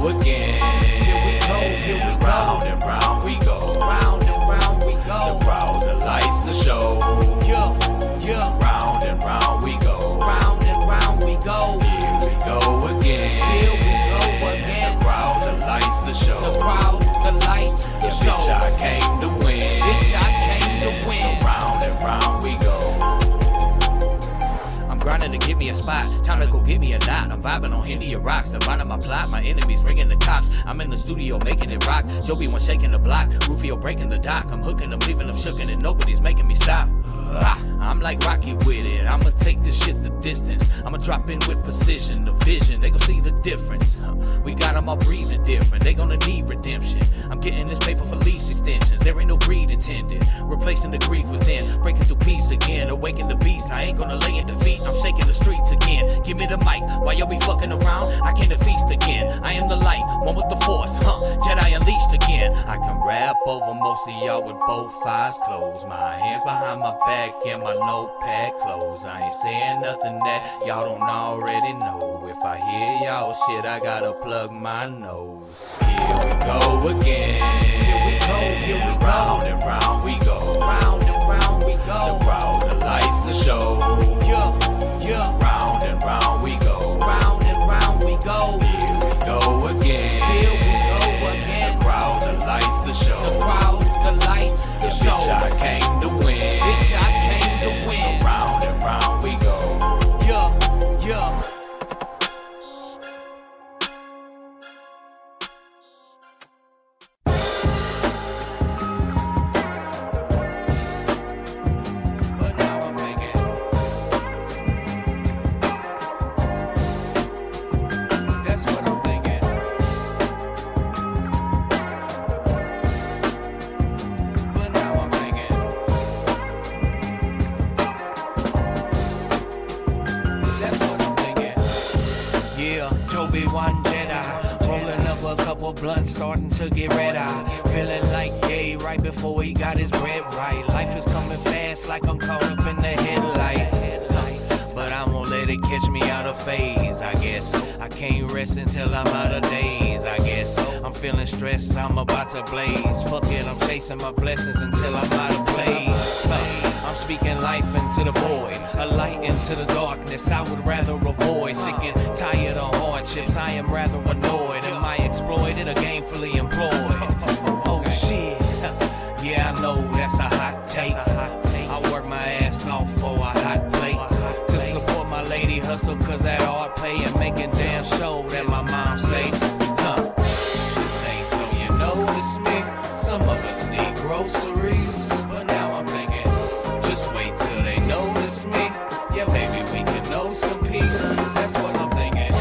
again. Here we go. Round and round we go. Round and round we go. The crowd, the lights, the show. Yeah. Round and round we go. Round and round we go. Here we go again. Here we go again. The crowd, the lights, the show. The crowd, the lights, the show. Bitch, I came to win. Bitch, I came to win. So round and round we go. I'm grinding to get me a spot. Time to go get me a knot. I'm vibing on India rocks. The bottom of my plot. My enemies ringing the cops. I'm in the studio making it rock. Joby one shaking the block. Rufio breaking the dock. I'm hooking them, leaving them shooken, and nobody's making me stop. I'm like Rocky with it. I'ma take this shit the distance. I'ma drop in with precision, the vision. They gon' see the difference. We got them all breathing different. They gonna need redemption. I'm getting this paper for lease extensions. There ain't no greed intended. Replacing the grief within. Breaking through peace again. Awaken the beast. I ain't gonna lay in defeat. I'm shaking the streets again. Give me the mic. While y'all be fucking around, I came to feast again. I am the light, one with the force. Jedi unleashed again. I can rap over most of y'all with both eyes closed. My hands behind my back and my notepad closed. I ain't saying nothing that y'all don't already know. If I hear y'all shit, I gotta plug my nose. Here we go again. Here we go. Round and round we go. Round and round we go. The crowd, the lights, the show. Yeah. Round and round we go. Round and round we go. Here we go again. Here we go again. The crowd, the lights, the show. The crowd, the lights, the show. Bitch, I came to win. Bitch, I came to win. So round and round we go. Yeah. But now I'm thinking. That's what I'm thinking. But now I'm thinking. That's what I'm thinking. Yeah, Joby one Jedi. Rolling up a couple blunts, starting to get red eye. Feeling like gay right before he got his bread right. Life is coming fast like I'm caught up in the headlights. But I won't let it catch me out of phase, I guess. I can't rest until I'm out of days, I guess. I'm feeling stressed, I'm about to blaze. Fuck it, I'm chasing my blessings until I'm out of place. I'm speaking life into the void, a light into the darkness I would rather avoid. Sick and tired of hardships, I am rather annoyed. Am I exploited or gainfully employed? Oh shit, yeah I know that's a hot take. I work my ass off for a hot plate. To support my lady hustle cause that art pay and making damn sure that my mom safe. This ain't so you notice me. Some of us need groceries. But now I'm thinking, just wait till they notice me. Yeah, maybe we could know some peace. That's what I'm thinking.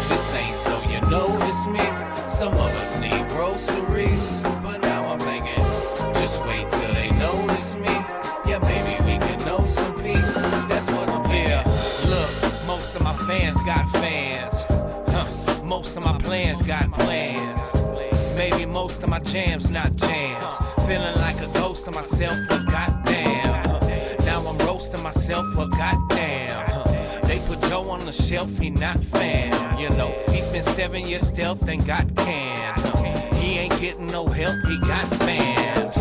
This ain't so you notice me. Some of us need groceries. But now I'm thinking, just wait till they notice me. Yeah, maybe we could know some peace. That's what I'm thinking. Yeah, look, most of my fans got fans. Most of my plans got plans. Maybe most of my jams not jams. Feeling like a ghost of myself, but goddamn. Now I'm roasting myself, but goddamn. They put Joe on the shelf, he not fam. You know, he spent 7 years stealth and got canned. He ain't getting no help, he got banned.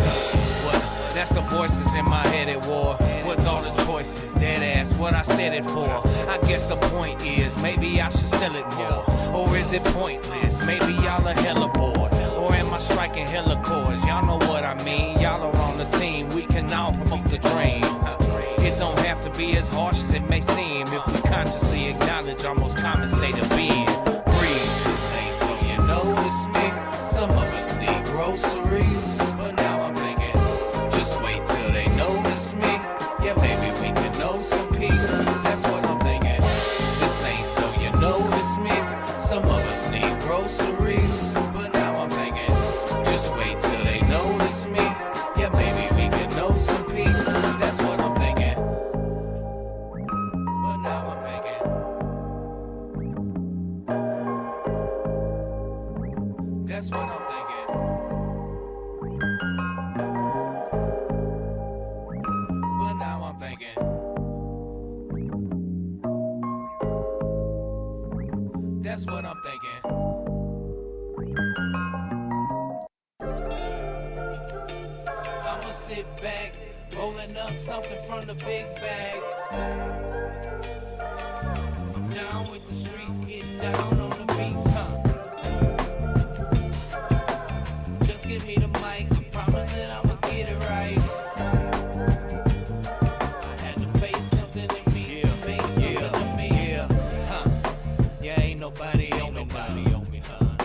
That's the voices in my head at war. With all the choices, dead ass, what I said it for. I guess the point is, maybe I should sell it more. Or is it pointless? Maybe y'all are hella bored. Or am I striking hella chords? Y'all know what I mean. Y'all are on the team, we can all promote the dream. It don't have to be as harsh as it may seem if we consciously acknowledge our most common state of being. Breathe. This ain't so you notice me. Some of us need groceries. But now I'm thinking, just wait till they notice me. Yeah, maybe we could know some peace. That's what I'm thinking. This ain't so you notice me. Some of us need groceries. But now I'm thinking, just wait till they notice me. Yeah, maybe we could know some peace. That's what I'm thinking. But now I'm thinking. That's what I'm thinking. But now I'm thinking. That's what I'm thinking. sit back, rolling up something from the big bag. I'm down with the streets, get down on the beats, huh? Just give me the mic, I promise that I'ma get it right. I had to face something in me to make something of me. Yeah, ain't nobody on me, huh?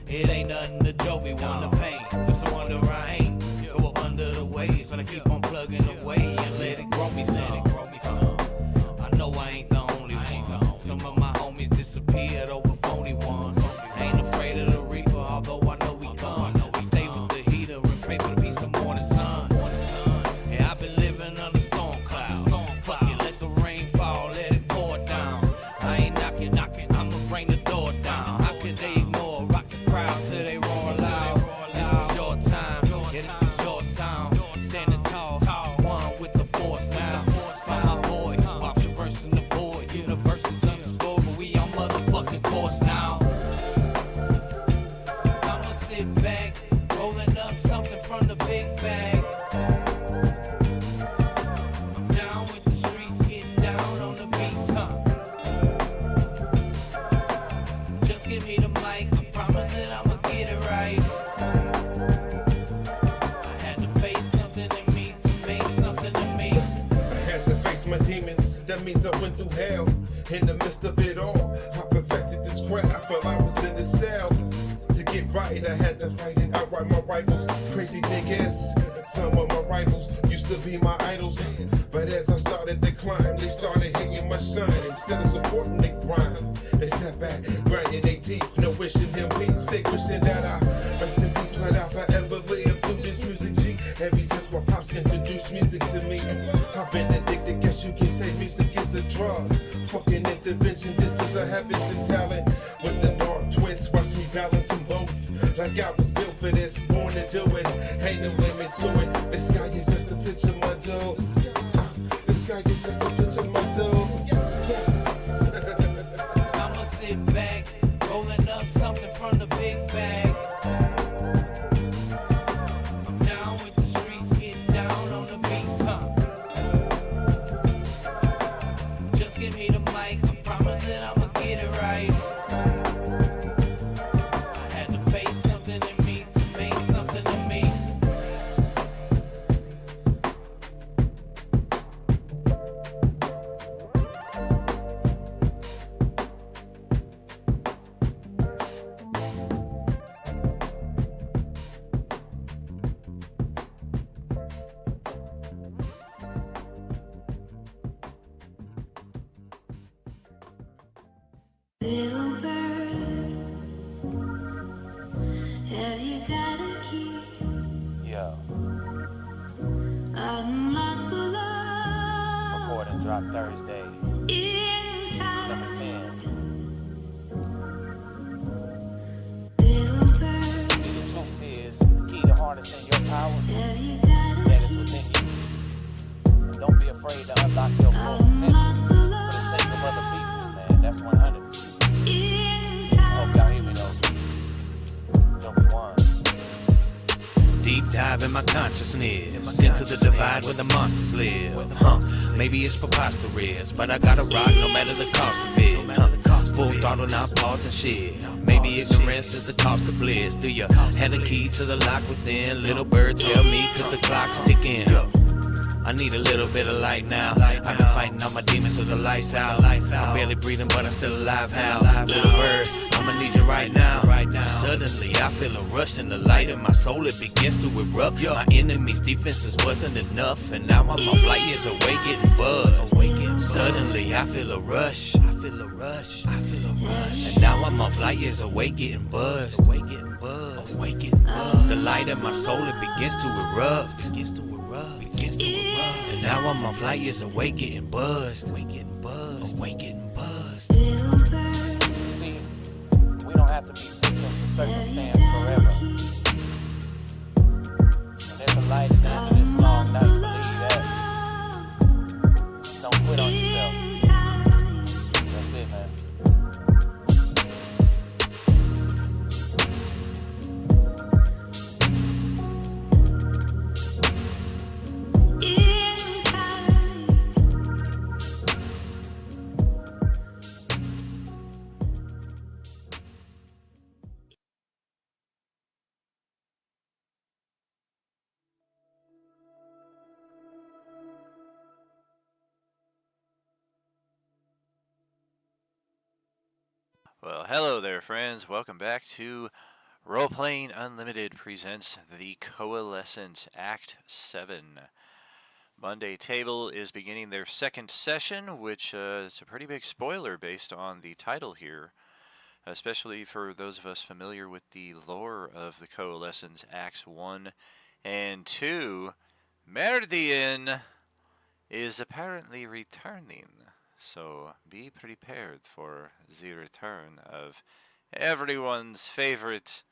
It ain't nothing to Joby wanna paint. It's a wonder I ain't go up under the waves, but I keep on plugging away and let it grow me some. I know I ain't the only one. Some of my homies disappeared over phony ones. Ain't afraid of the reaper, although I know he comes. We stay with the heater and pray for the peace of morning sun. Yeah, I've been living under storm clouds. Fuck it, let the rain fall, let it pour down. I ain't knocking, I'ma bring the door down. How could they ignore, rock the crowd till they roar loud? This is your time, yeah, this is your sound. Standing tall, one with the force now. Find my voice, watch the verse in the void. Universe is underscored, but we on motherfucking course now. I'ma sit back, rolling up something from the big bag. I'm down with the streets, get down on the beats, huh? Just give me the mic, I promise that I'ma get it right. I had to face something in me to make something of me. I had to face my demons, that means I went through hell. In the midst of it all, I perfected this craft. I felt I was in the cell. To get right, I had to fight it outright my rivals. Crazy thing is, some of my rivals used to be my idols. But as I started to climb, they started hating my shine. Instead of supporting the grind, they sat back, grinding their teeth. No wishing him peace, they wishing that I rest in peace, but I forever live through this music G. Ever since my pops introduced music to me, I've been addicted, guess you can say music is a drug. Fucking intervention, this is a heavens and talent. With the dark twist, watch me balance them both. Like I was built for this, born to do it. Ain't no limit to it. The sky is just a picture, my dude. The sky is just a picture, my dude. Yes. I'ma sit back, rolling up something from the big bag. I'm down with the streets, get down on the beats, huh? Just give me the mic, I promise that I'ma get it right. I had to face something in me to make something of me. Little bird, have you got a key? Yo, Unlock the love recording drop Thursday, inside. number 10. Little bird, The truth is, key to harnessing your power, have you got a that is key? within you. And don't be afraid to unlock your full potential Unlock the for the sake of other people, man. That's 100. I hope y'all hear me though. Joby one. Deep dive in my consciousness, into the divide where the monsters live. Maybe it's preposterous, but I gotta rock no matter the cost of it. Full throttle, not pause and shit. Maybe ignorance is the cost of bliss. Do you have the key to the lock within? Little bird, tell me, cause the clock's ticking. I need a little bit of light now. I've been fighting all my demons with the lights out. I'm barely breathing, but I'm still alive. How? Little bird, I'ma need you right now. Suddenly, I feel a rush in the light in my soul. It begins to erupt. My enemy's defenses wasn't enough, and now I'm on flight years away, getting buzzed. Suddenly, I feel a rush. I feel a rush. And now I'm on flight years away, getting buzzed. The light in my soul, it begins to erupt. And now I'm off light years away, getting buzzed. Little bird, See, we don't have to be victims to circumstance forever. And there's a light at the end of this long night, believe that. Don't quit on yourself. That's it, man. Well, hello there, friends. Welcome back to Role Playing Unlimited presents The Coalescence Act 7. Monday Table is beginning their second session, which is a pretty big spoiler based on the title here, especially for those of us familiar with the lore of the Coalescence Acts 1 and 2. Merdian is apparently returning. So be prepared for the return of everyone's favorite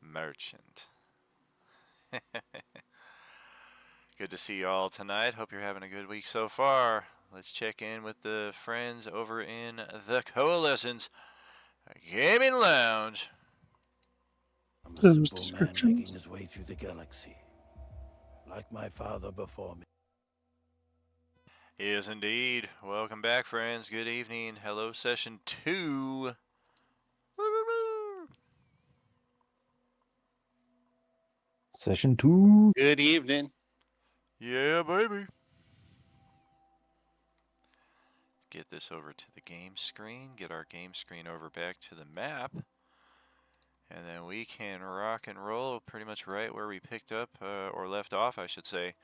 merchant. Good to see you all tonight. Hope you're having a good week so far. Let's check in with the friends over in the Coalescence Gaming Lounge. I'm a Those simple man descriptions. making his way through the galaxy, like my father before me. Yes, indeed. Welcome back, friends. Good evening. Hello, session 2. Session 2. Good evening. Yeah, baby. Get this over to the game screen. Get our game screen over back to the map. And then we can rock and roll pretty much right where we picked up, or left off, I should say.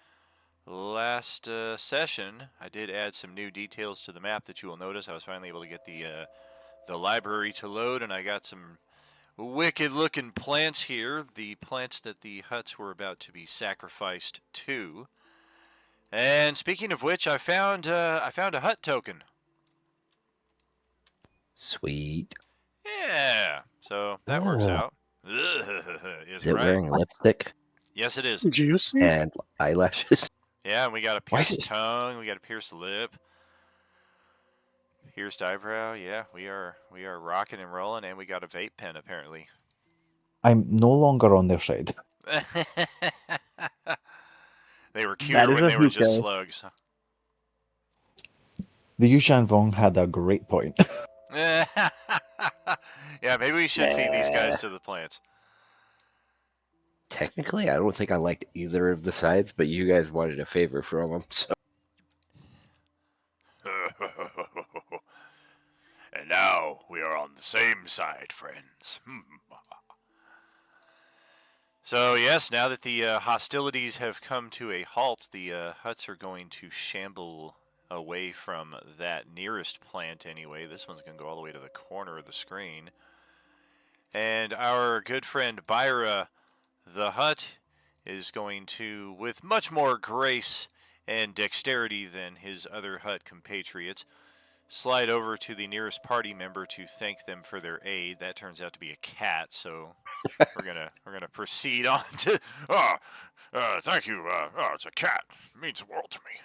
Last session, I did add some new details to the map that you will notice. I was finally able to get the library to load, and I got some wicked-looking plants here. The plants that the huts were about to be sacrificed to. And speaking of which, I found a hut token. Sweet. Yeah, so that works Oh. out. Is it wearing lipstick Yes, it is. Juicy? and eyelashes? Yeah, and we got a Why is pierced it- tongue. We got a pierced lip. Pierced eyebrow. Yeah, we are rocking and rolling, and we got a vape pen apparently. I'm no longer on their side. They were That cuter is when a they were just hookah. slugs. The Yushan Vong had a great point. Yeah, maybe we should feed these guys to the plants. Technically, I don't think I liked either of the sides, but you guys wanted a favor from them, so And now we are on the same side, friends. So yes, now that the hostilities have come to a halt, the huts are going to shamble away from that nearest plant anyway. This one's going to go all the way to the corner of the screen. And our good friend Byra the hut is going to, with much more grace and dexterity than his other hut compatriots, slide over to the nearest party member to thank them for their aid. That turns out to be a cat, so we're gonna proceed on to. Thank you. It's a cat. It means the world to me.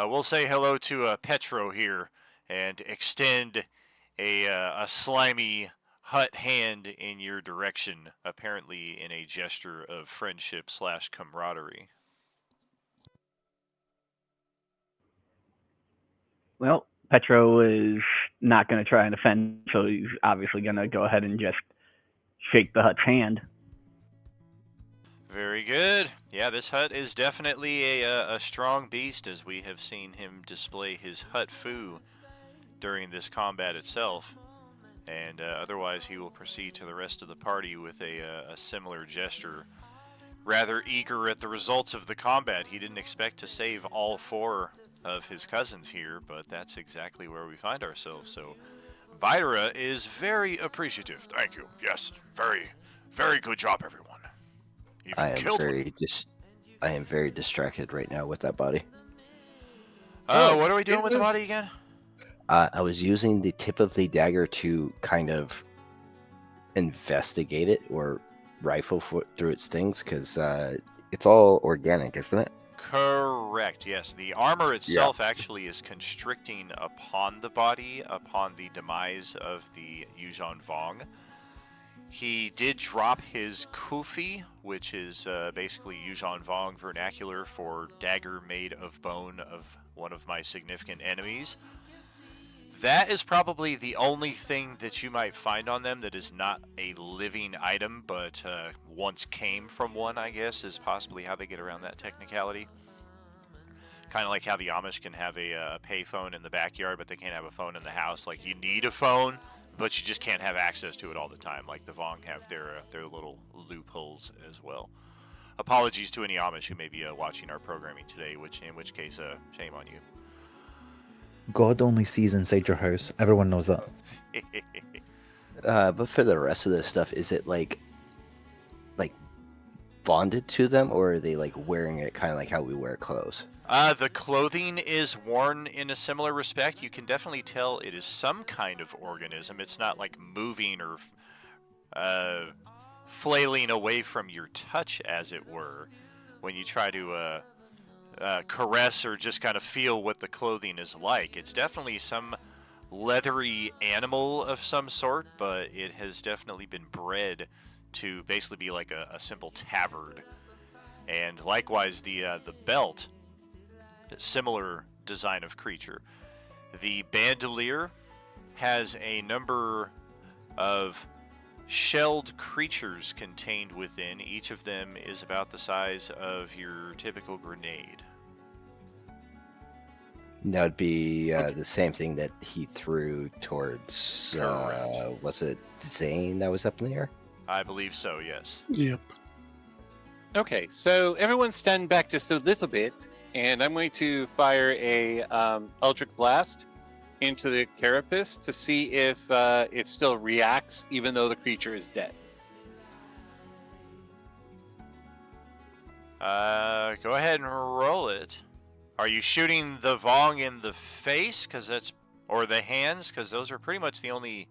We'll say hello to Petro here and extend a slimy hut hand in your direction, apparently in a gesture of friendship / camaraderie. Well, Petro is not going to try and offend, so he's obviously going to go ahead and just shake the hut's hand. Very good. Yeah, this hut is definitely a strong beast, as we have seen him display his hut foo during this combat itself. And otherwise, he will proceed to the rest of the party with a similar gesture. Rather eager at the results of the combat. He didn't expect to save all 4 of his cousins here, but that's exactly where we find ourselves. So, Vidra is very appreciative. Thank you. Yes, very, very good job, everyone. You've I am killed one. I am very distracted right now with that body. What are we doing with the body again? I was using the tip of the dagger to kind of investigate it or rifle through its things, because it's all organic, isn't it? Correct, yes. The armor itself actually is constricting upon the body upon the demise of the Yuuzhan Vong. He did drop his kufi, which is basically Yuuzhan Vong vernacular for dagger made of bone of one of my significant enemies. That is probably the only thing that you might find on them that is not a living item, but once came from one, I guess, is possibly how they get around that technicality. Kind of like how the Amish can have a payphone in the backyard, but they can't have a phone in the house. Like, you need a phone, but you just can't have access to it all the time. Like the Vong have their little loopholes as well. Apologies to any Amish who may be watching our programming today, in which case, shame on you. God only sees inside your house. Everyone knows that. But for the rest of this stuff, is it like bonded to them, or are they like wearing it kind of like how we wear clothes? The clothing is worn in a similar respect. You can definitely tell it is some kind of organism. It's not like moving or flailing away from your touch, as it were, when you try to caress or just kind of feel what the clothing is like. It's definitely some leathery animal of some sort, but it has definitely been bred to basically be like a simple tabard. And likewise, the belt, similar design of creature. The bandolier has a number of shelled creatures contained within. Each of them is about the size of your typical grenade. That would be the same thing that he threw towards, Correct. was it Zane that was up in the air? I believe so, yes. Yep. Okay, so everyone stand back just a little bit, and I'm going to fire a Eldritch Blast into the carapace to see if it still reacts even though the creature is dead. Go ahead and roll it. Are you shooting the Vong in the face? Or the hands? Because those are pretty much the only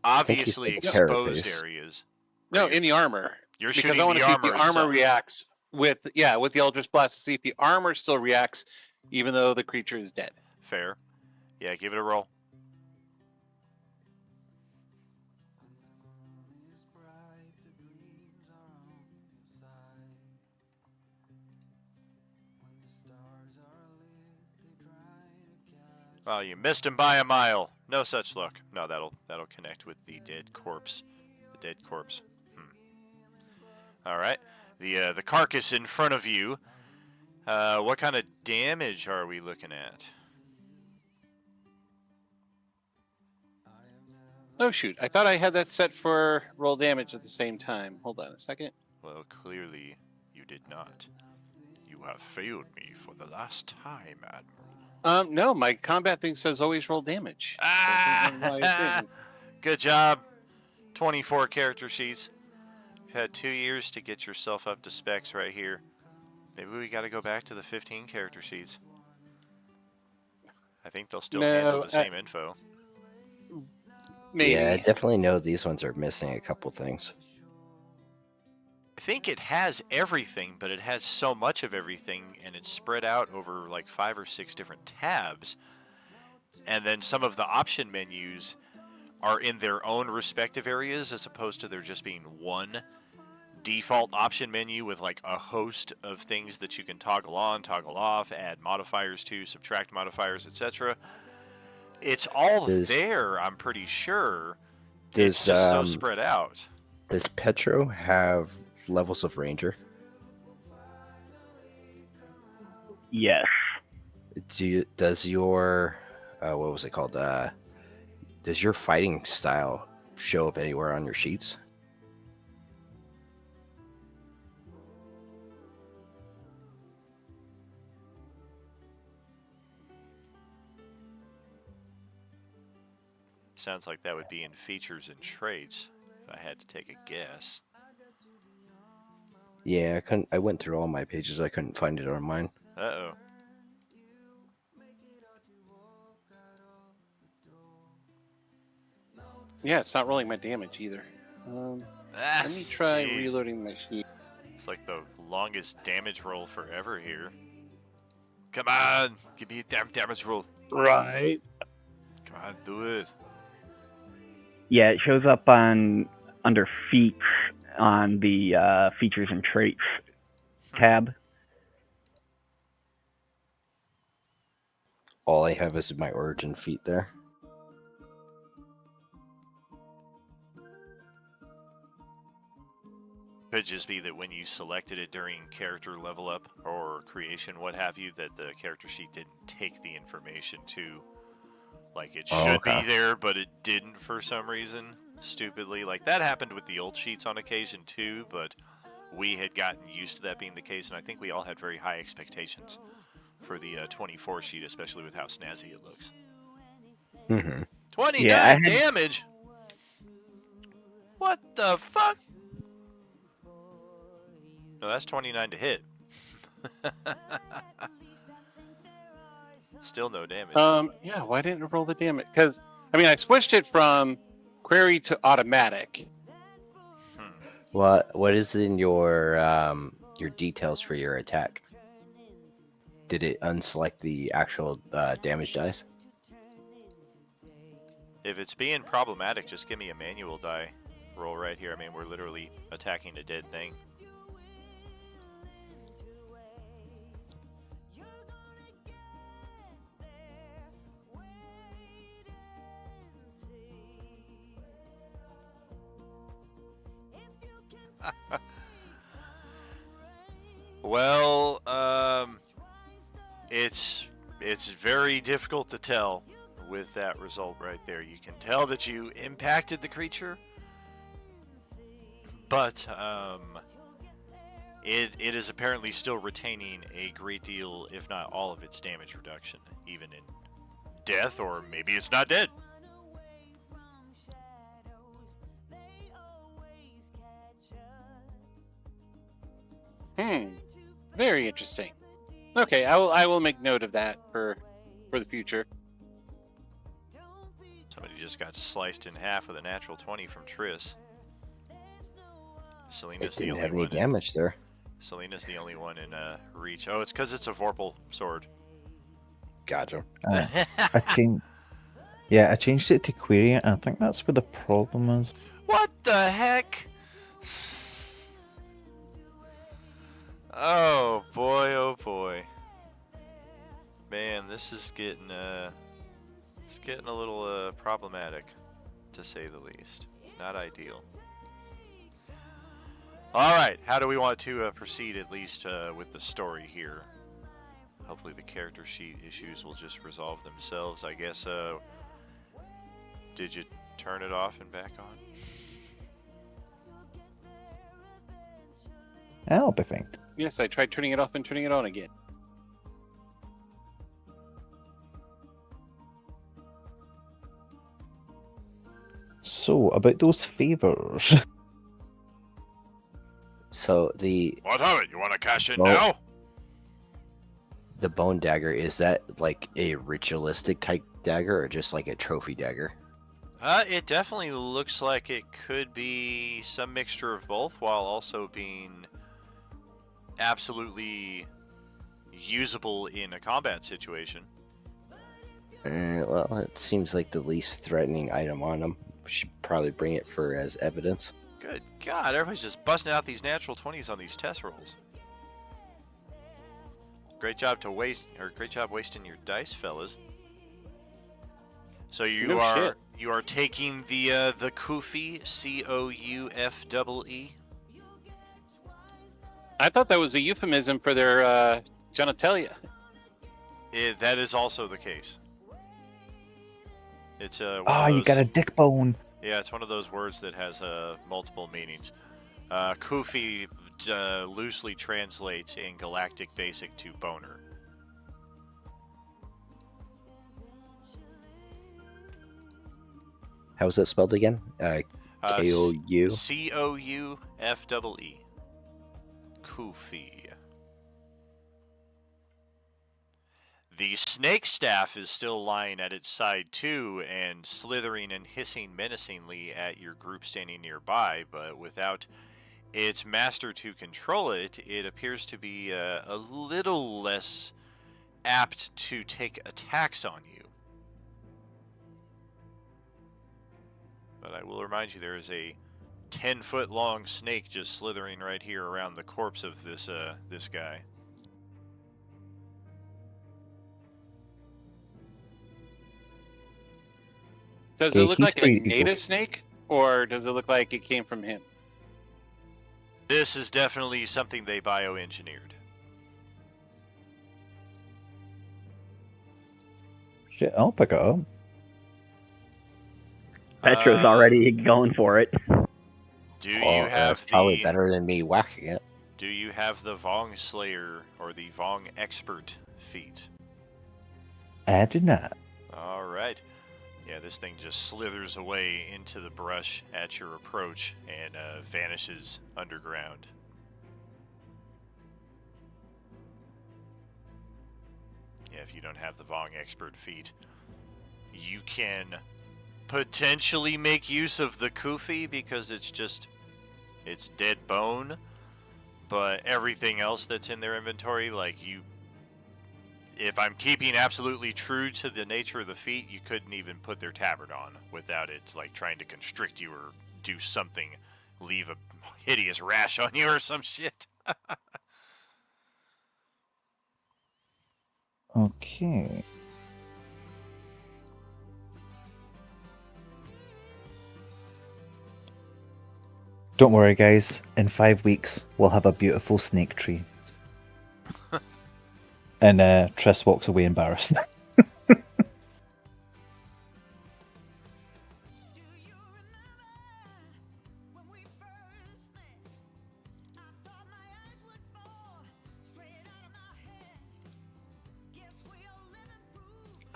obviously exposed areas. No, in the armor. You're because shooting I want the to see if armor the armor itself. reacts with the Eldritch Blast to see if the armor still reacts even though the creature is dead. Fair. Yeah, give it a roll. Well, you missed him by a mile. No such luck. No, that'll connect with the dead corpse. The dead corpse. All right. The carcass in front of you. What kind of damage are we looking at? Oh shoot, I thought I had that set for roll damage at the same time. Hold on a second. Well, clearly you did not. You have failed me for the last time, Admiral. No, my combat thing says always roll damage. Good job. 24 character sheets. You've had 2 years to get yourself up to specs right here. Maybe we got to go back to the 15 character sheets. I think they'll still handle the same info. Maybe. Yeah, I definitely know these ones are missing a couple things. I think it has everything, but it has so much of everything, and it's spread out over like 5 or 6 different tabs. And then some of the option menus are in their own respective areas, as opposed to there just being one default option menu with like a host of things that you can toggle on, toggle off, add modifiers to, subtract modifiers, etc. It's all there, I'm pretty sure. It's just so spread out. Does Petro have levels of Ranger? Yes. Does your what was it called? Does your fighting style show up anywhere on your sheets? Sounds like that would be in features and traits, if I had to take a guess. Yeah, I went through all my pages. I couldn't find it on mine. Uh-oh. Yeah, it's not rolling my damage either. Let me try reloading my sheet. It's like the longest damage roll forever here. Come on, give me a damn damage roll. Right. Come on, do it. Yeah, it shows up under feats on the features and traits tab. All I have is my origin feat there. Could just be that when you selected it during character level up or creation, what have you, that the character sheet didn't take the information to. Like, it should be there, but it didn't for some reason, stupidly. Like, that happened with the old sheets on occasion, too, but we had gotten used to that being the case, and I think we all had very high expectations for the 24 sheet, especially with how snazzy it looks. Mm-hmm. 29 damage? What the fuck? No, that's 29 to hit. Still no damage. Yeah, why didn't it roll the damage? Because, I mean, I switched it from query to automatic. What is in your details for your attack? Did it unselect the actual damage dice? If it's being problematic, just give me a manual die roll right here. I mean, we're literally attacking a dead thing. Well, it's very difficult to tell with that result right there. You can tell that you impacted the creature, but it is apparently still retaining a great deal, if not all of its damage reduction, even in death, or maybe it's not dead. Very interesting. Okay, I will make note of that for the future. Somebody just got sliced in half with a natural 20 from Triss. Selena's It the didn't only have any one. damage there. Selena's the only one in reach. Oh, it's because it's a Vorpal sword. Gotcha. I changed it to query, and I think that's where the problem is. What the heck? Oh boy, oh boy. Man, this is getting it's getting a little problematic, to say the least. Not ideal. All right, how do we want to proceed, at least with the story here? Hopefully the character sheet issues will just resolve themselves. I guess, did you turn it off and back on? That'll be fine. Yes, I tried turning it off and turning it on again. So, about those favors. So the What of it? You want to cash in Well- now? the bone dagger, is that like a ritualistic type dagger or just like a trophy dagger? It definitely looks like it could be some mixture of both, while also being absolutely usable in a combat situation. Well, it seems like the least threatening item on them. Should probably bring it for as evidence. Good God, everybody's just busting out these natural 20s on these test rolls. Great job wasting your dice, fellas. So you No shit. you are taking the Koufie, Coufee. I thought that was a euphemism for their genitalia. That is also the case. It's one Ah, of you got a those- dick bone. Yeah, it's one of those words that has multiple meanings. Koufie loosely translates in Galactic Basic to boner. How was that spelled again? K-O-U? Coufee. Koufie. The snake staff is still lying at its side too, and slithering and hissing menacingly at your group standing nearby, but without its master to control it, it appears to be a little less apt to take attacks on you. But I will remind you, there is a 10-foot long snake just slithering right here around the corpse of this this guy. Does Okay, it look he's like a free to go. native snake, or does it look like it came from him? This is definitely something they bioengineered. Shit, I'll pick it up. Petro's already going for it. Do you Well, have that's probably the better than me whacking it. Do you have the Vong Slayer or the Vong Expert feat? I do not. All right. Yeah, this thing just slithers away into the brush at your approach and vanishes underground. Yeah, if you don't have the Vong Expert feat, you can potentially make use of the Kufi because it's dead bone, but everything else that's in their inventory, like if I'm keeping absolutely true to the nature of the feat, you couldn't even put their tabard on without it like trying to constrict you or do something, leave a hideous rash on you or some shit. Okay. Don't worry, guys. In 5 weeks, we'll have a beautiful snake tree. And Triss walks away embarrassed.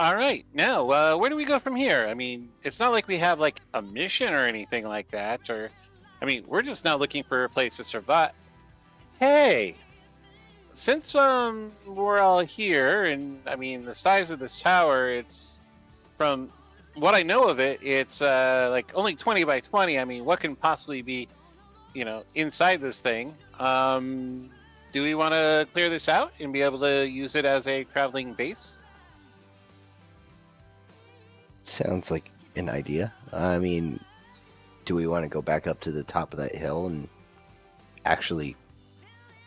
All right, now where do we go from here? I mean, it's not like we have like a mission or anything like that, or, I mean, we're just now looking for a place to survive. Hey, since we're all here, and I mean the size of this tower, it's from what I know of it, it's like only 20 by 20. I mean, what can possibly be, inside this thing? Do we want to clear this out and be able to use it as a traveling base? Sounds like an idea. I mean, do we want to go back up to the top of that hill and actually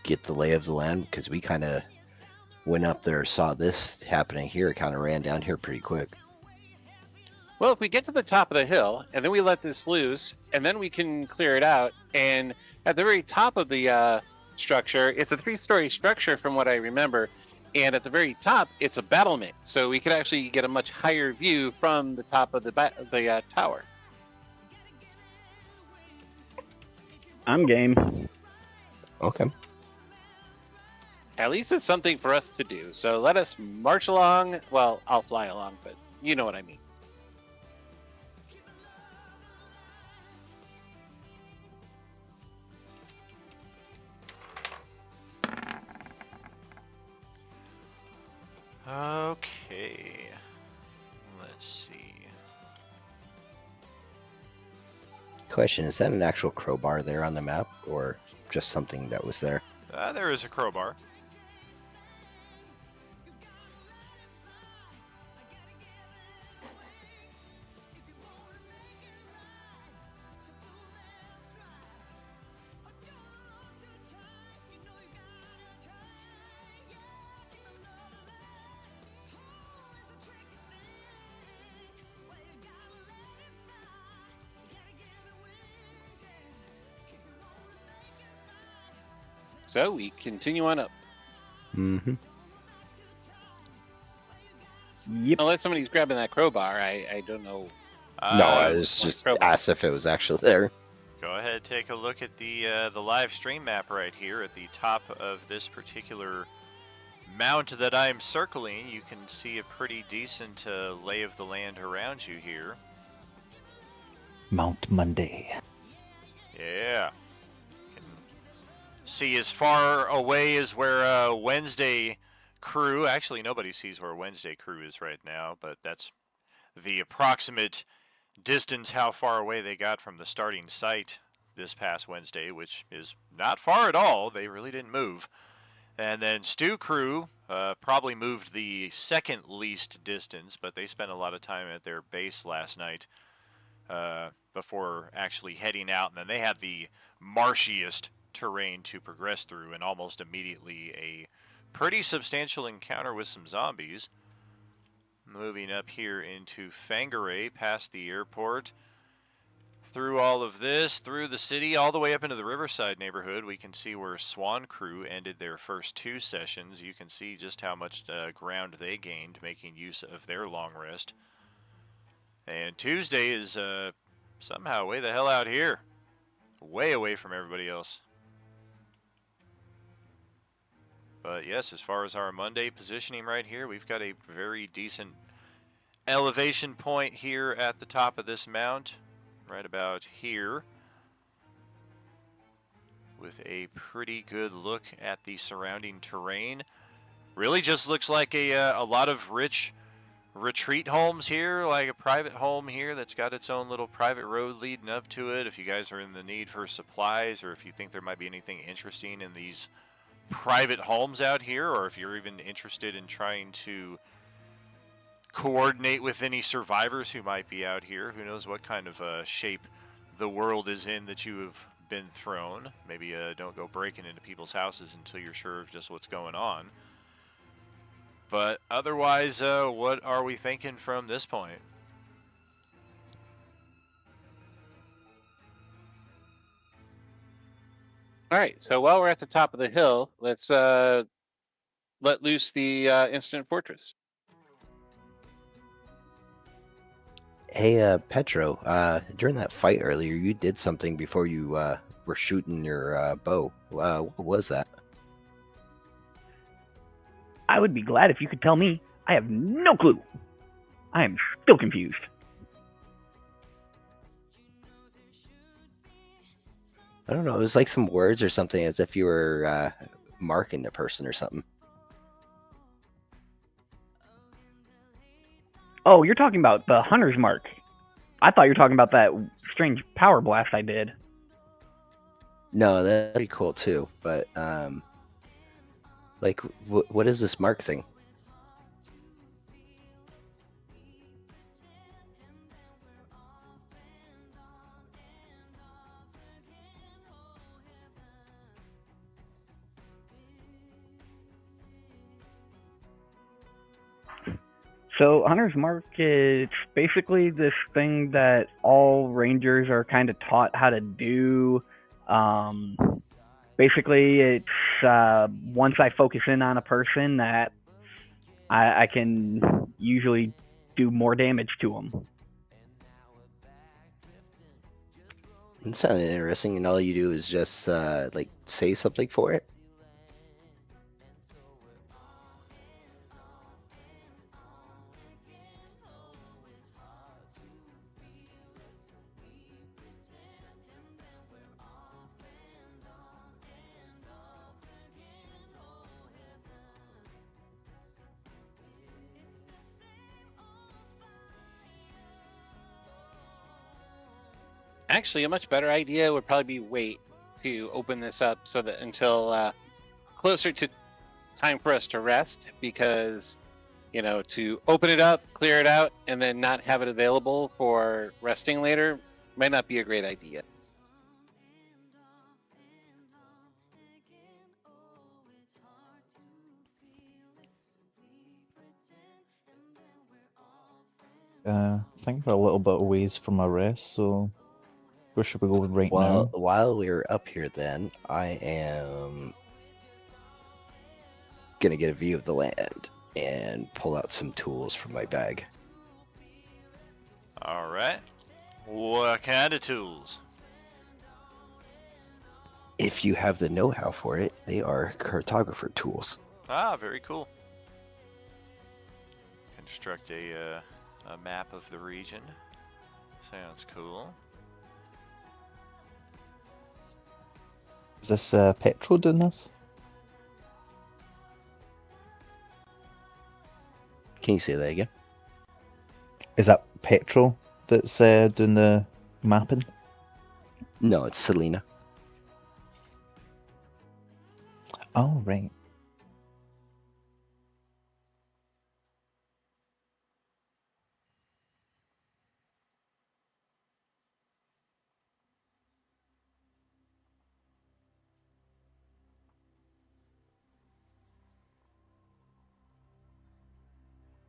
get the lay of the land? Because we kind of went up there, saw this happening here, kind of ran down here pretty quick. Well, if we get to the top of the hill and then we let this loose, and then we can clear it out. And at the very top of the structure, it's a 3-story structure from what I remember. And at the very top, it's a battlement, so we could actually get a much higher view from the top of the tower. I'm game. Okay. At least it's something for us to do. So let us march along. Well, I'll fly along, but you know what I mean. Okay. Let's see. Question, is that an actual crowbar there on the map, or just something that was there? There is a crowbar. So we continue on up. Mm-hmm. Yep. Unless somebody's grabbing that crowbar, I don't know. No, I was my just crowbar. asked if it was actually there. Go ahead, take a look at the live stream map right here at the top of this particular mount that I'm circling. You can see a pretty decent lay of the land around you here. Mount Monday. Yeah. Can see as far away as where Wednesday crew, actually nobody sees where Wednesday crew is right now, but that's the approximate distance how far away they got from the starting site this past Wednesday, which is not far at all. They really didn't move. And then Stew crew probably moved the second least distance, but they spent a lot of time at their base last night before actually heading out. And then they had the marshiest terrain to progress through, and almost immediately a pretty substantial encounter with some zombies. Moving up here into Fangaray, past the airport, through all of this, through the city, all the way up into the Riverside neighborhood. We can see where Swan Crew ended their first 2 sessions. You can see just how much ground they gained making use of their long rest. And Tuesday is somehow way the hell out here. Way away from everybody else. But yes, as far as our Monday positioning right here, we've got a very decent elevation point here at the top of this mount. Right about here. With a pretty good look at the surrounding terrain. Really just looks like a lot of rich retreat homes here, like a private home here that's got its own little private road leading up to it. If you guys are in the need for supplies, or if you think there might be anything interesting in these private homes out here, or if you're even interested in trying to coordinate with any survivors who might be out here, who knows what kind of shape the world is in that you have been thrown. Maybe don't go breaking into people's houses until you're sure of just what's going on. But otherwise, what are we thinking from this point? All right, so while we're at the top of the hill, let's let loose the Instant Fortress. Hey, Petro, during that fight earlier, you did something before you were shooting your bow. What was that? I would be glad if you could tell me. I have no clue. I am still confused. I don't know. It was like some words or something, as if you were marking the person or something. Oh, you're talking about the Hunter's Mark. I thought you were talking about that strange power blast I did. No, that'd be cool too. But like, what is this mark thing? So Hunter's Mark is basically this thing that all rangers are kind of taught how to do. Basically, it's once I focus in on a person that I can usually do more damage to them. It sounded interesting, and all you do is just like say something for it. Actually, a much better idea would probably be wait to open this up so that until closer to time for us to rest, because to open it up, clear it out, and then not have it available for resting later might not be a great idea. I think we're a little bit away from our rest, so where should we go right Well, now? while we're up here, then I am gonna get a view of the land and pull out some tools from my bag. All right. What kind of tools? If you have the know-how for it, they are cartographer tools. Ah, very cool. Construct a map of the region. Sounds cool. Is this Petro doing this? Can you say that again? Is that Petro that's doing the mapping? No, it's Selena. Oh, right.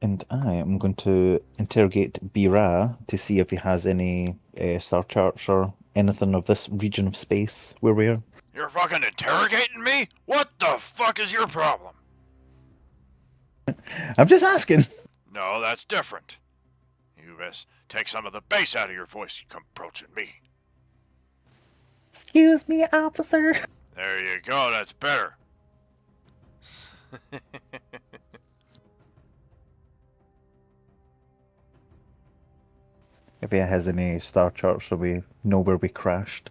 And I am going to interrogate Bira to see if he has any star charts or anything of this region of space where we are. You're fucking interrogating me? What the fuck is your problem? I'm just asking. No, that's different. You best take some of the bass out of your voice. You come approaching me. Excuse me, officer. There you go. That's better. If he has any star charts so we know where we crashed.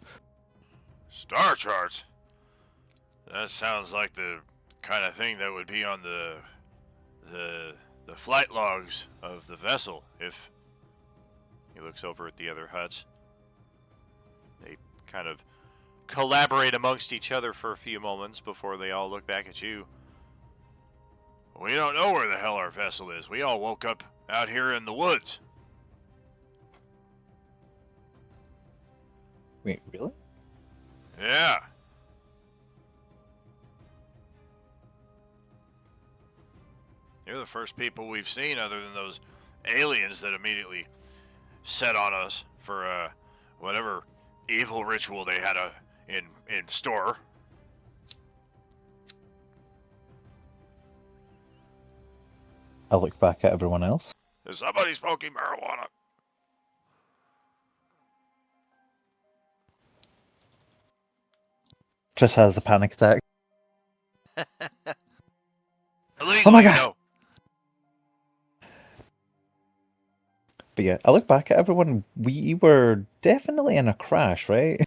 Star charts? That sounds like the kind of thing that would be on the flight logs of the vessel. If he looks over at the other huts, they kind of collaborate amongst each other for a few moments before they all look back at you. We don't know where the hell our vessel is. We all woke up out here in the woods. Wait, really? Yeah. You're the first people we've seen other than those aliens that immediately set on us for whatever evil ritual they had in store. I look back at everyone else. Is somebody smoking marijuana? Tris has a panic attack. Illegally, Oh my God. no. But yeah, I look back at everyone. We were definitely in a crash, right?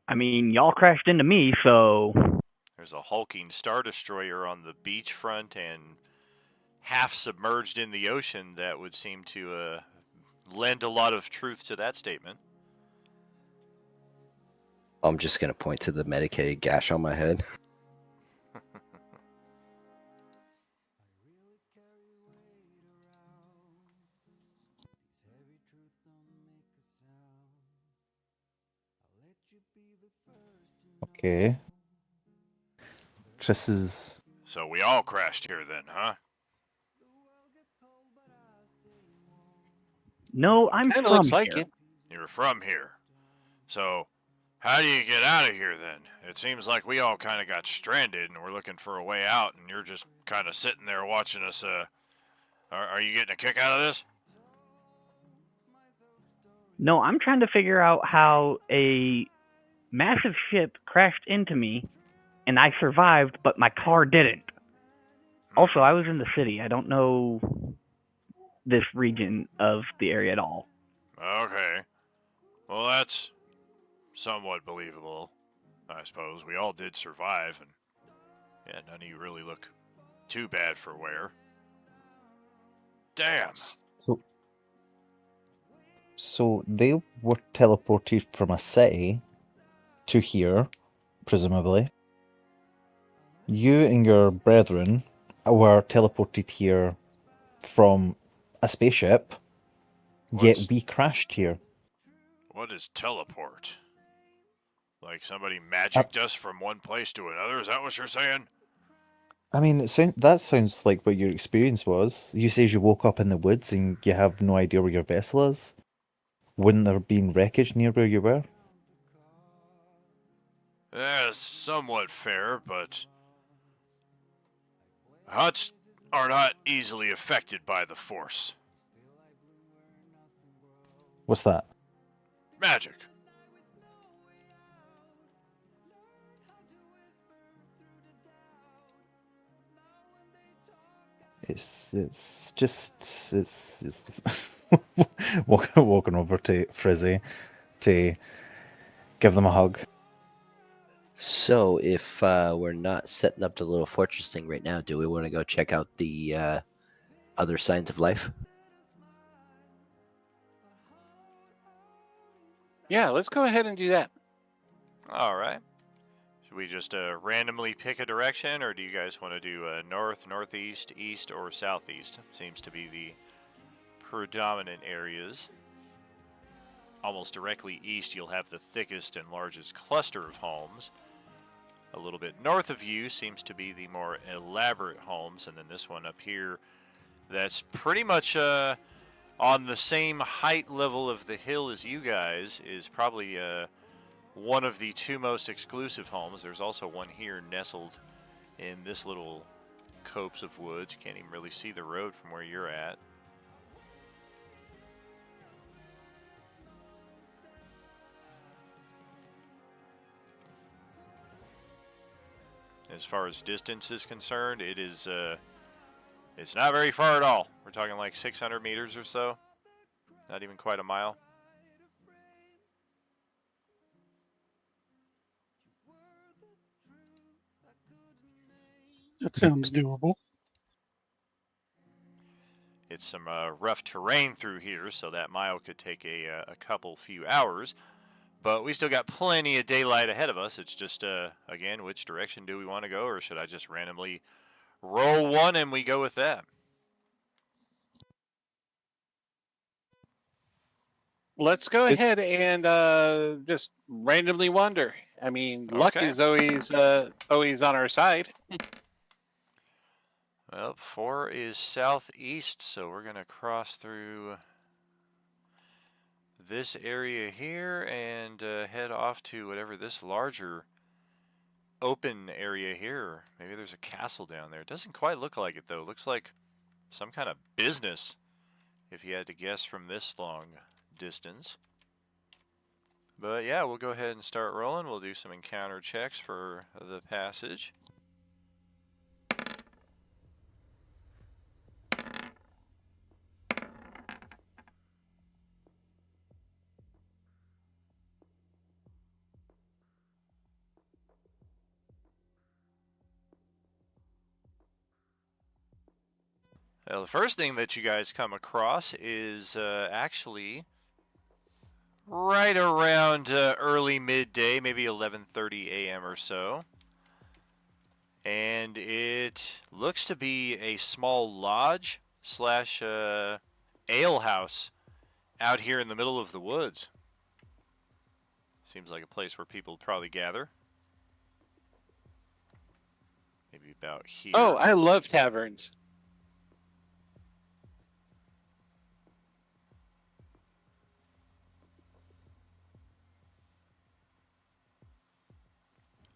I mean, y'all crashed into me, so There's a hulking Star Destroyer on the beachfront and half submerged in the ocean that would seem to lend a lot of truth to that statement. I'm just gonna point to the medicated gash on my head. Okay. Tris is... So we all crashed here then, huh? no, I'm Kind from of looks like here. it. You're from here. So how do you get out of here then? It seems like we all kind of got stranded and we're looking for a way out, and you're just kind of sitting there watching us. Are you getting a kick out of this? No, I'm trying to figure out how a massive ship crashed into me and I survived, but my car didn't. Also, I was in the city. I don't know this region of the area at all. Okay. Well, that's somewhat believable, I suppose. We all did survive, and yeah, none of you really look too bad for wear. Damn. So they were teleported from a city to here, presumably. You and your brethren were teleported here from a spaceship, yet What's- we crashed here. What is teleport? Like somebody magicked us from one place to another? Is that what you're saying? I mean, that sounds like what your experience was. You say you woke up in the woods and you have no idea where your vessel is. Wouldn't there have been wreckage near where you were? That's somewhat fair, but huts are not easily affected by the Force. What's that? Magic. It's walking over to Frizzy to give them a hug. So, if we're not setting up the little fortress thing right now, do we want to go check out the other signs of life? Yeah, let's go ahead and do that. All right. Should we just randomly pick a direction, or do you guys want to do north, northeast, east, or southeast? Seems to be the predominant areas. Almost directly east, you'll have the thickest and largest cluster of homes. a little bit north of you seems to be the more elaborate homes, and then this one up here that's pretty much on the same height level of the hill as you guys is probably one of the two most exclusive homes. There's also one here nestled in this little copse of woods. You can't even really see the road from where you're at. As far as distance is concerned, it is it's not very far at all. We're talking like 600 meters or so. Not even quite a mile. That sounds doable. It's some rough terrain through here, so that mile could take a few hours. But we still got plenty of daylight ahead of us. It's just, again, which direction do we want to go, or should I just randomly roll one and we go with that? Let's go ahead and just randomly wander. I mean, luck Okay. is always on our side. Well, 4 is southeast, so we're going to cross through this area here and head off to whatever this larger open area here. Maybe there's a castle down there. It doesn't quite look like it, though. It looks like some kind of business, if you had to guess from this long distance. But yeah, we'll go ahead and start rolling. We'll do some encounter checks for the passage. Well, the first thing that you guys come across is actually right around early midday, maybe 11:30 a.m. or so. And it looks to be a small lodge slash ale house out here in the middle of the woods. Seems like a place where people probably gather. Maybe about here. Oh, I love taverns.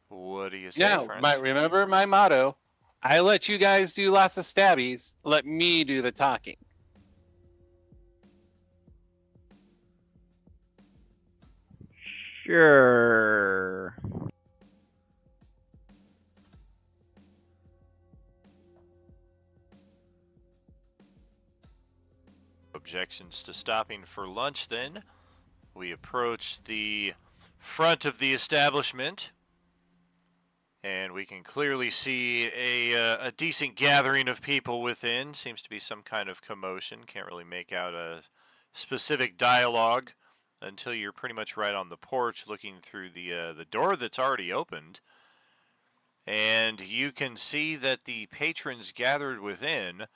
What do you say, Now, friends? remember my motto. I let you guys do lots of stabbies. Let me do the talking. Sure. Objections to stopping for lunch then. We approach the front of the establishment, and we can clearly see a decent gathering of people within. Seems to be some kind of commotion. Can't really make out a specific dialogue until you're pretty much right on the porch looking through the door that's already opened. And you can see that the patrons gathered within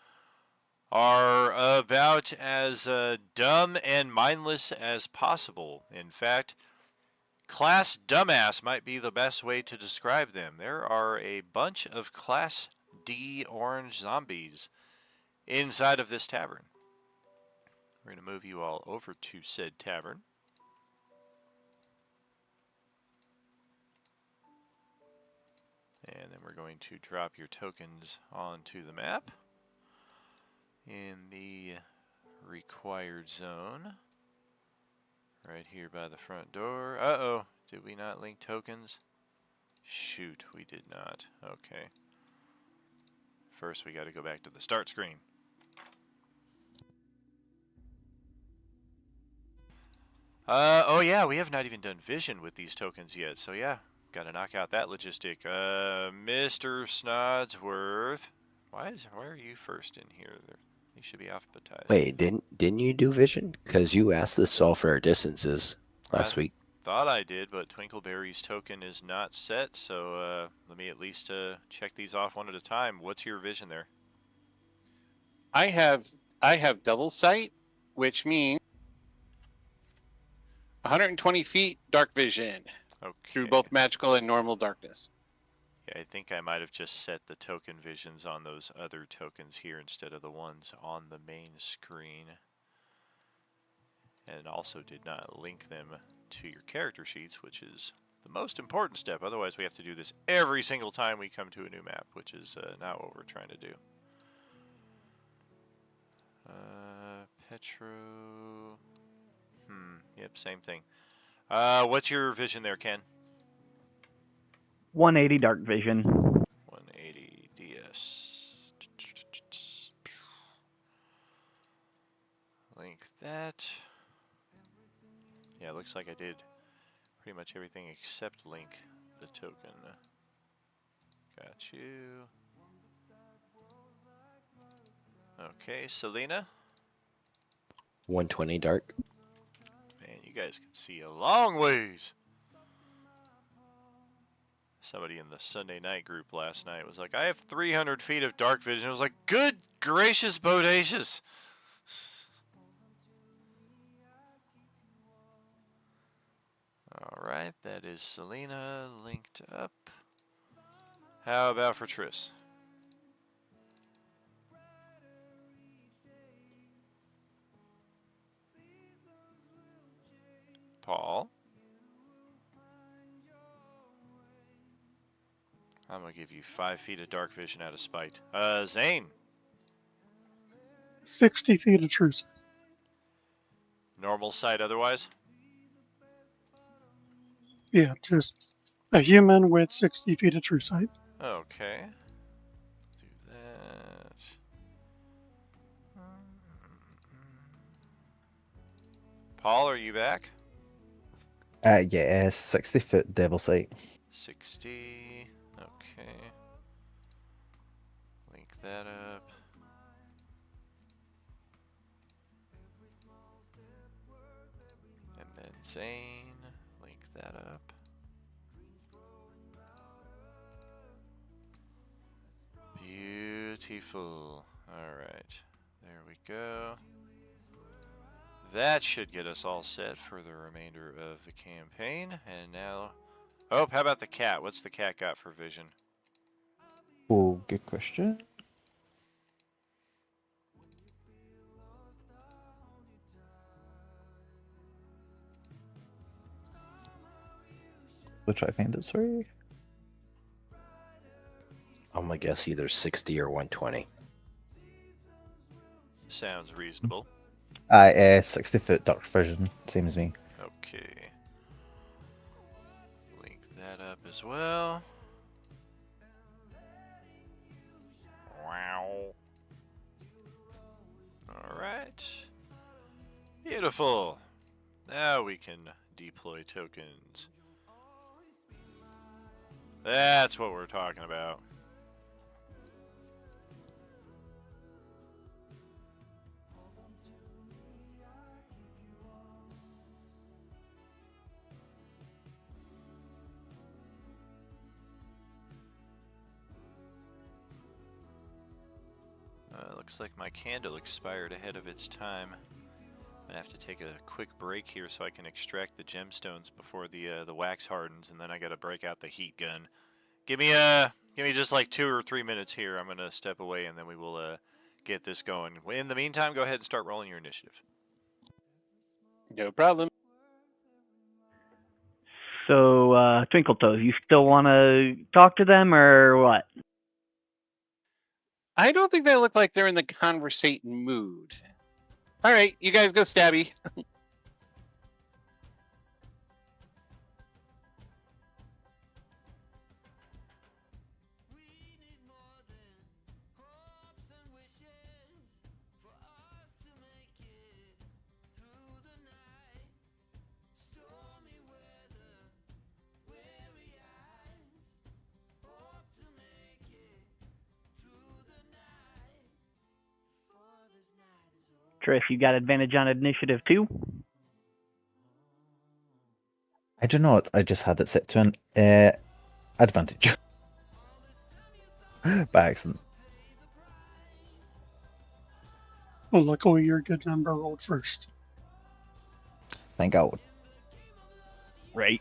are about as dumb and mindless as possible. In fact, Class dumbass might be the best way to describe them. There are a bunch of Class D orange zombies inside of this tavern. We're going to move you all over to said tavern. And then we're going to drop your tokens onto the map in the required zone. Right here by the front door. Uh-oh. Did we not link tokens? Shoot, we did not. Okay. First, we got to go back to the start screen. Oh yeah, we have not even done vision with these tokens yet. So yeah, got to knock out that logistic. Mr. Snodsworth. Why are you first in here? You should be alphabetized. Wait, didn't you do vision? Because you asked us all for our distances last week. Thought I did, but Twinkleberry's token is not set, so let me at least check these off one at a time. What's your vision there? I have double sight, which means 120 feet dark vision Okay. through both magical and normal darkness. Yeah, I think I might have just set the token visions on those other tokens here instead of the ones on the main screen. And also did not link them to your character sheets, which is the most important step. Otherwise, we have to do this every single time we come to a new map, which is not what we're trying to do. Petro... Yep, same thing. What's your vision there, Ken? 180 dark vision. 180 DS. Link that. Yeah, it looks like I did pretty much everything except link the token. Got you. Okay, Selena. 120 dark. Man, you guys can see a long ways. Somebody in the Sunday night group last night was like, I have 300 feet of dark vision. I was like, good gracious, bodacious. Alright, that is Selena linked up. How about for Triss? Paul? I'm going to give you 5 feet of dark vision out of spite. Zane? 60 feet of true sight. Normal sight otherwise? Yeah, just a human with 60 feet of true sight. Okay. Do that. Paul, are you back? Yeah, 60-foot devil sight. 60. Okay. Link that up. And then Zane. Link that up. Beautiful. Alright. There we go. That should get us all set for the remainder of the campaign. And now... Oh, how about the cat? What's the cat got for vision? Oh, good question. We'll try to find it, sorry. I'm gonna guess either 60 or 120. Sounds reasonable. 60-foot dark vision, same as me. Okay. Link that up as well. Wow. Alright. Beautiful. Now we can deploy tokens. That's what we're talking about. Looks like my candle expired ahead of its time. I have to take a quick break here so I can extract the gemstones before the wax hardens, and then I gotta break out the heat gun. Give me just like 2 or 3 minutes here. I'm gonna step away, and then we will get this going. In the meantime, go ahead and start rolling your initiative. No problem. So, Twinkle Toes, you still want to talk to them or what? I don't think they look like they're in the conversating mood. All right, you guys go stabby. Trish, you got advantage on initiative too? I do not. I just had it set to an advantage. By accident. Well, luckily your good number rolled first. Thank God. Right.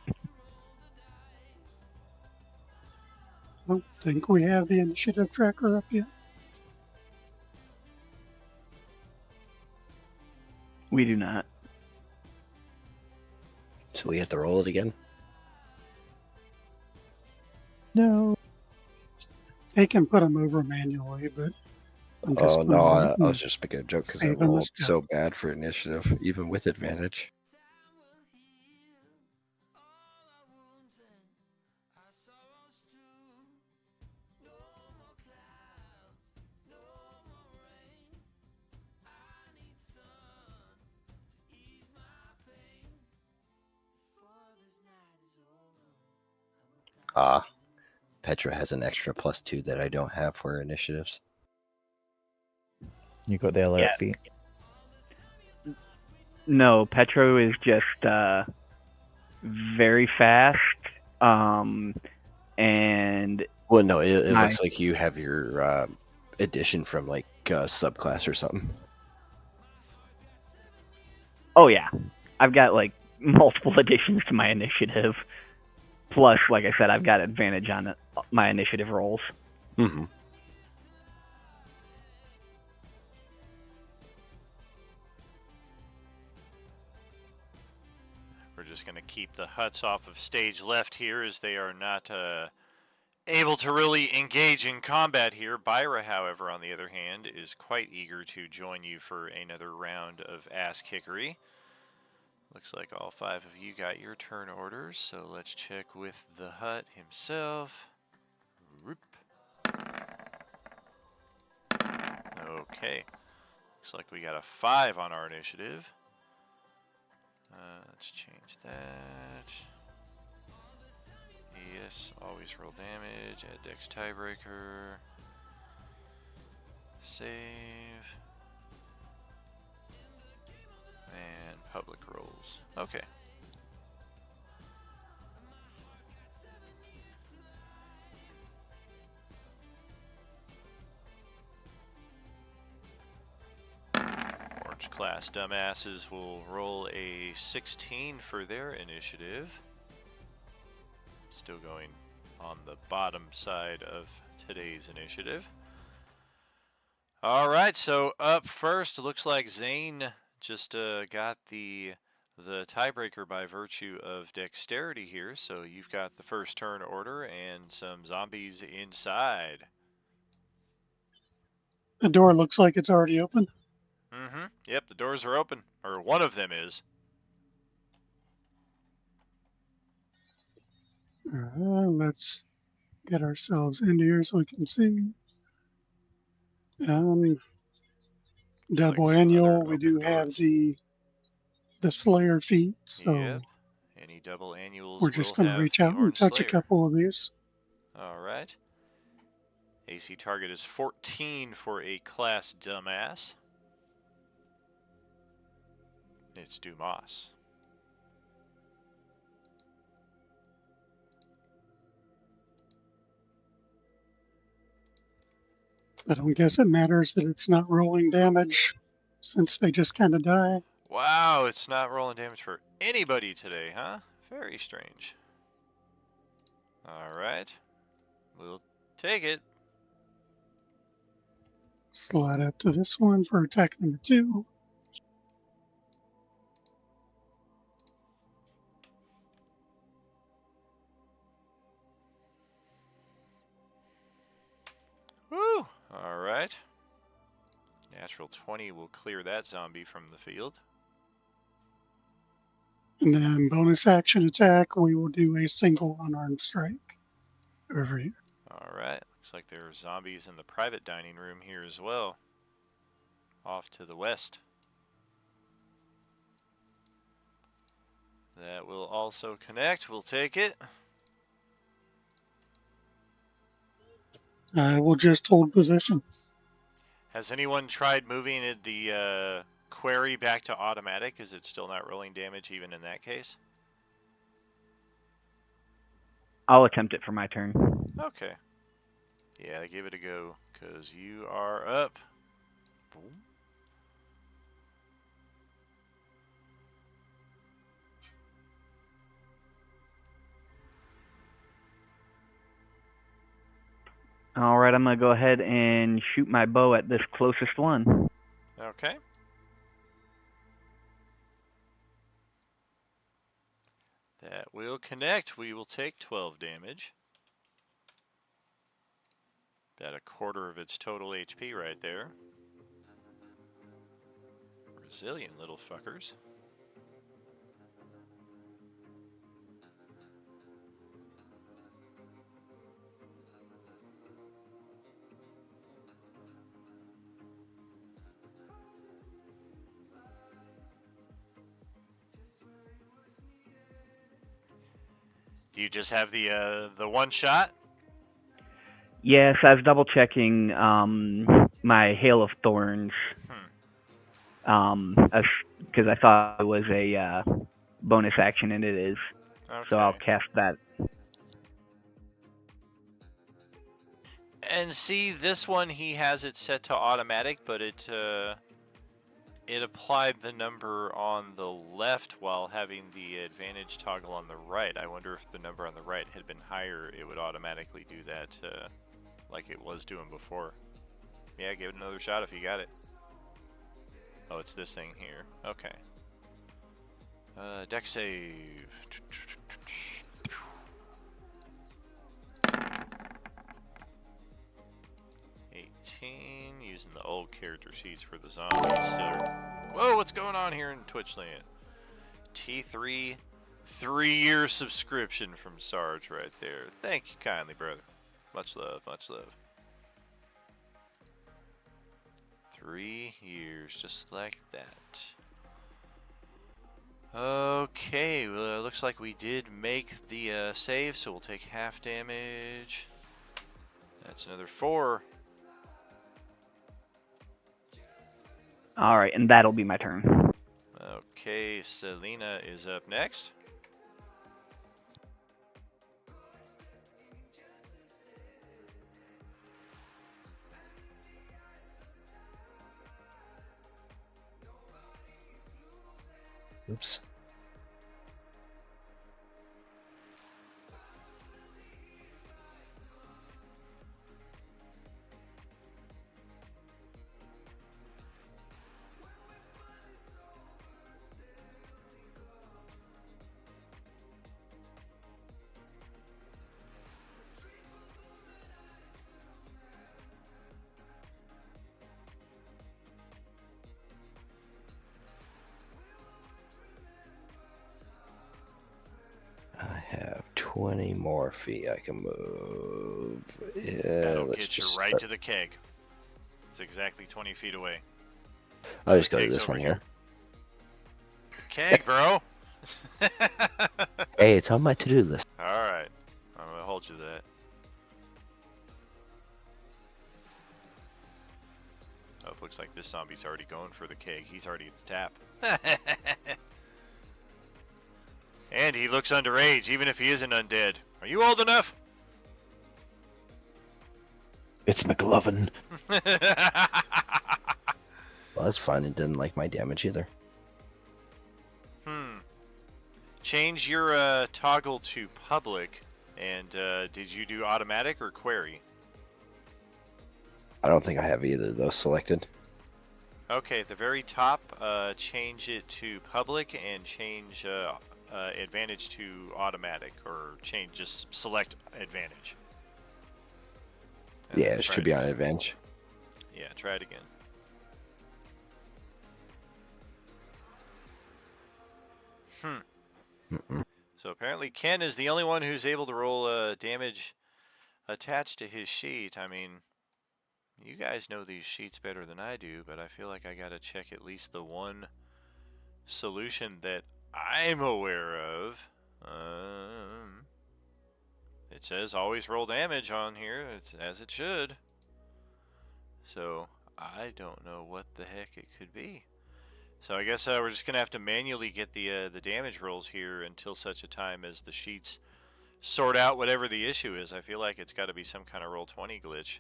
don't think we have the initiative tracker up yet. We do not. So we have to roll it again? No. They can put them over manually, but I'm just Oh, no, going I was just making a joke because I saving the rolled step. so bad for initiative, even with advantage. Ah, Petra has an extra +2 that I don't have for initiatives. You got the alert Yeah. feat. No, Petro is just very fast. And Well, no, it my- looks like you have your addition from like subclass or something. oh yeah, I've got like multiple additions to my initiative. Plus, like I said, I've got advantage on my initiative rolls. Mm-hmm. We're just going to keep the Huts off of stage left here as they are not able to really engage in combat here. Byra, however, on the other hand, is quite eager to join you for another round of ass kickery. Looks like all 5 of you got your turn orders, so let's check with the Hut himself. Whoop. Okay. Looks like we got a 5 on our initiative. Let's change that. Yes, always roll damage. Add Dex tiebreaker. Save. And public rolls. Okay. Orange class dumbasses will roll a 16 for their initiative. Still going on the bottom side of today's initiative. All right, so up first, looks like Zane just got the tiebreaker by virtue of dexterity here. So you've got the first turn order and some zombies inside. The door looks like it's already open. Mm-hmm. Yep, the doors are open, or one of them is. Let's get ourselves into here so we can see. Double Like some annual. other We open do have doors. the Slayer feat, so Yep. Any double annuals we're just will going to have reach the out and Orange touch a Slayer. couple of these. All right. AC target is 14 for a class dumbass. It's Dumas. I don't guess it matters that it's not rolling damage since they just kind of die. Wow, it's not rolling damage for anybody today, huh? Very strange. All right. We'll take it. Slide up to this one for attack number 2. Woo! All right. Natural 20 will clear that zombie from the field. And then bonus action attack, we will do a single unarmed strike over here. All right. Looks like there are zombies in the private dining room here as well. Off to the west. That will also connect. We'll take it. I will just hold position. Has anyone tried moving the query back to automatic? Is it still not rolling damage even in that case? I'll attempt it for my turn. Okay. Yeah, give it a go, because you are up. Boom. All right, I'm gonna go ahead and shoot my bow at this closest one. Okay. That will connect. We will take 12 damage. About a quarter of its total HP right there. Resilient little fuckers. Do you just have the one shot? Yes, I was double checking my Hail of Thorns. Because I thought it was a bonus action, and it is. Okay. So I'll cast that. And see, this one he has it set to automatic, but it applied the number on the left while having the advantage toggle on the right. I wonder if the number on the right had been higher, it would automatically do that like it was doing before. Yeah, give it another shot if you got it. Oh, it's this thing here. Okay. Deck save. 18, using the old character sheets for the zombies. Whoa, what's going on here in Twitch land? T3, 3-year subscription from Sarge right there. Thank you kindly, brother. Much love, much love. 3 years, just like that. Okay, well, it looks like we did make the save, so we'll take half damage. That's another 4. All right, and that'll be my turn. Okay, Selena is up next. Oops. I have 20 more feet I can move. Yeah, That'll let's get you just right start. to the keg. It's exactly 20 feet away. I'll just go to Keg's this over one here. Keg, bro! Hey, it's on my to-do list. Alright. I'm gonna hold you to that. Oh, it looks like this zombie's already going for the keg. He's already at the tap. And he looks underage, even if he isn't undead. Are you old enough? It's McLovin. Well, that's fine. It didn't like my damage either. Change your toggle to public. And did you do automatic or query? I don't think I have either of those selected. Okay, at the very top, change it to public and change advantage to automatic, or just select advantage. And Yeah, then it try should be on again. advantage. Yeah, try it again. So apparently Ken is the only one who's able to roll damage attached to his sheet. I mean, you guys know these sheets better than I do, but I feel like I gotta check at least the one solution that I'm aware of. It says always roll damage on here, it's, as it should. So I don't know what the heck it could be. So I guess we're just gonna have to manually get the damage rolls here until such a time as the sheets sort out whatever the issue is. I feel like it's got to be some kind of Roll20 glitch.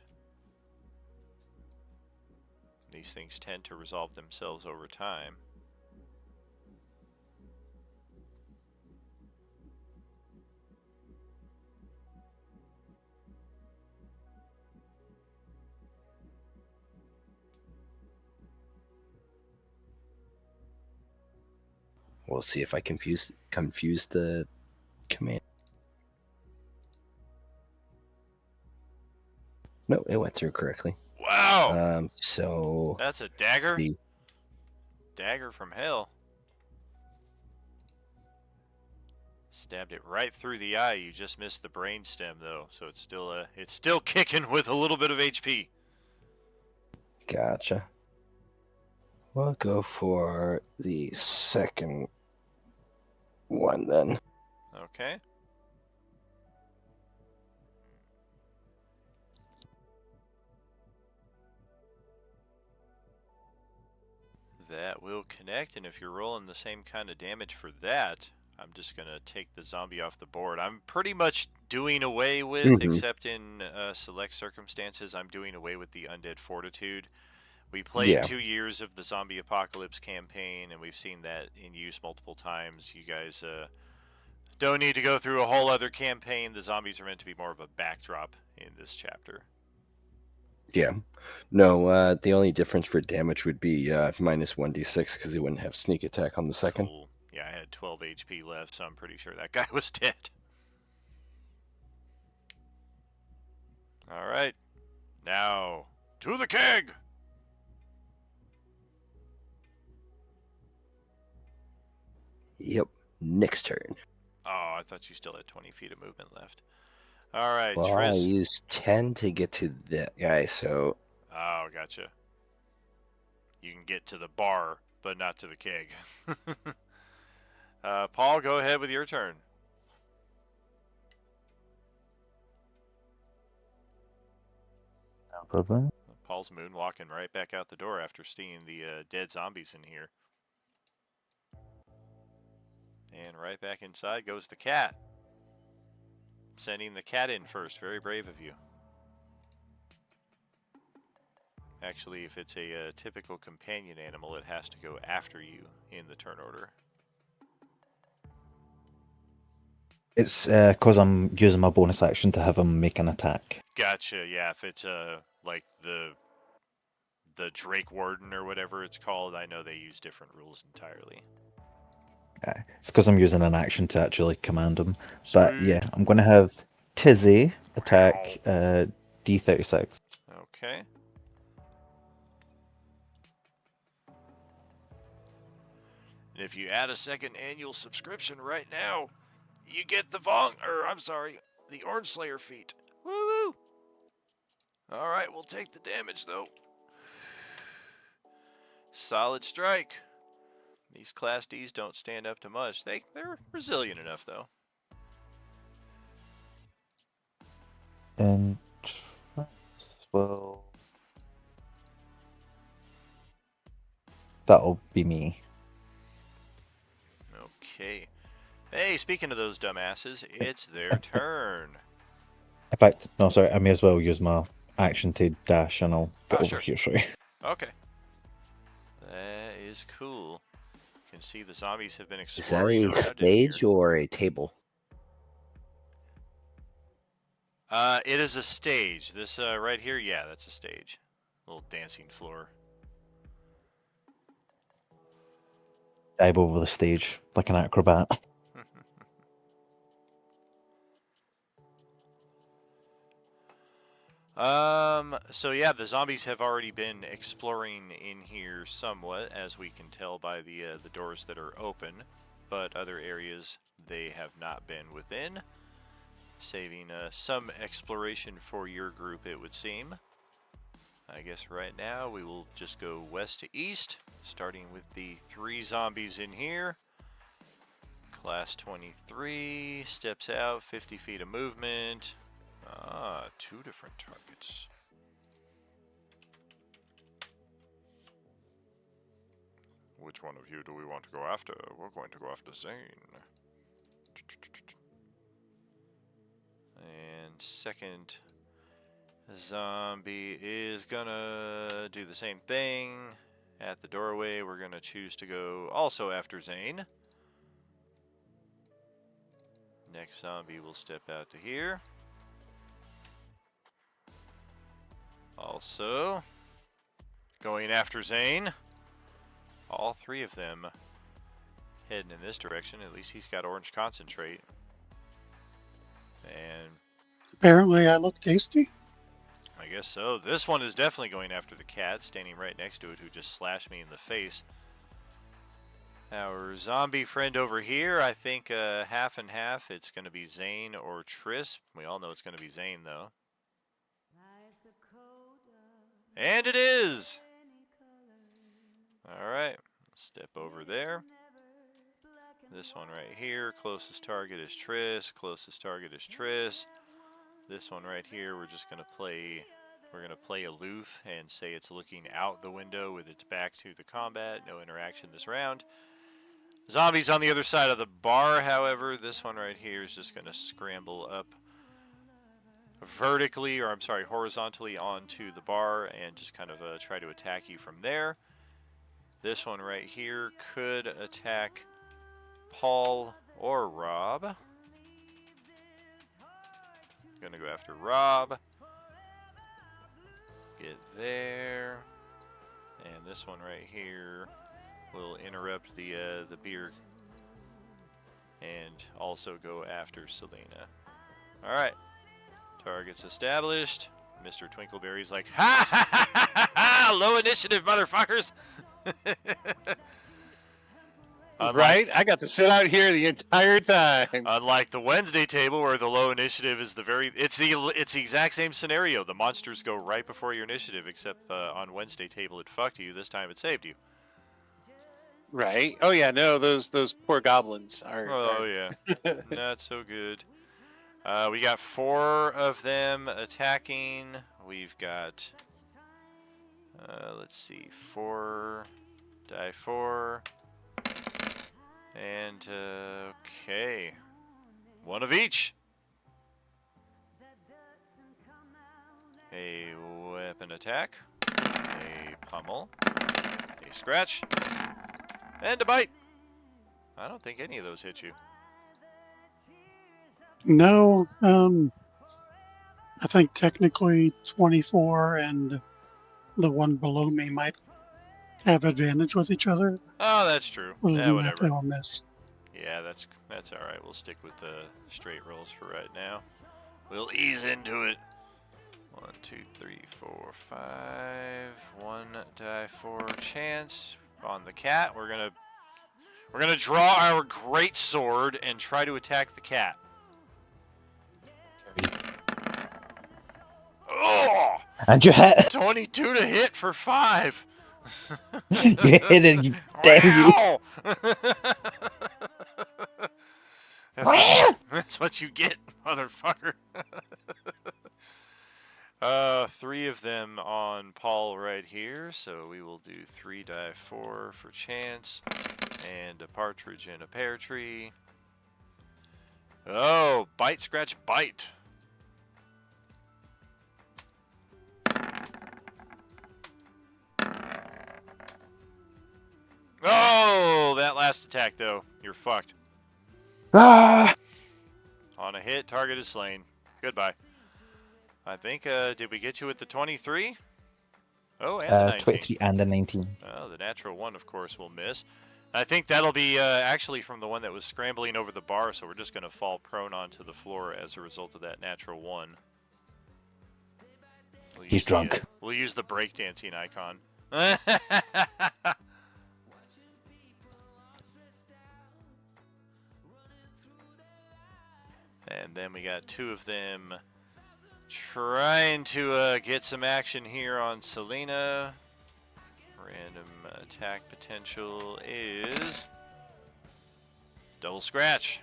These things tend to resolve themselves over time. We'll see if I confuse the command. No, it went through correctly. Wow! So That's a dagger? the Dagger from hell. Stabbed it right through the eye. You just missed the brain stem though, so it's still kicking with a little bit of HP. Gotcha. We'll go for the second one then. Okay. That will connect, and if you're rolling the same kind of damage for that, I'm just going to take the zombie off the board. I'm pretty much doing away with, except in select circumstances, I'm doing away with the Undead Fortitude. We played 2 years of the Zombie Apocalypse campaign, and we've seen that in use multiple times. You guys don't need to go through a whole other campaign. The zombies are meant to be more of a backdrop in this chapter. Yeah. No, the only difference for damage would be minus 1d6 because he wouldn't have sneak attack on the second. Cool. Yeah, I had 12 HP left, so I'm pretty sure that guy was dead. All right. Now, to the keg! Yep. Next turn. Oh, I thought you still had 20 feet of movement left. All right, Well, I Triss. used 10 to get to that guy, so... Oh, gotcha. You can get to the bar, but not to the keg. Paul, go ahead with your turn. No problem. Paul's moonwalking right back out the door after seeing the dead zombies in here. And right back inside goes the cat. Sending the cat in first. Very brave of you. Actually, if it's a typical companion animal, it has to go after you in the turn order. It's because I'm using my bonus action to have him make an attack. Gotcha. Yeah, if it's like the Drake Warden or whatever it's called, I know they use different rules entirely. Yeah, it's because I'm using an action to actually command him. But yeah, I'm going to have Tizzy attack D36. Okay. And if you add a second annual subscription right now, you get the the Orange Slayer feat. Woo-woo! All right, we'll take the damage though. Solid strike. These Class Ds don't stand up to much. They're resilient enough though. And well, that'll be me. Okay. Hey, speaking of those dumbasses, it's their turn. In fact, no, sorry, I may as well use my action to dash and I'll get over sure. here, sorry. Okay. That is cool. You can see the zombies have been Is that exploring. a stage or a table? It is a stage. This right here, yeah, that's a stage. Little dancing floor. Dive over the stage like an acrobat. So yeah, the zombies have already been exploring in here somewhat, as we can tell by the doors that are open, but other areas they have not been within. Saving some exploration for your group, it would seem. I guess right now we will just go west to east, starting with the 3 zombies in here. Class 23 steps out, 50 feet of movement. 2 different targets. Which one of you do we want to go after? We're going to go after Zane. And second zombie is gonna do the same thing. At the doorway, we're gonna choose to go also after Zane. Next zombie will step out to here. Also going after Zane. All 3 of them heading in this direction. At least he's got orange concentrate. And Apparently, I look tasty. I guess so. This one is definitely going after the cat, standing right next to it, who just slashed me in the face. Our zombie friend over here, I think half and half. It's going to be Zane or Triss. We all know it's going to be Zane, though. And it is! Alright, step over there. This one right here, closest target is Triss. Closest target is Triss. This one right here, we're going to play aloof and say it's looking out the window with its back to the combat. No interaction this round. Zombies on the other side of the bar, however. This one right here is just going to scramble up horizontally onto the bar and just kind of try to attack you from there. This one right here could attack Paul or Rob. Gonna go after Rob. Get there. And this one right here will interrupt the beer and also go after Selena. Alright. Targets established. Mr. Twinkleberry's like, ha ha ha ha ha ha! Low initiative, motherfuckers! Right? I got to sit out here the entire time. Unlike the Wednesday table where the low initiative is it's the exact same scenario. The monsters go right before your initiative, except on Wednesday table it fucked you. This time it saved you. Right? Oh yeah, no, those poor goblins are. Oh yeah, not so good. We got 4 of them attacking. We've got, let's see, 4, die 4. And, okay. 1 of each. A weapon attack. A pummel. A scratch. And a bite. I don't think any of those hit you. No, I think technically 24 and the one below me might have advantage with each other. Oh, that's true. We'll Yeah, do whatever. that, they'll miss. Yeah, that's all right. We'll stick with the straight rolls for right now. We'll ease into it. 1, 2, 3, 4, 5. 1 die 4 chance on the cat. We're gonna draw our great sword and try to attack the cat. Oh! And you hit. 22 to hit for 5. You hit it, you damn you. Wow! That's what you get, motherfucker. 3 of them on Paul right here, so we will do 3 die 4 for chance, and a partridge in a pear tree. Oh, bite, scratch, bite. Oh, that last attack, though. You're fucked. Ah! On a hit, target is slain. Goodbye. I think, did we get you with the 23? Oh, and the 19. 23 and the 19. Oh, the natural 1, of course, will miss. I think that'll be actually from the one that was scrambling over the bar, so we're just going to fall prone onto the floor as a result of that natural 1. He's drunk. We'll use the breakdancing icon. And then we got 2 of them trying to get some action here on Selena. Random attack potential is double scratch.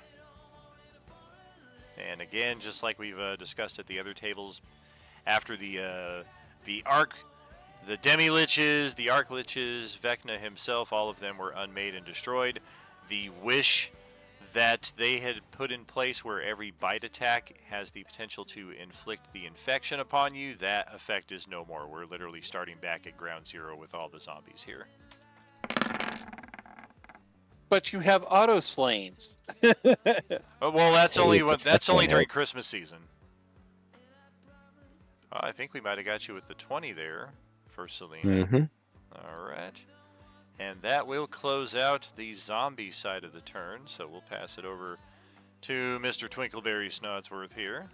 And again, just like we've discussed at the other tables, after the Arc, the Demi-Liches, the Arc-Liches, Vecna himself, all of them were unmade and destroyed. The wish that they had put in place where every bite attack has the potential to inflict the infection upon you, that effect is no more. We're literally starting back at ground zero with all the zombies here. But you have auto slains. Well, that's only during else. Christmas season. I think we might have got you with the 20 there for Selena. Mm-hmm. All right. And that will close out the zombie side of the turn, so we'll pass it over to Mr. Twinkleberry Snodsworth here.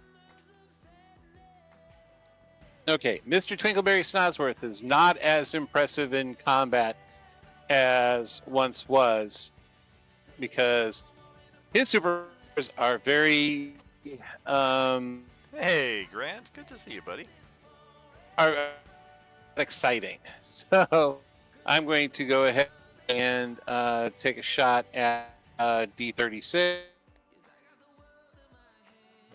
Okay, Mr. Twinkleberry Snodsworth is not as impressive in combat as once was, because his supers are very Hey, Grant, good to see you, buddy. are exciting. So I'm going to go ahead and take a shot at D36.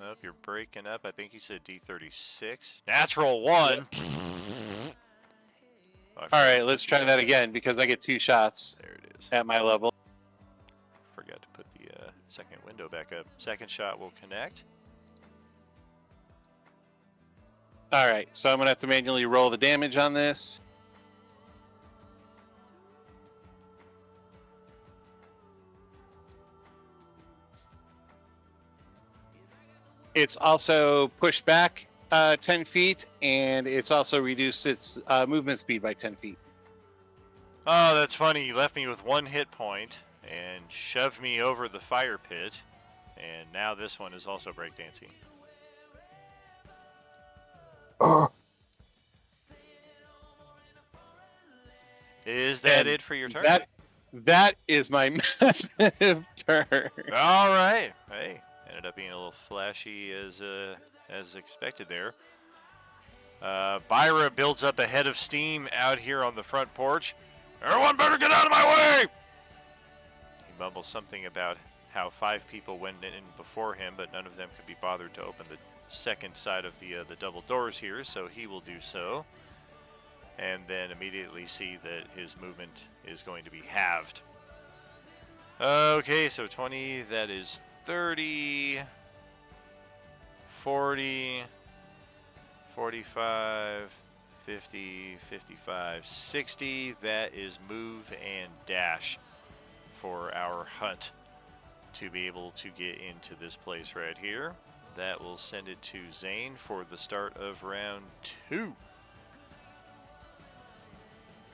Nope, you're breaking up. I think you said D36. Natural 1. All right, let's try that again because I get 2 shots There it is. at my level. Forgot to put the second window back up. Second shot will connect. All right, so I'm going to have to manually roll the damage on this. It's also pushed back 10 feet, and it's also reduced its movement speed by 10 feet. Oh, that's funny. You left me with 1 hit point and shoved me over the fire pit. And now this one is also breakdancing. Is that And it for your turn? That is my massive turn. All right. Hey, ended up being a little flashy as expected there. Byra builds up a head of steam out here on the front porch. Everyone better get out of my way! He mumbles something about how 5 people went in before him, but none of them could be bothered to open the second side of the double doors here, so he will do so. And then immediately see that his movement is going to be halved. Okay, so 20, that is 30, 40, 45, 50, 55, 60. That is move and dash for our hunt to be able to get into this place right here. That will send it to Zane for the start of round 2.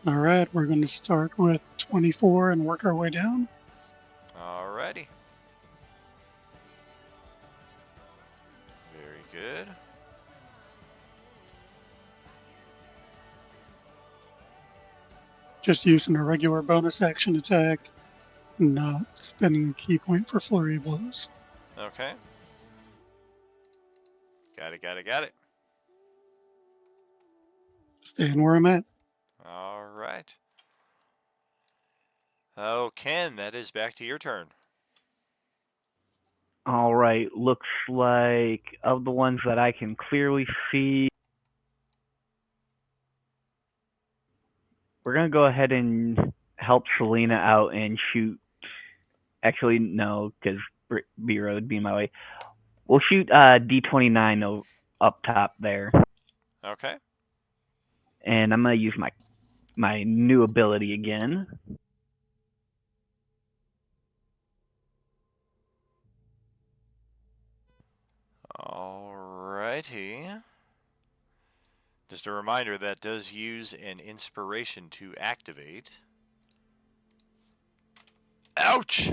All right, we're going to start with 24 and work our way down. Alrighty. Very good. Just using a regular bonus action attack, not spending a key point for flurry blows. Okay. Got it. Staying where I'm at. All right. Oh, Ken, that is back to your turn. All right, looks like of the ones that I can clearly see, we're going to go ahead and help Selena out and shoot. Actually, no, because B-Road would be my way. We'll shoot D29 up top there. Okay. And I'm going to use my new ability again. Alrighty. Just a reminder, that does use an inspiration to activate. Ouch!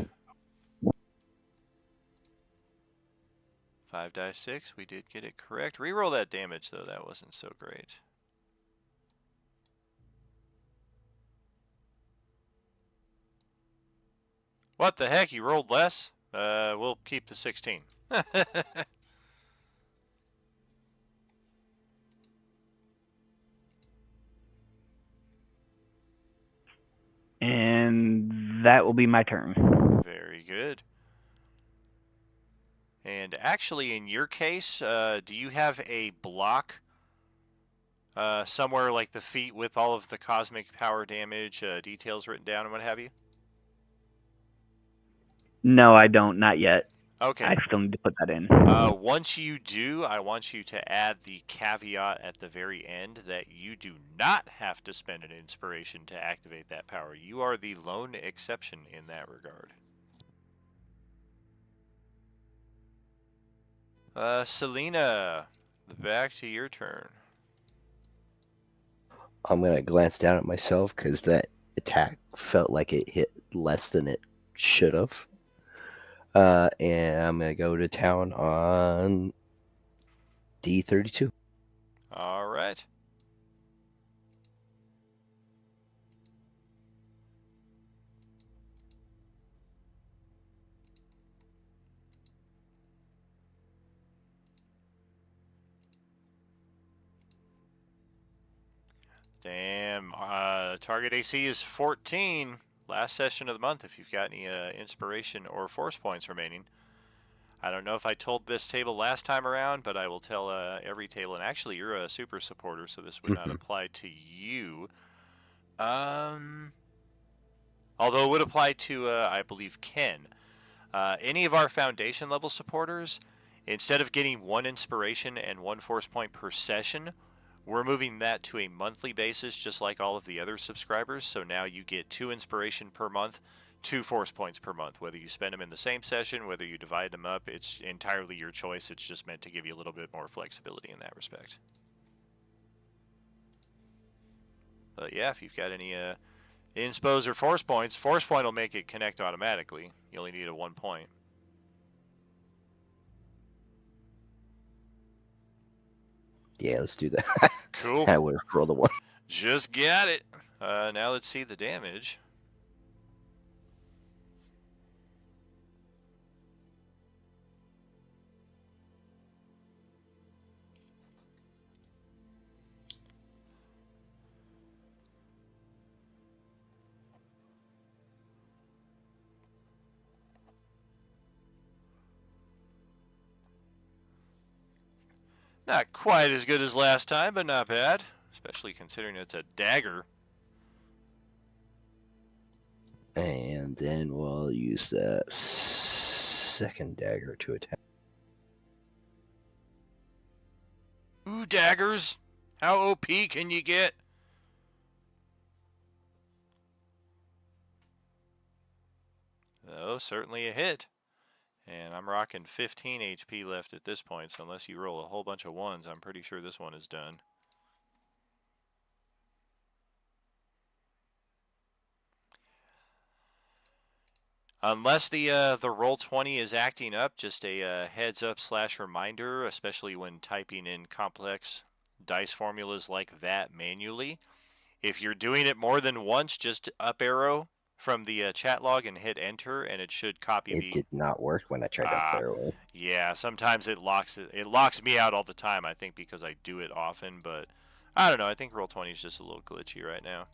5 die 6, we did get it correct. Reroll that damage, though, that wasn't so great. What the heck, you rolled less? We'll keep the 16. And that will be my turn. Very good. And actually, in your case, do you have a block somewhere like the feet with all of the cosmic power damage details written down and what have you? No, I don't. Not yet. Okay. I still need to put that in. Once you do, I want you to add the caveat at the very end that you do not have to spend an inspiration to activate that power. You are the lone exception in that regard. Selena, back to your turn. I'm gonna glance down at myself because that attack felt like it hit less than it should have. And I'm going to go to town on D32. All right. Damn. Target AC is 14. Last session of the month if you've got any inspiration or force points remaining. I don't know if I told this table last time around, but I will tell every table. And actually, you're a super supporter, so this would not apply to you. Although it would apply to, I believe, Ken. Any of our foundation level supporters, instead of getting 1 inspiration and 1 force point per session, we're moving that to a monthly basis, just like all of the other subscribers. So now you get 2 inspiration per month, 2 force points per month. Whether you spend them in the same session, whether you divide them up, it's entirely your choice. It's just meant to give you a little bit more flexibility in that respect. But yeah, if you've got any inspos or force points, force point will make it connect automatically. You only need a 1 point. Yeah, let's do that. Cool. I would have rolled a 1. Just got it. Now let's see the damage. Not quite as good as last time, but not bad. Especially considering it's a dagger. And then we'll use the second dagger to attack. Ooh, daggers. How OP can you get? Oh, certainly a hit. And I'm rocking 15 HP left at this point, so unless you roll a whole bunch of 1s, I'm pretty sure this one is done. Unless the Roll20 is acting up, just a heads up / reminder, especially when typing in complex dice formulas like that manually. If you're doing it more than once, just up arrow from the chat log and hit enter, and it should copy It did not work when I tried to up arrow. Yeah, sometimes it locks me out all the time, I think, because I do it often, but I don't know. I think Roll20 is just a little glitchy right now.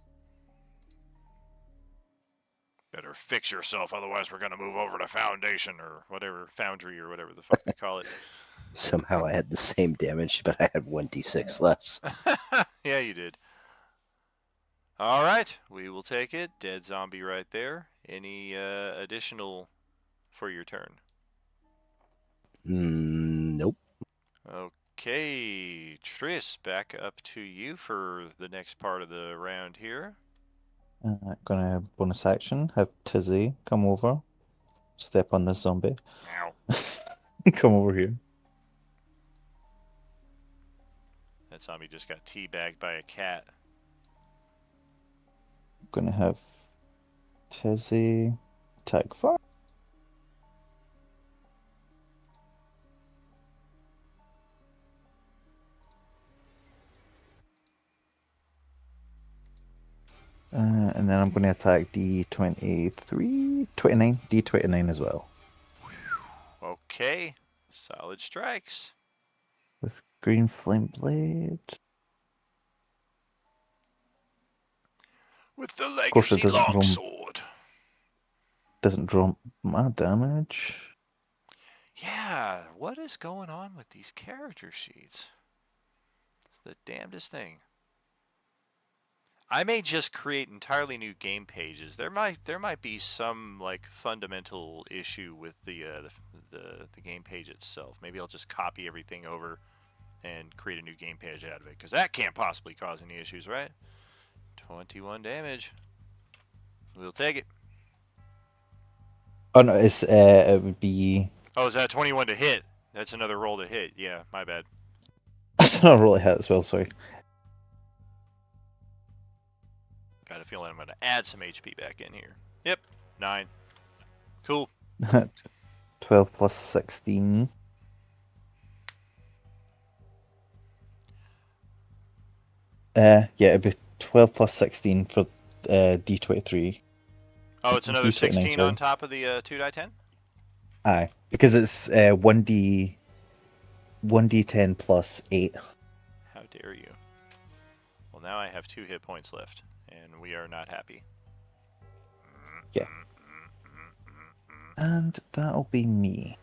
Better fix yourself, otherwise we're going to move over to Foundation or whatever, Foundry or whatever the fuck they call it. Somehow I had the same damage, but I had 1d6 less. Yeah, you did. All right, we will take it. Dead zombie right there. Any additional for your turn? Nope. Okay, Tris, back up to you for the next part of the round here. Gonna bonus action, have Tizzy come over, step on this zombie. Ow. Come over here. That zombie just got teabagged by a cat. Gonna have Tizzy attack 5. And then I'm going to attack D29 D29 as well. Okay, solid strikes. With Green Flame Blade. With the Of course it Legacy doesn't draw, Longsword. doesn't draw my damage. Yeah, what is going on with these character sheets? It's the damnedest thing. I may just create entirely new game pages. There might be some like fundamental issue with the game page itself. Maybe I'll just copy everything over and create a new game page out of it, because that can't possibly cause any issues, right? 21 damage. We'll take it. Oh no, it would be. Oh, is that 21 to hit? That's another roll to hit. Yeah, my bad. That's not a roll I hit as well. Sorry. Got a feeling I'm going to add some HP back in here. Yep, 9. Cool. 12 plus 16. Yeah, it'd be 12 plus 16 for D23. Oh, it's another D29, 16 sorry. on top of the 2 die 10? Aye, because it's 1d10 plus 8. How dare you? Well, now I have 2 hit points left, and we are not happy. Yeah. And that'll be me.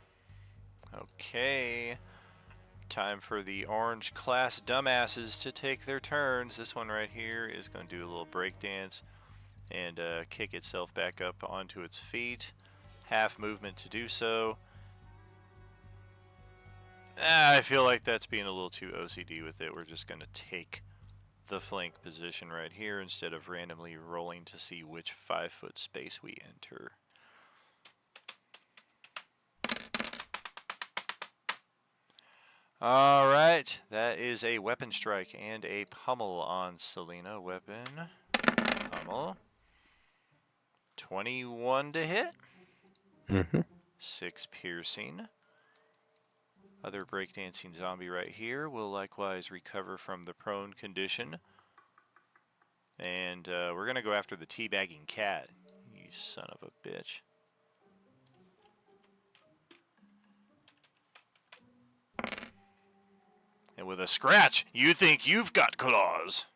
Okay. Time for the orange class dumbasses to take their turns. This one right here is going to do a little break dance and kick itself back up onto its feet. Half movement to do so. I feel like that's being a little too OCD with it. We're just going to take the flank position right here instead of randomly rolling to see which 5-foot space we enter. Alright, that is a weapon strike and a pummel on Selena. Weapon, pummel. 21 to hit. 6 piercing. Other breakdancing zombie right here will likewise recover from the prone condition. And we're going to go after the teabagging cat. You son of a bitch. And with a scratch, you think you've got claws.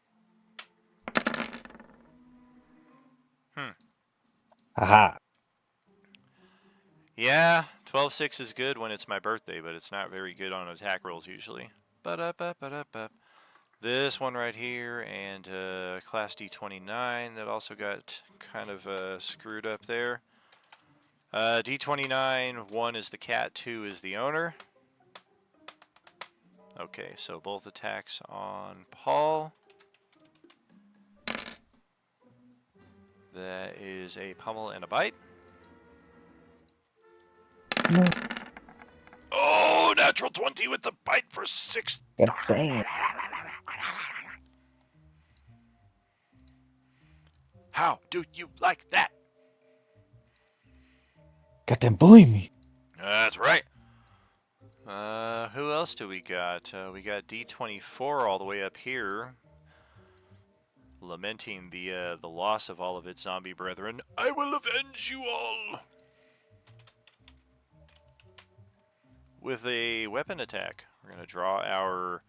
Aha. Yeah, 12-6 is good when it's my birthday, but it's not very good on attack rolls usually. This one right here and class D29 that also got kind of screwed up there. D29, 1 is the cat, 2 is the owner. Okay, so both attacks on Paul. That is a pummel and a bite. No. Oh, natural 20 with the bite for 6. God dang. How do you like that? Goddamn bully me. That's right. Who else do we got? We got D24 all the way up here, lamenting the loss of all of its zombie brethren. I will avenge you all with a weapon attack. We're gonna draw our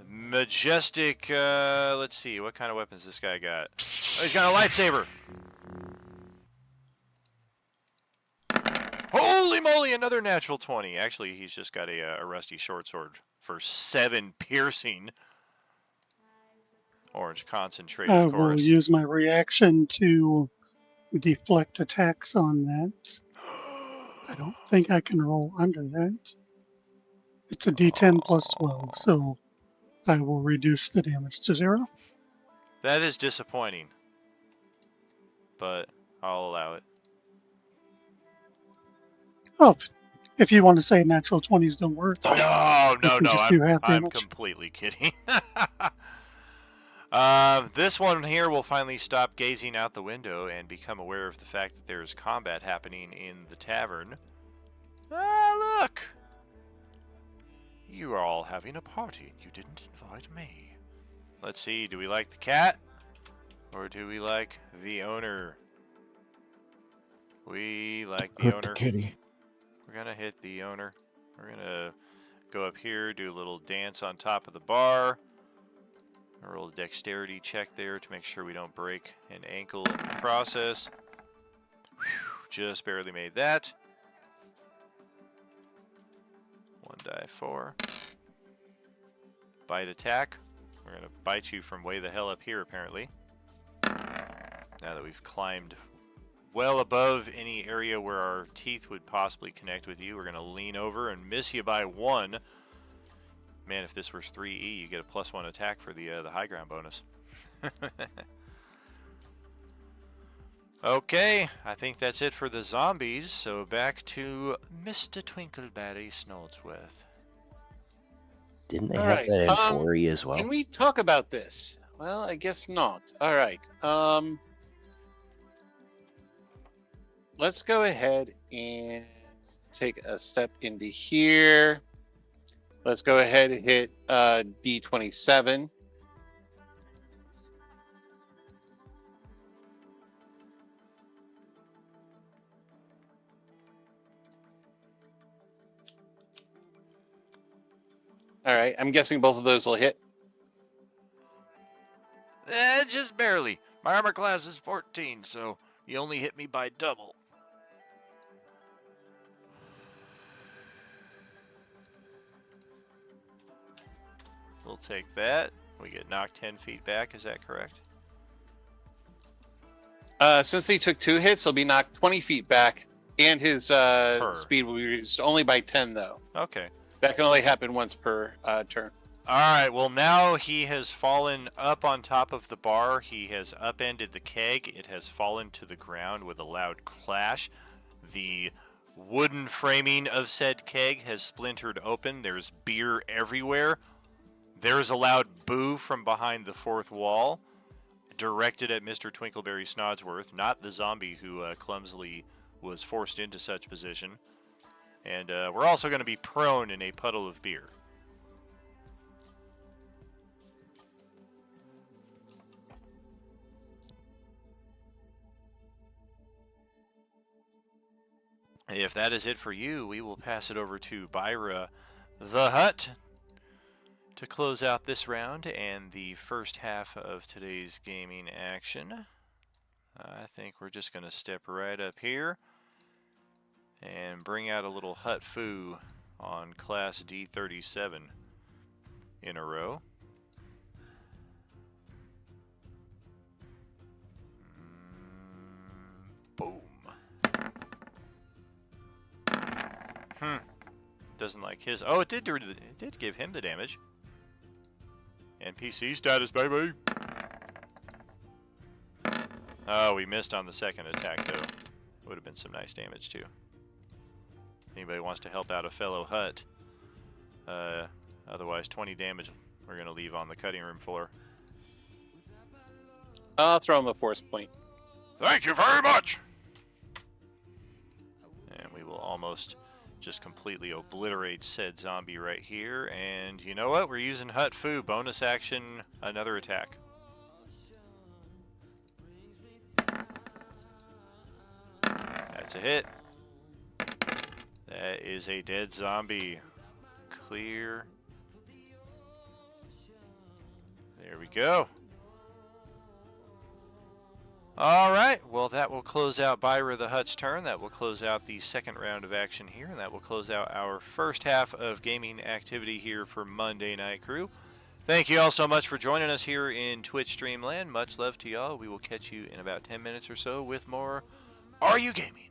majestic. Let's see, what kind of weapons this guy got? Oh, he's got a lightsaber. Holy moly, another natural 20. Actually, he's just got a rusty short sword for 7 piercing. Orange concentrate, I of will course. use my reaction to deflect attacks on that. I don't think I can roll under that. It's a D10 plus 12, so I will reduce the damage to 0. That is disappointing, but I'll allow it. Oh, if you want to say natural 20s don't work. No, you can just do half I'm damage. completely kidding. This one here will finally stop gazing out the window and become aware of the fact that there is combat happening in the tavern. Ah, look! You are all having a party and you didn't invite me. Let's see, do we like the cat? Or do we like the owner? We like the owner. Kitty. We're gonna hit the owner. We're gonna go up here, do a little dance on top of the bar. A little dexterity check there to make sure we don't break an ankle in the process. Whew, just barely made that. 1 die 4. Bite attack. We're gonna bite you from way the hell up here apparently. Now that we've climbed well above any area where our teeth would possibly connect with you, we're going to lean over and miss you by 1. Man, if this was 3E, you get a +1 attack for the high ground bonus. Okay, I think that's it for the zombies, so back to Mr. Twinkleberry Snodsworth. Didn't they All have right, that in 4E as well? Can we talk about this? Well, I guess not. All right. Let's go ahead and take a step into here. Let's go ahead and hit D27. All right. I'm guessing both of those will hit. Just barely. My armor class is 14, so you only hit me by double. We'll take that. We get knocked 10 feet back, is that correct? Since they took 2 hits, he'll be knocked 20 feet back, and his speed will be reduced only by 10, though. Okay. That can only happen once per turn. Alright, well now he has fallen up on top of the bar. He has upended the keg. It has fallen to the ground with a loud clash. The wooden framing of said keg has splintered open. There's beer everywhere. There's a loud boo from behind the fourth wall, directed at Mr. Twinkleberry Snodsworth, not the zombie who clumsily was forced into such position. And we're also going to be prone in a puddle of beer. If that is it for you, we will pass it over to Byra the Hut to close out this round and the first half of today's gaming action. I think we're just going to step right up here and bring out a little hut foo on class D37 in a row. Boom. Doesn't like his. Oh, it did give him the damage. NPC status, baby. Oh, we missed on the second attack, though. Would have been some nice damage, too. Anybody wants to help out a fellow hut? Otherwise, 20 damage we're going to leave on the cutting room floor. I'll throw him a force point. Thank you very much! And we will almost just completely obliterate said zombie right here. And you know what? We're using Hut Foo. Bonus action, another attack. That's a hit. That is a dead zombie. Clear. There we go. Alright, well that will close out Byra the Hut's turn. That will close out the second round of action here, and that will close out our first half of gaming activity here for Monday Night Crew. Thank you all so much for joining us here in Twitch Streamland. Much love to y'all. We will catch you in about 10 minutes or so with more Are You Gaming?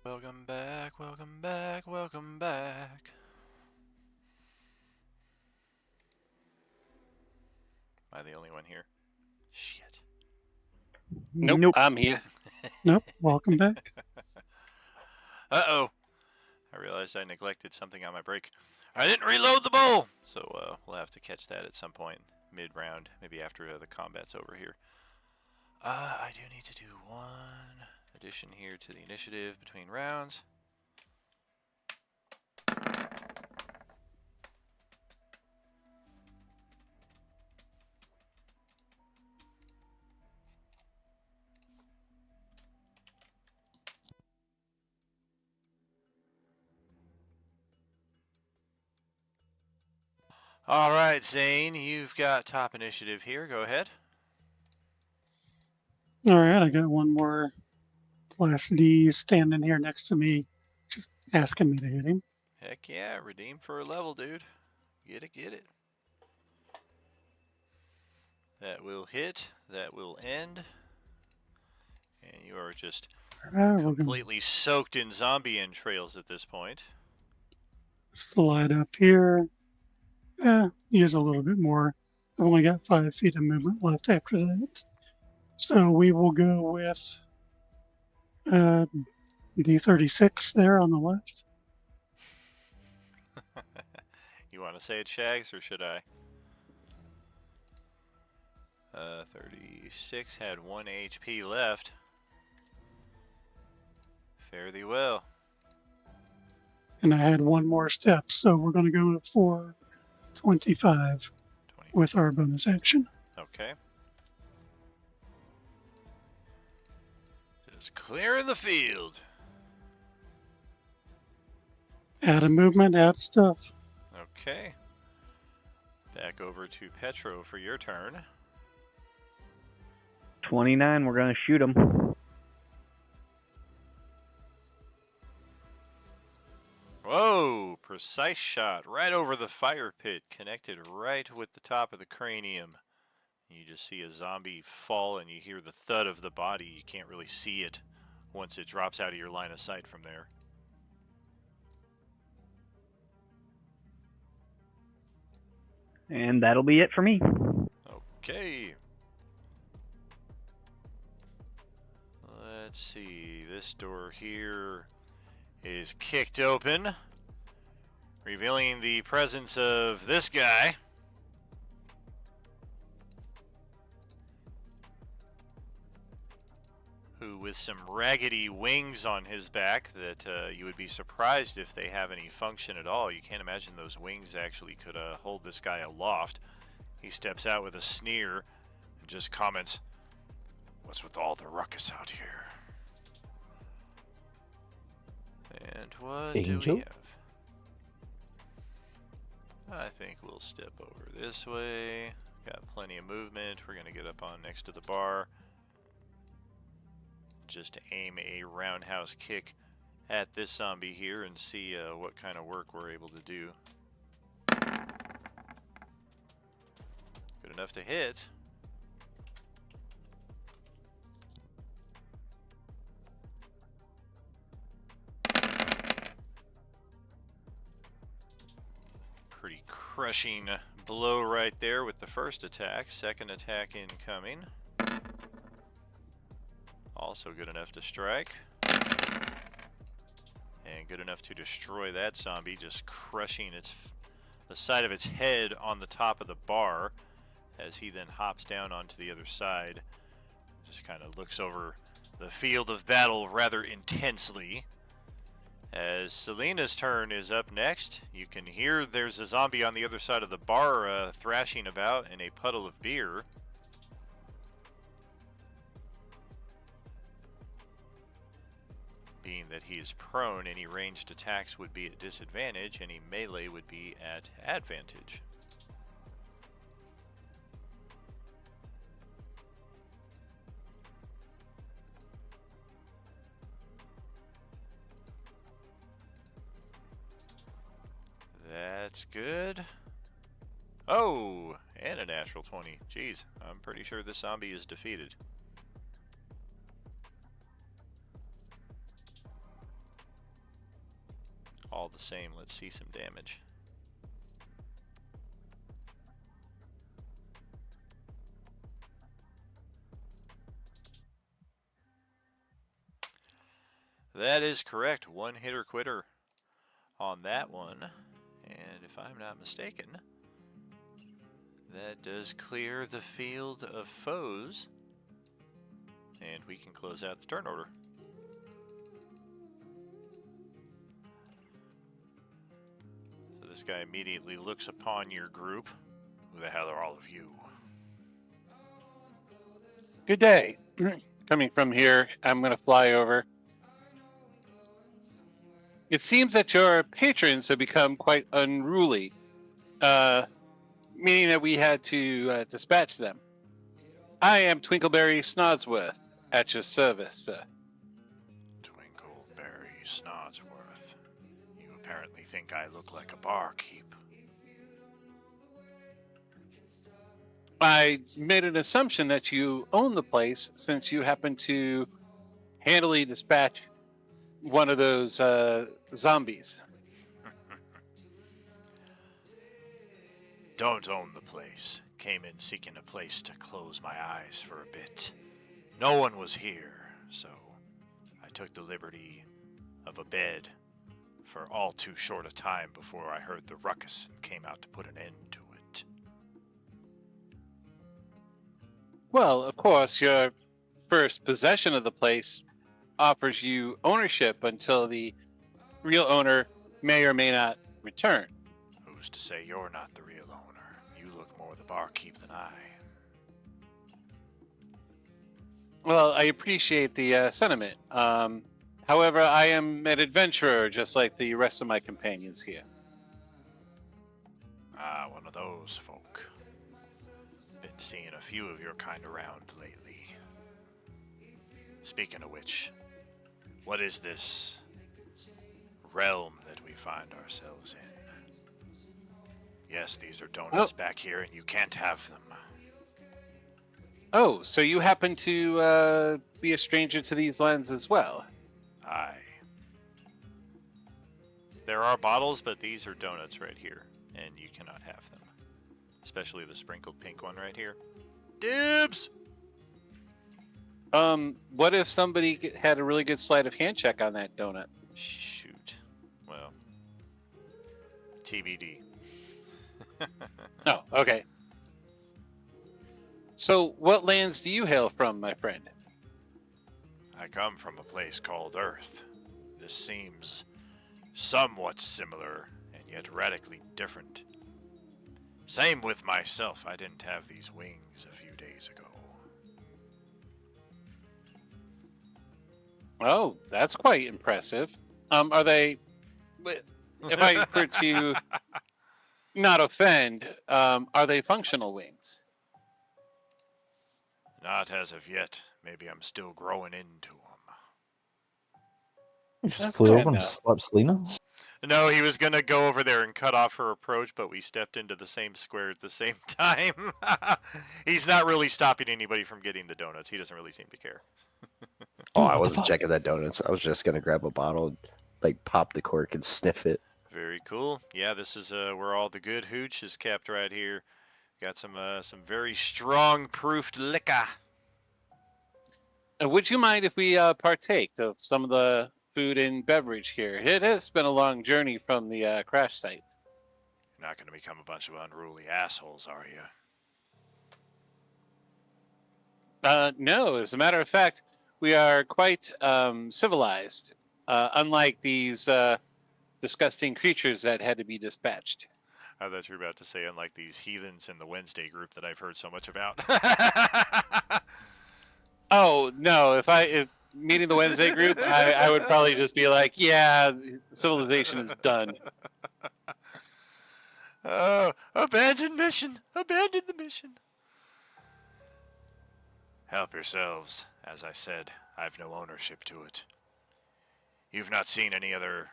Welcome back, welcome back, welcome back. Am I the only one here? Shit. Nope. I'm here. Nope. Welcome back. Uh-oh. I realized I neglected something on my break. I didn't reload the bowl! So we'll have to catch that at some point mid-round, maybe after the combat's over here. I do need to do one addition here to the initiative between rounds. All right, Zane, you've got top initiative here. Go ahead. All right, I got one more Class D standing here next to me, just asking me to hit him. Heck yeah, redeem for a level, dude. Get it, get it. That will hit. That will end. And you are just completely soaked in zombie entrails at this point. Slide up here. Use a little bit more. I've only got 5 feet of movement left after that. So we will go with D36 there on the left. You want to say it, Shags, or should I? 36 had 1 HP left. Fare thee well. And I had one more step, so we're going to go for 25 with our bonus action. Okay. Just clearing the field. Add a movement, add stuff. Okay. Back over to Petro for your turn. 29, we're going to shoot him. Whoa! Precise shot right over the fire pit, connected right with the top of the cranium. You just see a zombie fall and you hear the thud of the body. You can't really see it once it drops out of your line of sight from there. And that'll be it for me. Okay. Let's see. This door here is kicked open, revealing the presence of this guy. Who, with some raggedy wings on his back that you would be surprised if they have any function at all. You can't imagine those wings actually could hold this guy aloft. He steps out with a sneer and just comments, "What's with all the ruckus out here?" And what do we have? I think we'll step over this way. Got plenty of movement. We're going to get up on next to the bar. Just aim a roundhouse kick at this zombie here and see what kind of work we're able to do. Good enough to hit. Pretty crushing blow right there with the first attack. Second attack incoming. Also good enough to strike. And good enough to destroy that zombie, just crushing the side of its head on the top of the bar as he then hops down onto the other side. Just kind of looks over the field of battle rather intensely. As Selena's turn is up next, you can hear there's a zombie on the other side of the bar thrashing about in a puddle of beer. Being that he is prone, any ranged attacks would be at disadvantage, any melee would be at advantage. That's good. Oh, and a natural 20. Jeez, I'm pretty sure this zombie is defeated. the same. Let's see some damage. That is correct. One hitter quitter on that one. And if I'm not mistaken, that does clear the field of foes. And we can close out the turn order. So this guy immediately looks upon your group. Who the hell are all of you? Good day. Coming from here, I'm going to fly over. It seems that your patrons have become quite unruly, meaning that we had to dispatch them. I am Twinkleberry Snodsworth, at your service, sir. Twinkleberry Snodsworth. You apparently think I look like a barkeep. I made an assumption that you own the place since you happen to handily dispatch one of those zombies. Don't own the place. Came in seeking a place to close my eyes for a bit. No one was here, so I took the liberty of a bed for all too short a time before I heard the ruckus and came out to put an end to it. Well, of course, your first possession of the place offers you ownership until the real owner may or may not return. Who's to say you're not the real owner? You look more the barkeep than I. Well, I appreciate the sentiment. However, I am an adventurer just like the rest of my companions here. Ah, one of those folk. Been seeing a few of your kind around lately. Speaking of which, what is this realm that we find ourselves in? Yes, these are donuts back here, and you can't have them. Oh, so you happen to be a stranger to these lands as well? Aye. There are bottles, but these are donuts right here, and you cannot have them. Especially the sprinkled pink one right here. Dibs! What if somebody had a really good sleight of hand check on that donut? Shoot. Well, TBD. Oh, okay. So, what lands do you hail from, my friend? I come from a place called Earth. This seems somewhat similar, and yet radically different. Same with myself. I didn't have these wings a few days ago. Oh, that's quite impressive. Are they... If I were to not offend, are they functional wings? Not as of yet. Maybe I'm still growing into them. You just That's flew fair over and enough. slapped Selena. No, he was going to go over there and cut off her approach, but we stepped into the same square at the same time. He's not really stopping anybody from getting the donuts. He doesn't really seem to care. Oh, I What the wasn't fuck? checking that donuts. I was just gonna grab a bottle, like pop the cork and sniff it. Very cool. Yeah, this is where all the good hooch is kept right here. Got some very strong proofed liquor. Would you mind if we partake of some of the food and beverage here? It has been a long journey from the crash site. You're not going to become a bunch of unruly assholes, are you? No, as a matter of fact, we are quite civilized, unlike these disgusting creatures that had to be dispatched. I thought you were about to say, unlike these heathens in the Wednesday group that I've heard so much about. Oh, no, if meeting the Wednesday group, I would probably just be like, yeah, civilization is done. Oh, abandon mission! Abandon the mission! Help yourselves. As I said, I've no ownership to it. You've not seen any other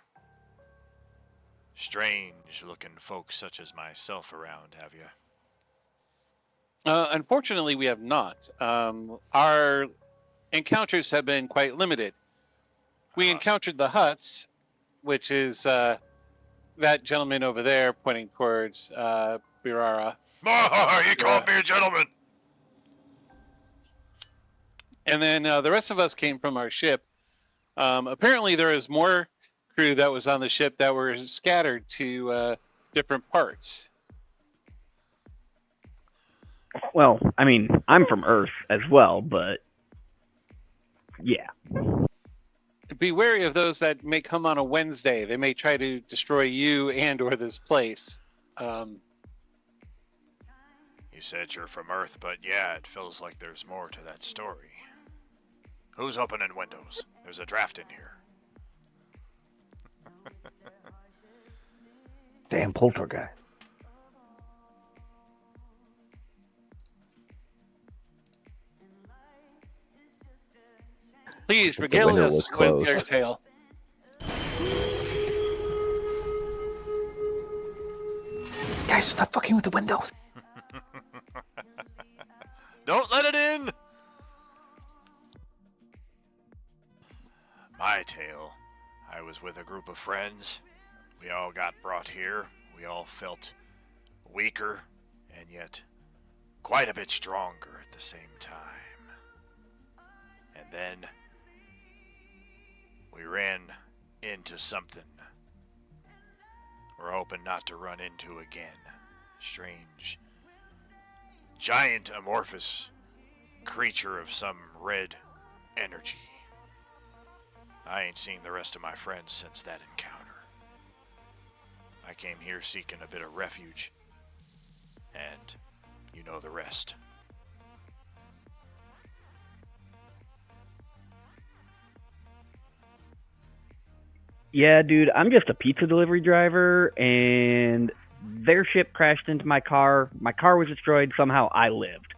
strange-looking folks such as myself around, have you? Unfortunately, we have not. Our encounters have been quite limited. We Awesome. encountered the huts, which is that gentleman over there, pointing towards Birara. You called me a gentleman. And then the rest of us came from our ship. Apparently, there is more crew that was on the ship that were scattered to different parts. Well, I mean, I'm from Earth as well, but yeah. Be wary of those that may come on a Wednesday. They may try to destroy you and or this place. You said you're from Earth, but yeah, it feels like there's more to that story. Who's opening windows? There's a draft in here. Damn poltergeist. Please The regale window us was with your closed. tale. Guys, stop fucking with the windows. Don't let it in! My tale. I was with a group of friends. We all got brought here. We all felt weaker and yet quite a bit stronger at the same time. And then we ran into something we're hoping not to run into again. Strange, giant amorphous creature of some red energy. I ain't seen the rest of my friends since that encounter. I came here seeking a bit of refuge, and you know the rest. Yeah, dude, I'm just a pizza delivery driver, and their ship crashed into my car. My car was destroyed. Somehow I lived.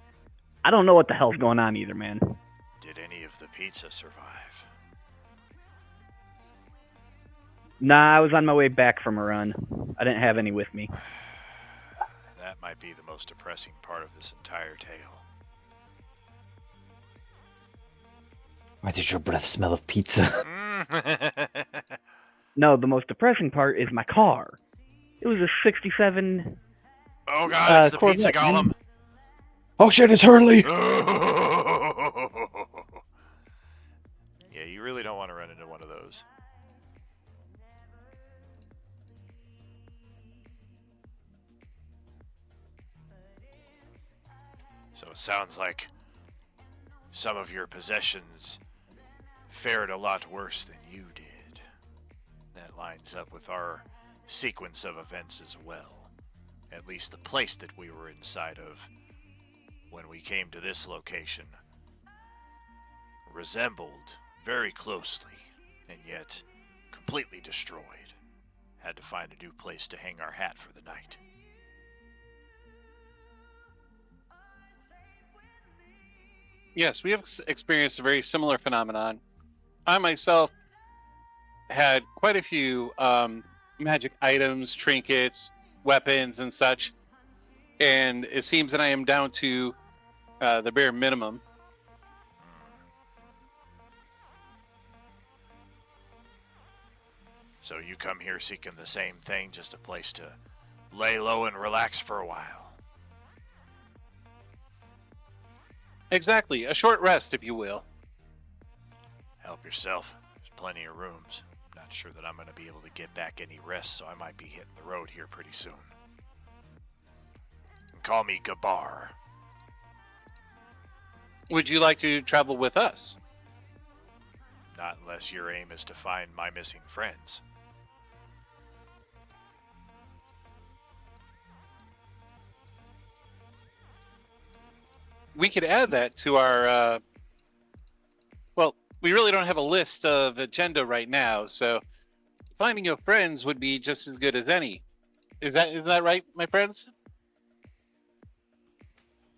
I don't know what the hell's going on either, man. Did any of the pizza survive? Nah, I was on my way back from a run. I didn't have any with me. That might be the most depressing part of this entire tale. Why does your breath smell of pizza? No, the most depressing part is my car. It was a 67. Oh god, it's the Corvette, pizza golem. man. Oh shit, it's Hurley! Yeah, you really don't want to run into one of those. So it sounds like some of your possessions fared a lot worse than you did. That lines up with our sequence of events as well. At least the place that we were inside of when we came to this location resembled very closely, and yet completely destroyed. Had to find a new place to hang our hat for the night. Yes, we have experienced a very similar phenomenon. I myself had quite a few magic items, trinkets, weapons, and such, and it seems that I am down to the bare minimum. So you come here seeking the same thing, just a place to lay low and relax for a while. Exactly, a short rest, if you will. Help yourself. There's plenty of rooms. Not sure that I'm going to be able to get back any rest, so I might be hitting the road here pretty soon. And call me Gabar. Would you like to travel with us? Not unless your aim is to find my missing friends. We could add that to our well, we really don't have a list of agenda right now, so finding your friends would be just as good as any. Isn't that right, my friends?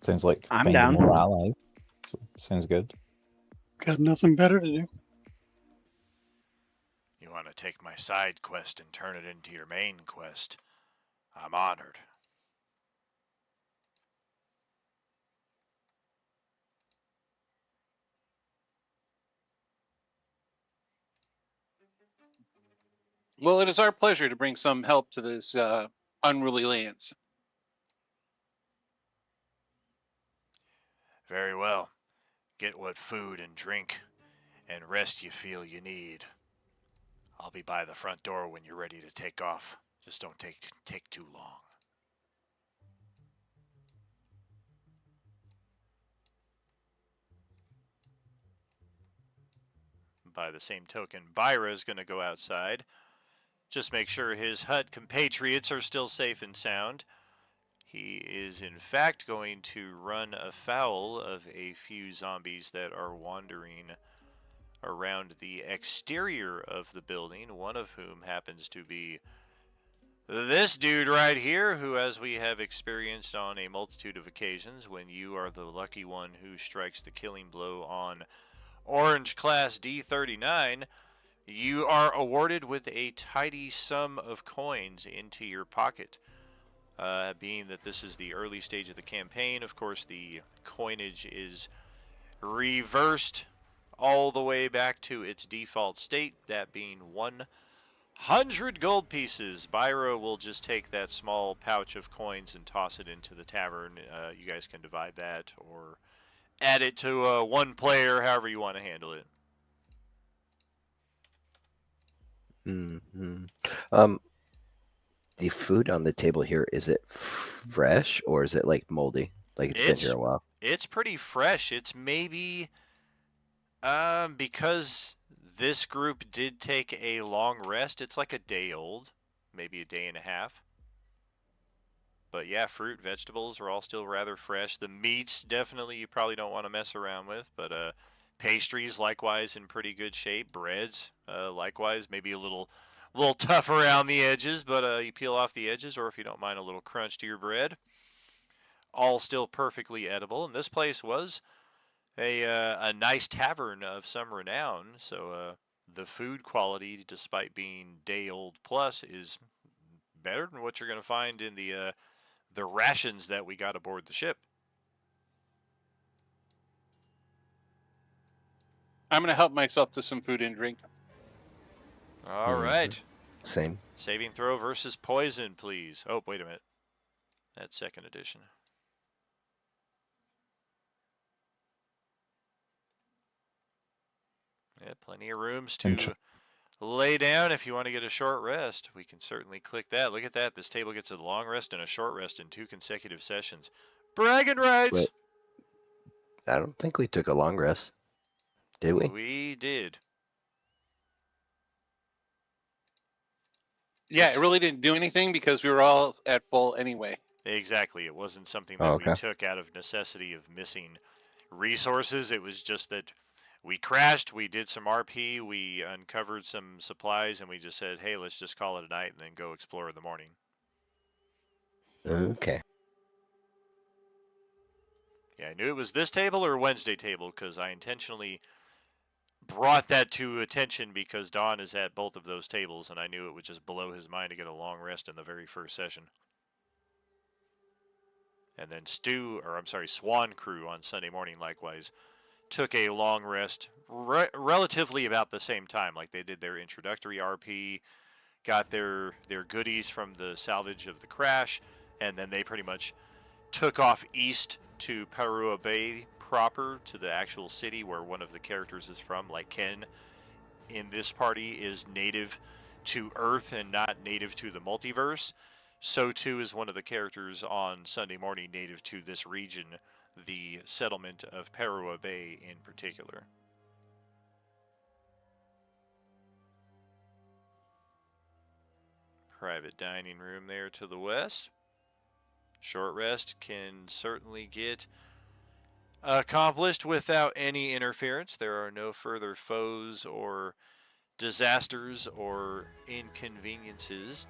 Sounds like I'm finding down. more allies. So, sounds good. Got nothing better to do. You want to take my side quest and turn it into your main quest? I'm honored. Well, it is our pleasure to bring some help to this unruly lands. Very well. Get what food and drink and rest you feel you need. I'll be by the front door when you're ready to take off. Just don't take too long. By the same token, Byra's going to go outside. Just make sure his hut compatriots are still safe and sound. He is, in fact, going to run afoul of a few zombies that are wandering around the exterior of the building, one of whom happens to be this dude right here, who, as we have experienced on a multitude of occasions, when you are the lucky one who strikes the killing blow on Orange Class D39, you are awarded with a tidy sum of coins into your pocket. Being that this is the early stage of the campaign, of course, the coinage is reversed all the way back to its default state, that being 100 gold pieces. Byro will just take that small pouch of coins and toss it into the tavern. You guys can divide that or add it to one player, however you want to handle it. Mm-hmm. The food on the table here, is it fresh or is it like moldy? Like it's been here a while? It's pretty fresh. It's maybe because this group did take a long rest, it's like a day old, maybe a day and a half. But yeah, fruit, vegetables are all still rather fresh. The meats, definitely, you probably don't want to mess around with. But pastries, likewise, in pretty good shape. Breads, likewise, maybe a little tough around the edges, but you peel off the edges, or if you don't mind a little crunch to your bread. All still perfectly edible. And this place was a nice tavern of some renown. So the food quality, despite being day old plus, is better than what you're going to find in the rations that we got aboard the ship. I'm going to help myself to some food and drink. All right. Same. Saving throw versus poison, please. Oh, wait a minute. That's second edition. Yeah, plenty of rooms to lay down if you want to get a short rest. We can certainly click that. Look at that. This table gets a long rest and a short rest in 2 consecutive sessions. Bragging rights! Wait. I don't think we took a long rest. Did we? We did. Yeah, it really didn't do anything because we were all at full anyway. Exactly. It wasn't something that we took out of necessity of missing resources. It was just that we crashed, we did some RP, we uncovered some supplies, and we just said, hey, let's just call it a night and then go explore in the morning. Okay. Yeah, I knew it was this table or Wednesday table because I intentionally brought that to attention because Don is at both of those tables, and I knew it would just blow his mind to get a long rest in the very first session. And then Swan Crew on Sunday morning likewise took a long rest relatively about the same time. Like they did their introductory RP, got their goodies from the salvage of the crash, and then they pretty much took off east to Parua Bay proper, to the actual city where one of the characters is from. Like Ken in this party is native to Earth and not native to the multiverse. So too is one of the characters on Sunday morning native to this region, the settlement of Parua Bay in particular. Private dining room there to the west. Short rest can certainly get accomplished without any interference. There are no further foes or disasters or inconveniences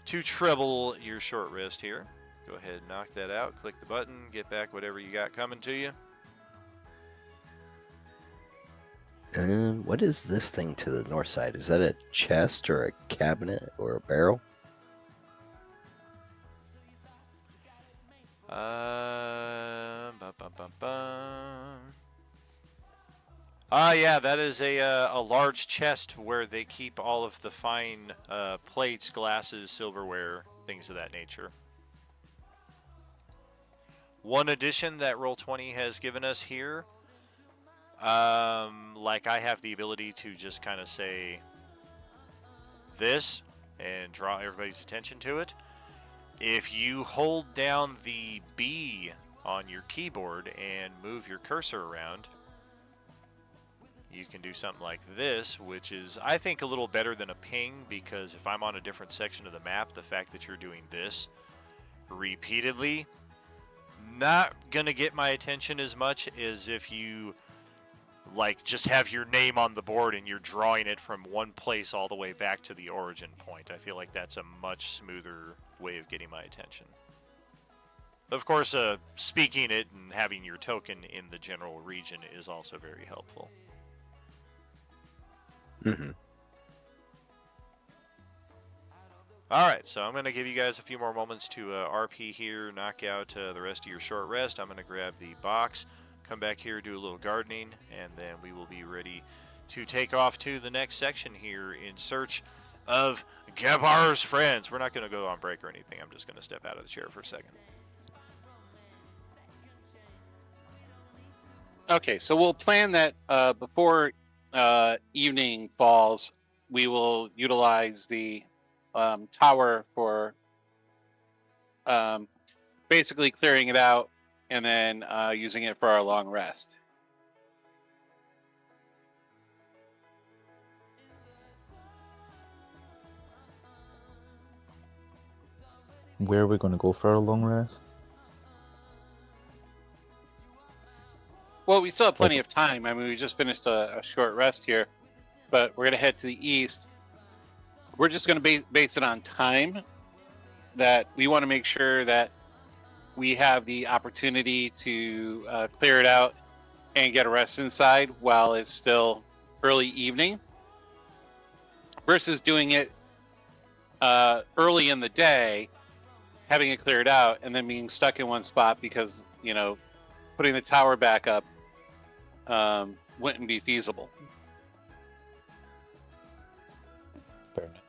to trouble your short rest here. Go ahead and knock that out. Click the button. Get back whatever you got coming to you. What is this thing to the north side? Is that a chest or a cabinet or a barrel? Yeah, that is a large chest where they keep all of the fine plates, glasses, silverware, things of that nature. One addition that Roll20 has given us here, like I have the ability to just kind of say this and draw everybody's attention to it. If you hold down the B on your keyboard and move your cursor around, you can do something like this, which is, I think, a little better than a ping, because if I'm on a different section of the map, the fact that you're doing this repeatedly, not gonna get my attention as much as if you like just have your name on the board and you're drawing it from one place all the way back to the origin point. I feel like that's a much smoother way of getting my attention. Of course, speaking it and having your token in the general region is also very helpful. Mm-hmm. Alright, so I'm going to give you guys a few more moments to RP here, knock out the rest of your short rest. I'm going to grab the box, come back here, do a little gardening, and then we will be ready to take off to the next section here in search of Gabar's friends. We're not going to go on break or anything. I'm just going to step out of the chair for a second. Okay, so we'll plan that before evening falls, we will utilize the tower for basically clearing it out and then using it for our long rest. Where are we going to go for our long rest? Well, we still have plenty of time. I mean, we just finished a short rest here, but we're going to head to the east. We're just going to base it on time, that we want to make sure that we have the opportunity to clear it out and get a rest inside while it's still early evening, versus doing it early in the day, having it cleared out, and then being stuck in one spot because, you know, putting the tower back up wouldn't be feasible. Fair enough.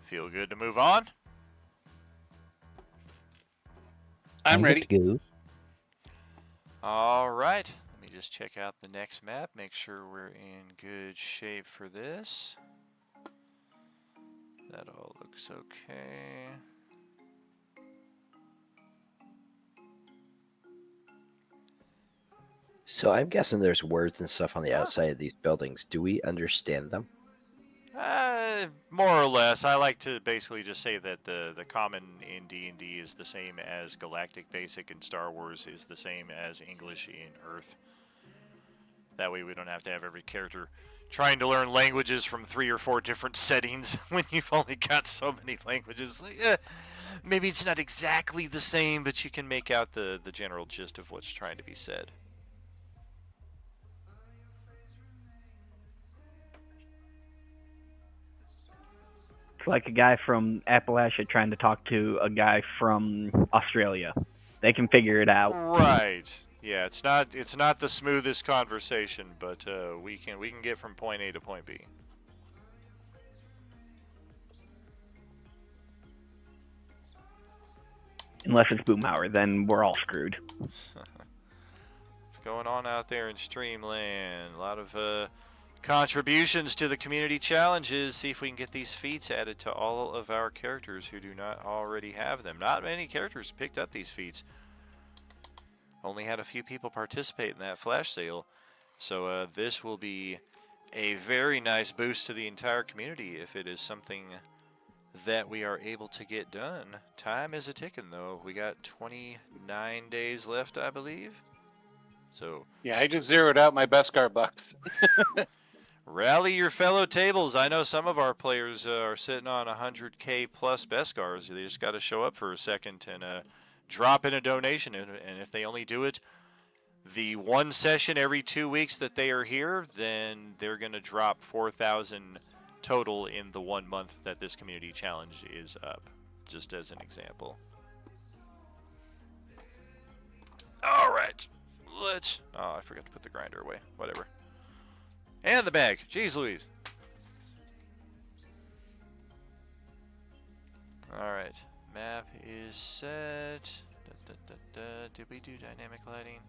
Feel good to move on? I'm good ready. to go. All right. Let me just check out the next map, make sure we're in good shape for this. That all looks okay. So I'm guessing there's words and stuff on the outside of these buildings. Do we understand them? More or less. I like to basically just say that the common in D&D is the same as Galactic Basic, and Star Wars is the same as English in Earth. That way we don't have to have every character trying to learn languages from 3 or 4 different settings when you've only got so many languages. Like, maybe it's not exactly the same, but you can make out the general gist of what's trying to be said. It's like a guy from Appalachia trying to talk to a guy from Australia. They can figure it out. Right. Yeah, it's not the smoothest conversation, but we can get from point A to point B. Unless it's Boomhauer, then we're all screwed. What's going on out there in Streamland? A lot of contributions to the community challenges. See if we can get these feats added to all of our characters who do not already have them. Not many characters picked up these feats. Only had a few people participate in that flash sale. So this will be a very nice boost to the entire community if it is something that we are able to get done. Time is a ticking, though. We got 29 days left, I believe. So Yeah, I just zeroed out my Beskar bucks. rally your fellow tables. I know some of our players are sitting on 100K plus Beskars. They just got to show up for a second and drop in a donation. And if they only do it the one session every 2 weeks that they are here, then they're going to drop 4,000 total in the 1 month that this community challenge is up, just as an example. All right, let's. Oh, I forgot to put the grinder away. Whatever. And the bag. Jeez Louise. All right, map is set. Did we do dynamic lighting?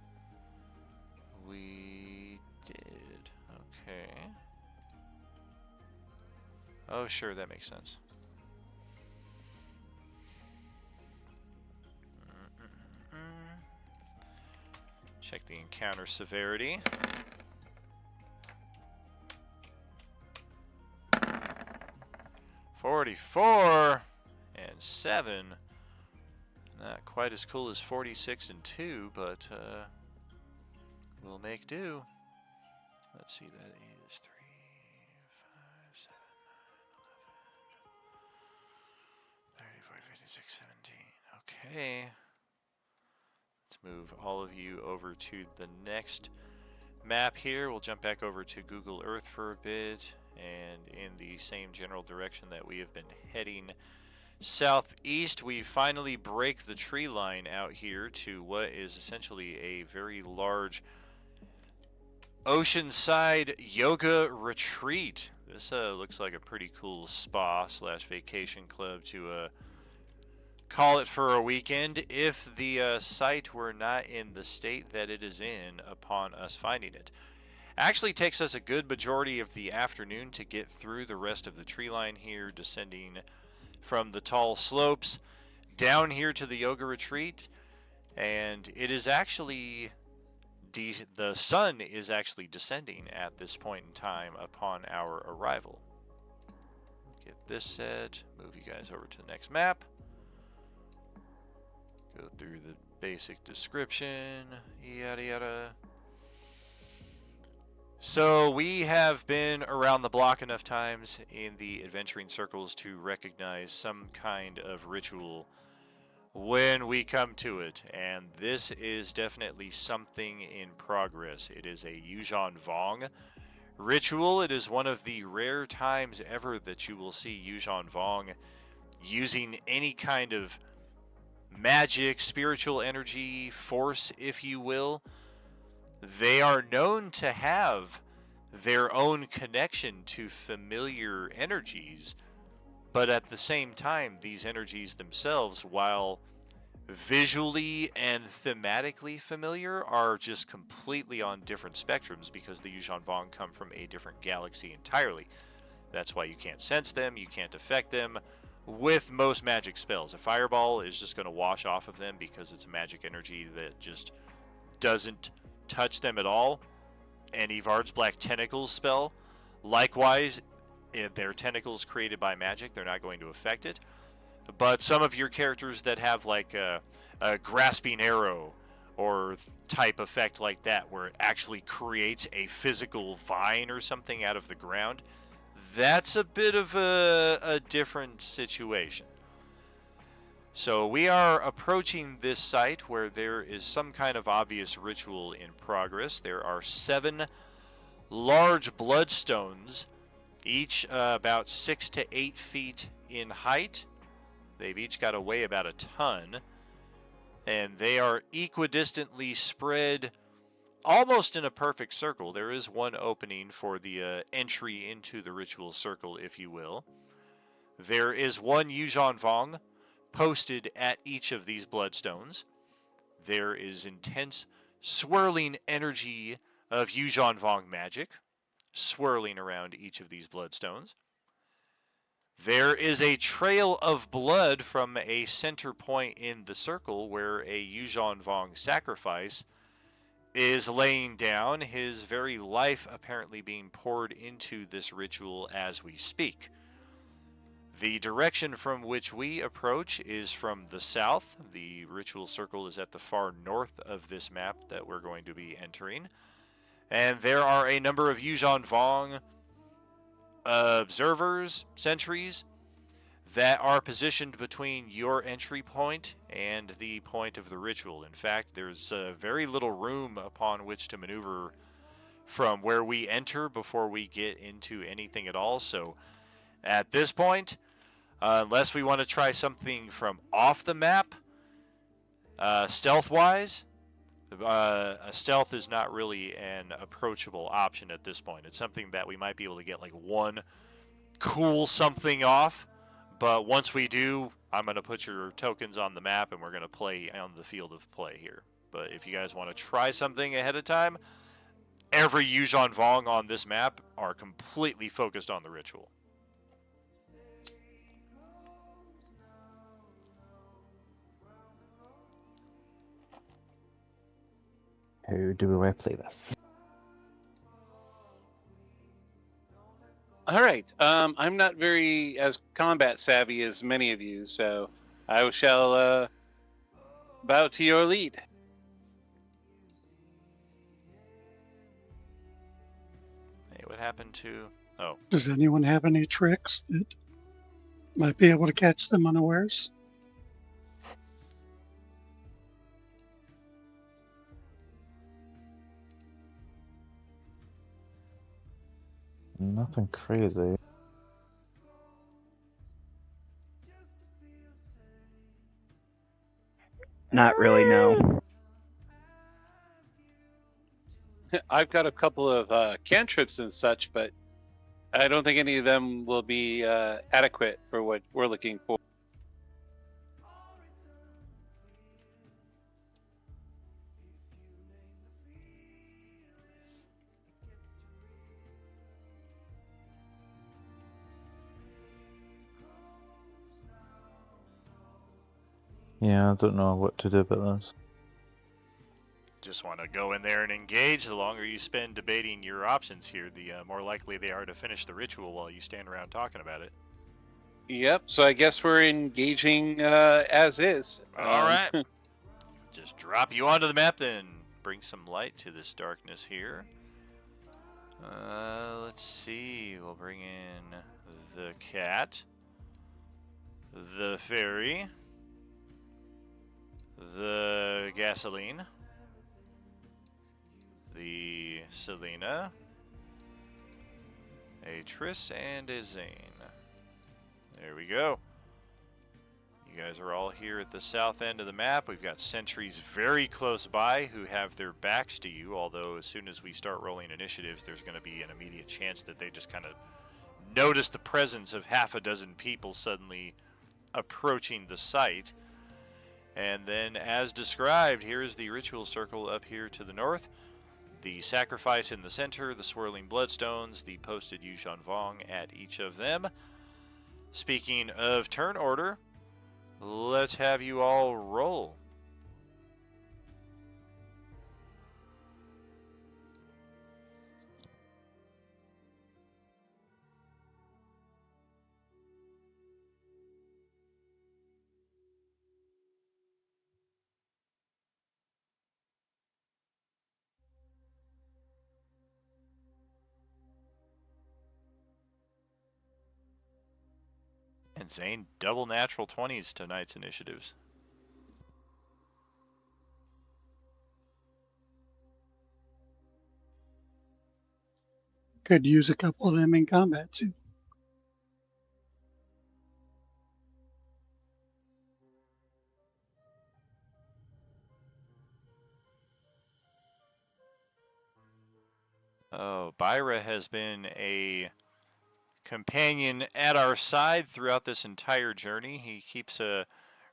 We did. Okay. Oh, sure, that makes sense. Check the encounter severity. $44 and 7. Not quite as cool as 46 and 2, but we'll make do. Let's see, that is 3, 5, 7, 9, 11, 30, 40, 50, 60, 17. Okay. Let's move all of you over to the next map here. We'll jump back over to Google Earth for a bit, and in the same general direction that we have been heading southeast, we finally break the tree line out here to what is essentially a very large oceanside yoga retreat. This looks like a pretty cool spa slash vacation club to call it for a weekend if the site were not in the state that it is in upon us finding it. Actually takes us a good majority of the afternoon to get through the rest of the tree line here, descending from the tall slopes down here to the yoga retreat, and it is actually the sun is actually descending at this point in time upon our arrival. Get this set, move you guys over to the next map, go through the basic description, yada yada. So we have been around the block enough times in the adventuring circles to recognize some kind of ritual when we come to it, and this is definitely something in progress. It is a Yuuzhan Vong ritual. It is one of the rare times ever that you will see Yuuzhan Vong using any kind of magic, spiritual energy, force, if you will. They are known to have their own connection to familiar energies, but at the same time, these energies themselves, while visually and thematically familiar, are just completely on different spectrums because the Yuuzhan Vong come from a different galaxy entirely. That's why you can't sense them, you can't affect them with most magic spells. A fireball is just going to wash off of them because it's a magic energy that just doesn't touch them at all. And Evard's Black Tentacles spell, likewise, their tentacles created by magic, they're not going to affect it. But some of your characters that have like a grasping arrow or type effect like that, where it actually creates a physical vine or something out of the ground, that's a bit of a different situation. So we are approaching this site where there is some kind of obvious ritual in progress. There are 7 large bloodstones, each about 6 to 8 feet in height. They've each got to weigh about a ton, and they are equidistantly spread almost in a perfect circle. There is one opening for the entry into the ritual circle, if you will. There is one Yuuzhan Vong posted at each of these bloodstones. There is intense swirling energy of Yuuzhan Vong magic swirling around each of these bloodstones. There is a trail of blood from a center point in the circle where a Yuuzhan Vong sacrifice is laying down, his very life apparently being poured into this ritual as we speak. The direction from which we approach is from the south. The ritual circle is at the far north of this map that we're going to be entering. And there are a number of Yuuzhan Vong observers, sentries, that are positioned between your entry point and the point of the ritual. In fact, there's very little room upon which to maneuver from where we enter before we get into anything at all. So at this point, unless we want to try something from off the map, stealth-wise, stealth is not really an approachable option at this point. It's something that we might be able to get like one cool something off, but once we do, I'm going to put your tokens on the map and we're going to play on the field of play here. But if you guys want to try something ahead of time, every Yuuzhan Vong on this map are completely focused on the ritual. How do we replay this? All right. I'm not very as combat savvy as many of you, so I shall bow to your lead. Hey, what happened to... Oh, Does anyone have any tricks that might be able to catch them unawares? Nothing crazy. Not really, no. I've got a couple of cantrips and such, but I don't think any of them will be adequate for what we're looking for. Yeah, I don't know what to do about this. just want to go in there and engage. The longer you spend debating your options here, the more likely they are to finish the ritual while you stand around talking about it. Yep, so I guess we're engaging as is. All right. Just drop you onto the map, then bring some light to this darkness here. Let's see. We'll bring in the cat, the fairy, the gasoline, the Selena, a Triss, and a Zane. There we go. You guys are all here at the south end of the map. We've got sentries very close by who have their backs to you, although as soon as we start rolling initiatives, there's going to be an immediate chance that they just kind of notice the presence of half a dozen people suddenly approaching the site. And then, as described, here's the ritual circle up here to the north. The sacrifice in the center, the swirling bloodstones, the posted Yuuzhan Vong at each of them. Speaking of turn order, let's have you all roll. And Zane, double natural 20s tonight's initiatives. Could use a couple of them in combat too. Oh, Byra has been a companion at our side throughout this entire journey. He keeps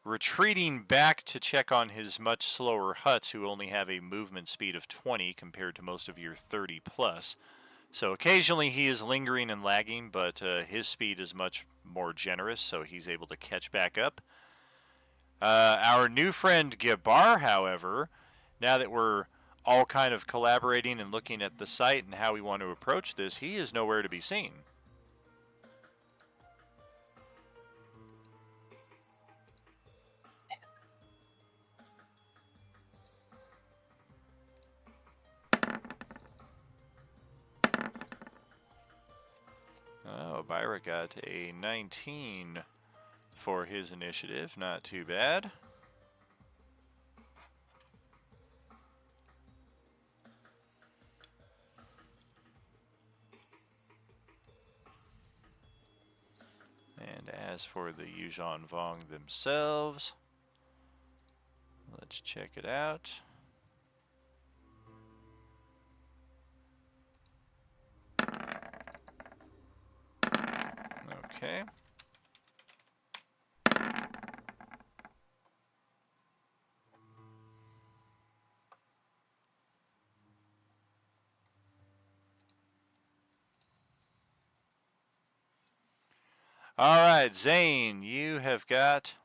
retreating back to check on his much slower huts who only have a movement speed of 20 compared to most of your 30 plus. So occasionally he is lingering and lagging, but his speed is much more generous, so he's able to catch back up. Our new friend Gabar, however, now that we're all kind of collaborating and looking at the site and how we want to approach this, he is nowhere to be seen. got a 19 for his initiative. Not too bad. And as for the Yuuzhan Vong themselves, let's check it out. Okay. All right, Zane, you have got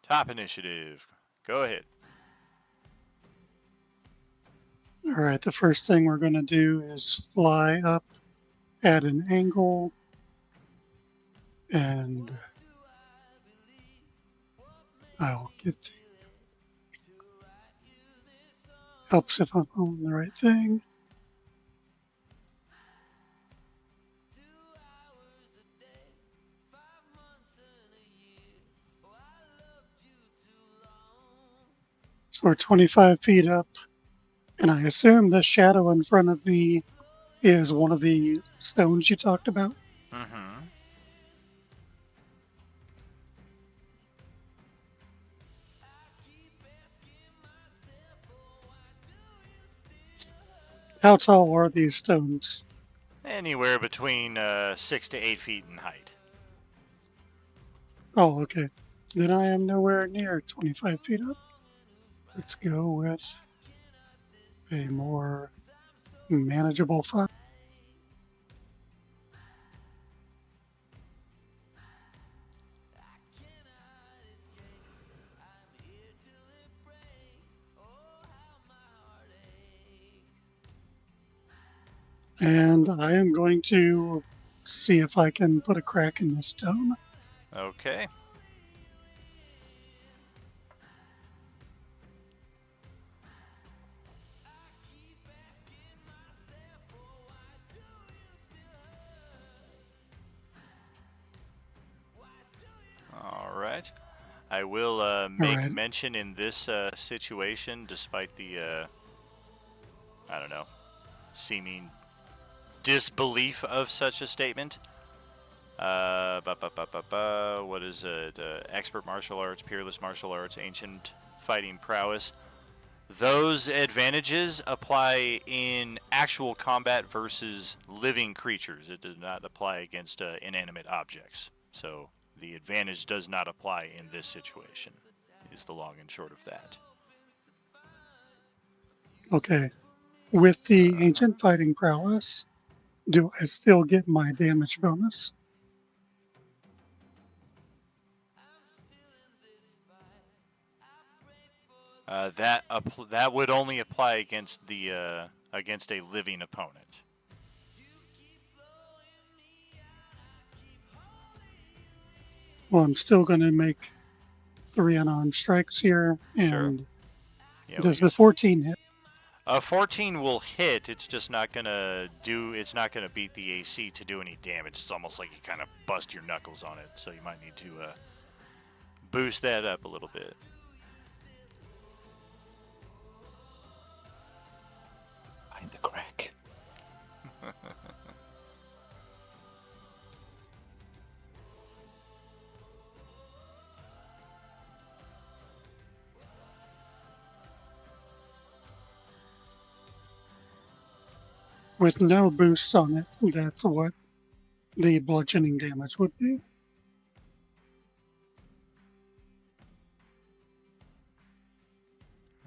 top initiative. Go ahead. All right, the first thing we're going to do is fly up at an angle and I'll get the helps if I'm on the right thing. So we're 25 feet up, and I assume the shadow in front of me is one of the stones you talked about. Mm-hmm. How tall are these stones? Anywhere between 6 to 8 feet in height. Oh, okay. Then I am nowhere near 25 feet up. Let's go with a more manageable fun. And I am going to see if I can put a crack in this stone. Okay. All right. I will make right. mention in this situation, despite the, I don't know, seeming disbelief of such a statement. What is it? Expert martial arts, peerless martial arts, ancient fighting prowess. Those advantages apply in actual combat versus living creatures. It does not apply against inanimate objects. So the advantage does not apply in this situation, is the long and short of that. Okay. With the ancient fighting prowess, do I still get my damage bonus? That would only apply against the against a living opponent. Well, I'm still going to make 3 unarmed strikes here. Sure. And Yeah, does the 14 hit? 14 will hit. It's just not gonna do. It's not gonna beat the AC to do any damage. It's almost like you kind of bust your knuckles on it. So you might need to boost that up a little bit. Find the crack. With no boosts on it, that's what the bludgeoning damage would be.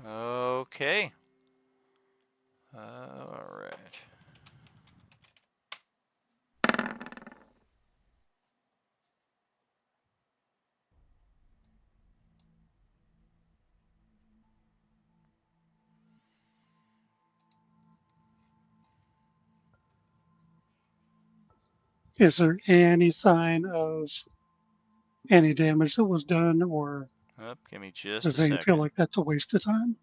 Okay. All right. Is there any sign of any damage that was done, or Give me just does a Zane feel second. like that's a waste of time?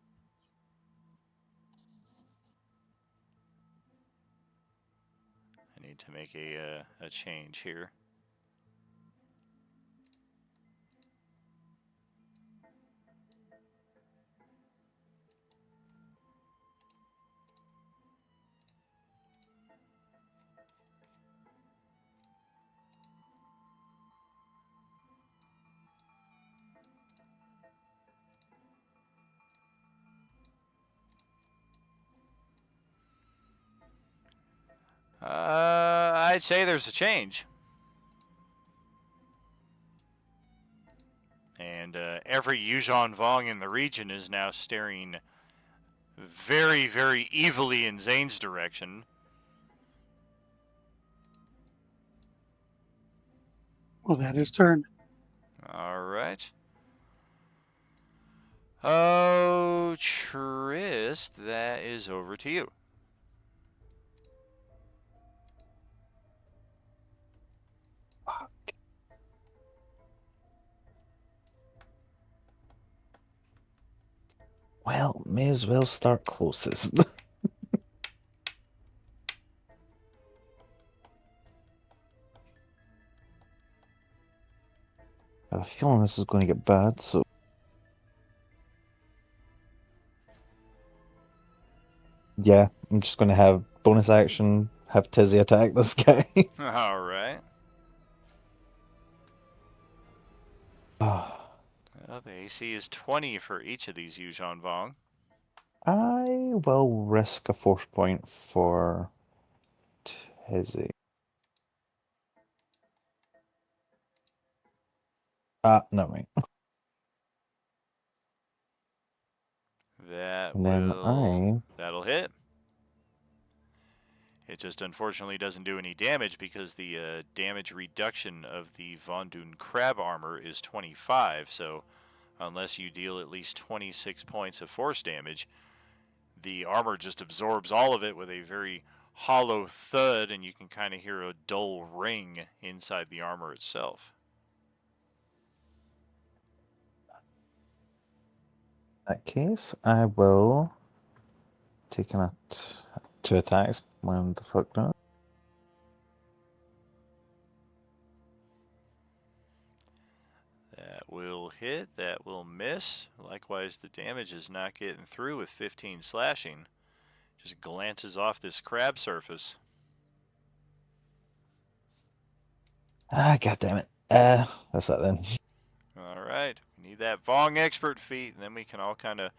I need to make a change here. I'd say there's a change. And every Yuuzhan Vong in the region is now staring very, very evilly in Zane's direction. Well, that is turn. All right. Oh, Trist, that is over to you. Well, may as well start closest. I have a feeling this is going to get bad, so. Yeah, I'm just going to have bonus action, have Tizzy attack this guy. All right. Well, the AC is 20 for each of these Yuuzhan Vong. I will risk a force point for Tizzy. No, wait. That'll hit. It just unfortunately doesn't do any damage because the damage reduction of the Von Dune Crab armor is 25, so unless you deal at least 26 points of force damage, the armor just absorbs all of it with a very hollow thud, and you can kind of hear a dull ring inside the armor itself. In that case, I will take him at 2 attacks. When the fuck not? That will hit, that will miss. Likewise, the damage is not getting through with 15 slashing. Just glances off this crab surface. God damn it. That's that then. All right, we need that Vong expert feat, and then we can all kind of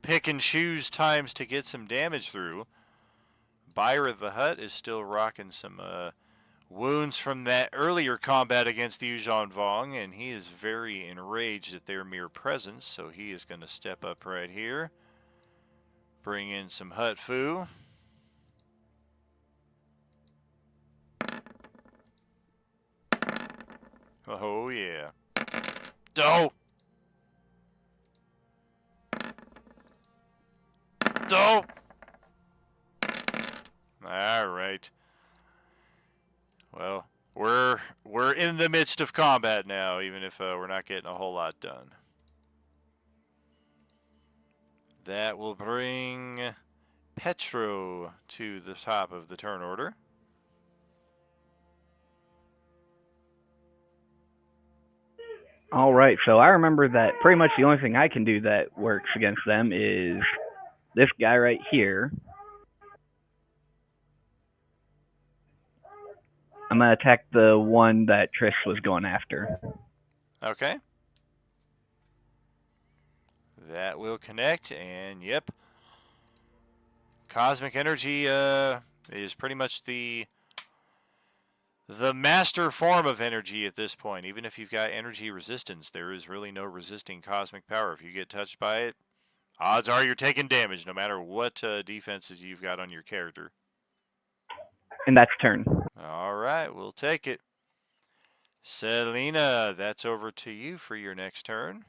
pick and choose times to get some damage through. Byra the Hutt is still rocking some wounds from that earlier combat against the Yuuzhan Vong, and he is very enraged at their mere presence, so he is going to step up right here. Bring in some Hutt Fu. Oh, yeah. Doe! Doe! All right. Well, we're in the midst of combat now, even if we're not getting a whole lot done. That will bring Petro to the top of the turn order. All right, so I remember that pretty much the only thing I can do that works against them is this guy right here. I'm going to attack the one that Trish was going after. Okay. That will connect, and yep. Cosmic energy is pretty much the master form of energy at this point. Even if you've got energy resistance, there is really no resisting cosmic power. If you get touched by it, odds are you're taking damage, no matter what defenses you've got on your character. And that's turn. All right, we'll take it. Selena, that's over to you for your next turn.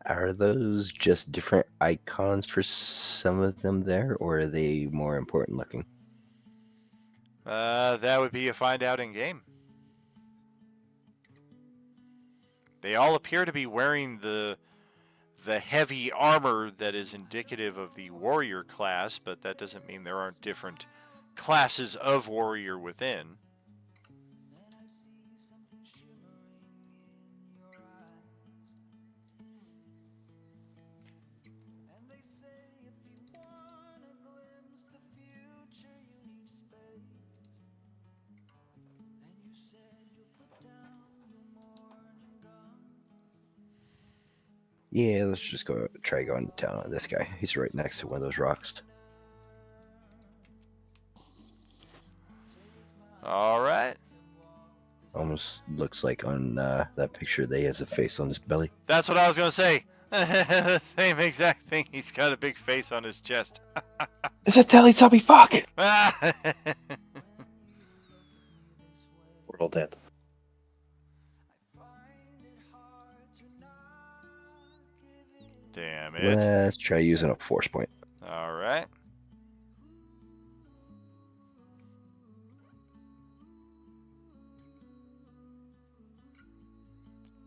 Are those just different icons for some of them there, or are they more important looking? That would be a find out in game. They all appear to be wearing the heavy armor that is indicative of the warrior class, but that doesn't mean there aren't different classes of warrior within. Yeah, let's just go try going down on this guy. He's right next to one of those rocks. All right. Almost looks like on that picture that he has a face on his belly. That's what I was going to say. Same exact thing. He's got a big face on his chest. It's a Teletubby fuck! We're all dead. Damn it. Let's try using a force point. All right.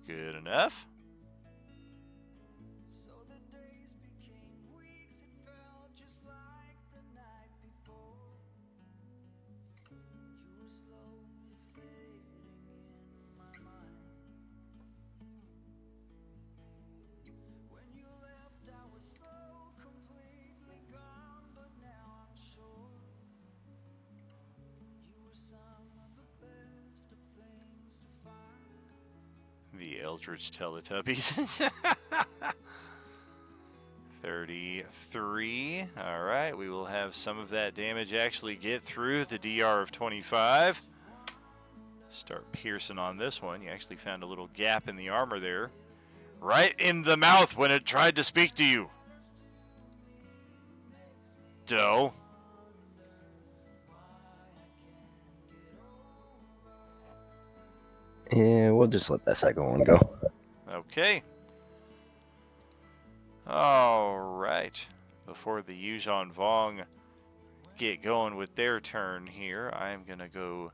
Good enough. The Eldritch Teletubbies. 33. All right, we will have some of that damage actually get through the DR of 25. Start piercing on this one. You actually found a little gap in the armor there. Right in the mouth when it tried to speak to you. Doe. Yeah, we'll just let that second one go. Okay. All right. Before the Yuuzhan Vong get going with their turn here, I'm going to go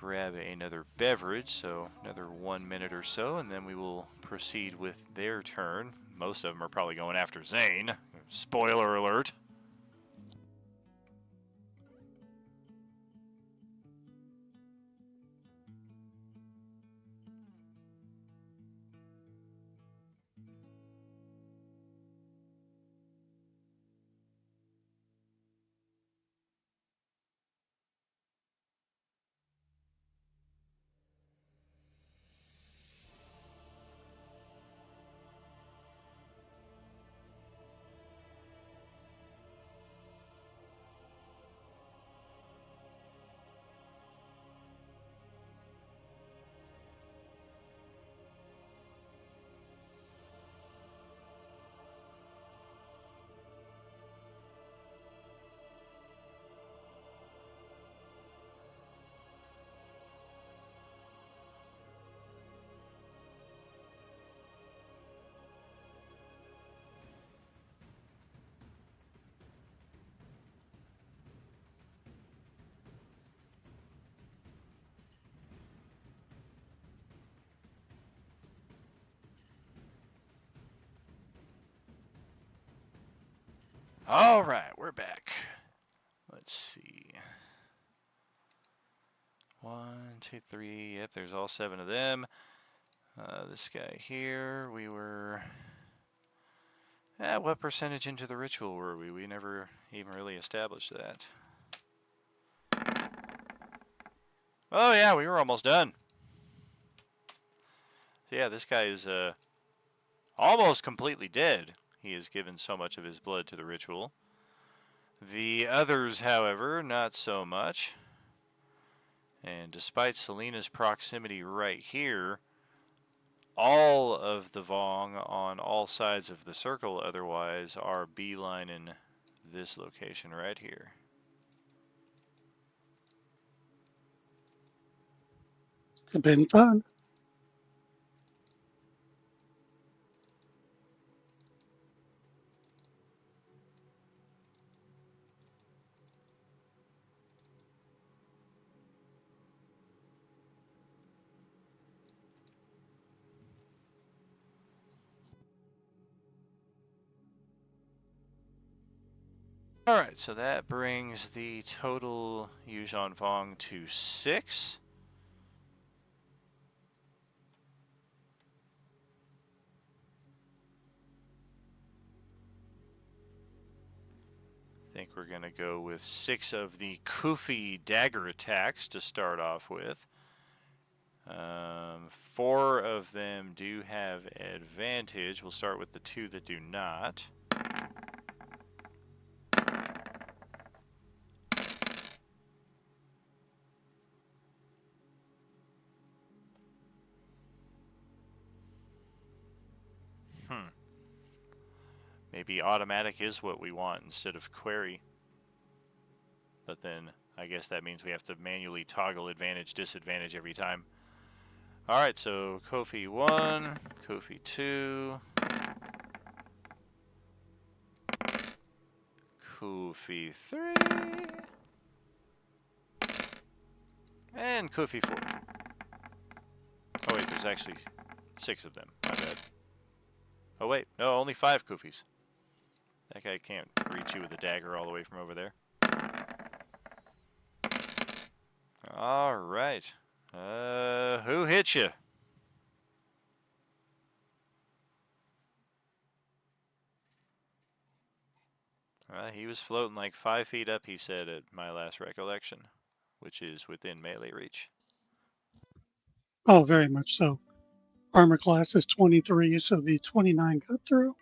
grab another beverage, so another 1 minute or so, and then we will proceed with their turn. Most of them are probably going after Zane. Spoiler alert. All right, we're back. Let's see. 1, 2, 3. Yep, there's all 7 of them. This guy here, we were... what percentage into the ritual were we? We never even really established that. Oh yeah, we were almost done. So yeah, this guy is almost completely dead. He has given so much of his blood to the ritual. The others, however, not so much. And despite Selena's proximity right here, all of the Vong on all sides of the circle otherwise are beelining this location right here. It's been fun. Alright, so that brings the total Yuuzhan Vong to 6. I think we're going to go with 6 of the Kufi dagger attacks to start off with. 4 of them do have advantage. We'll start with the 2 that do not. Maybe automatic is what we want instead of query. But then I guess that means we have to manually toggle advantage, disadvantage every time. Alright, so Kofi 1, Kofi 2, Kofi 3, and Kofi 4. Oh wait, there's actually 6 of them. My bad. Oh wait, no, only 5 Kofis. That guy can't reach you with a dagger all the way from over there. Alright. Who hit you? He was floating like 5 feet up, he said, at my last recollection, which is within melee reach. Oh, very much so. Armor class is 23, so the 29 cut through.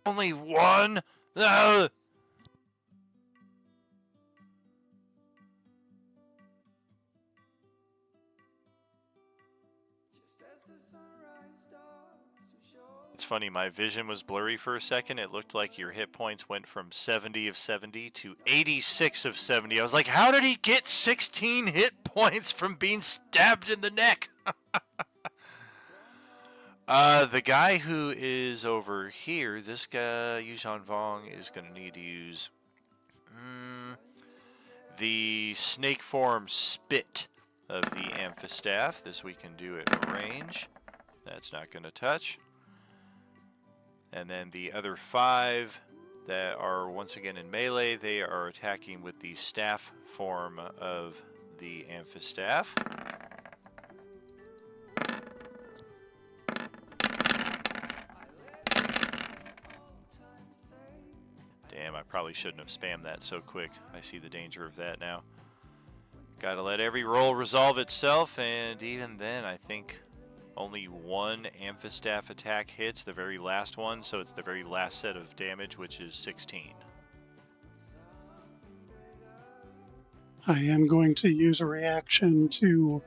Only one? No! It's funny, my vision was blurry for a second. It looked like your hit points went from 70 of 70 to 86 of 70. I was like, how did he get 16 hit points from being stabbed in the neck? The guy who is over here, this guy, Yuzhan Vong, is going to need to use the snake form spit of the amphistaff. This we can do at range. That's not going to touch. And then the other 5 that are once again in melee, they are attacking with the staff form of the amphistaff. Damn, I probably shouldn't have spammed that so quick. I see the danger of that now. Gotta let every roll resolve itself, and even then, I think only 1 amphistaff attack hits, the very last one, so it's the very last set of damage, which is 16. I am going to use a reaction to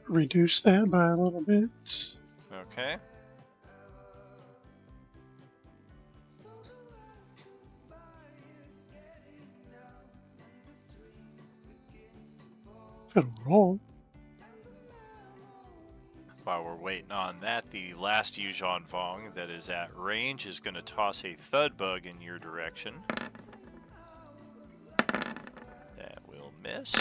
reduce that by a little bit. Okay. If it'll roll. While we're waiting on that, the last Yuzhan Vong that is at range is going to toss a thud bug in your direction. That will miss.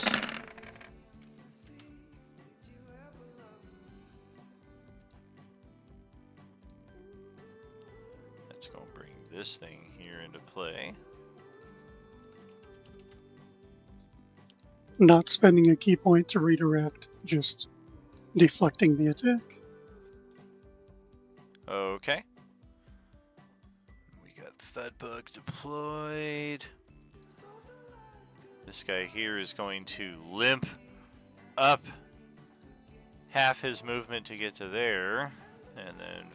That's going to bring this thing here into play. Not spending a key point to redirect, just deflecting the attack. Okay. We got thud bug deployed. This guy here is going to limp up half his movement to get to there. And then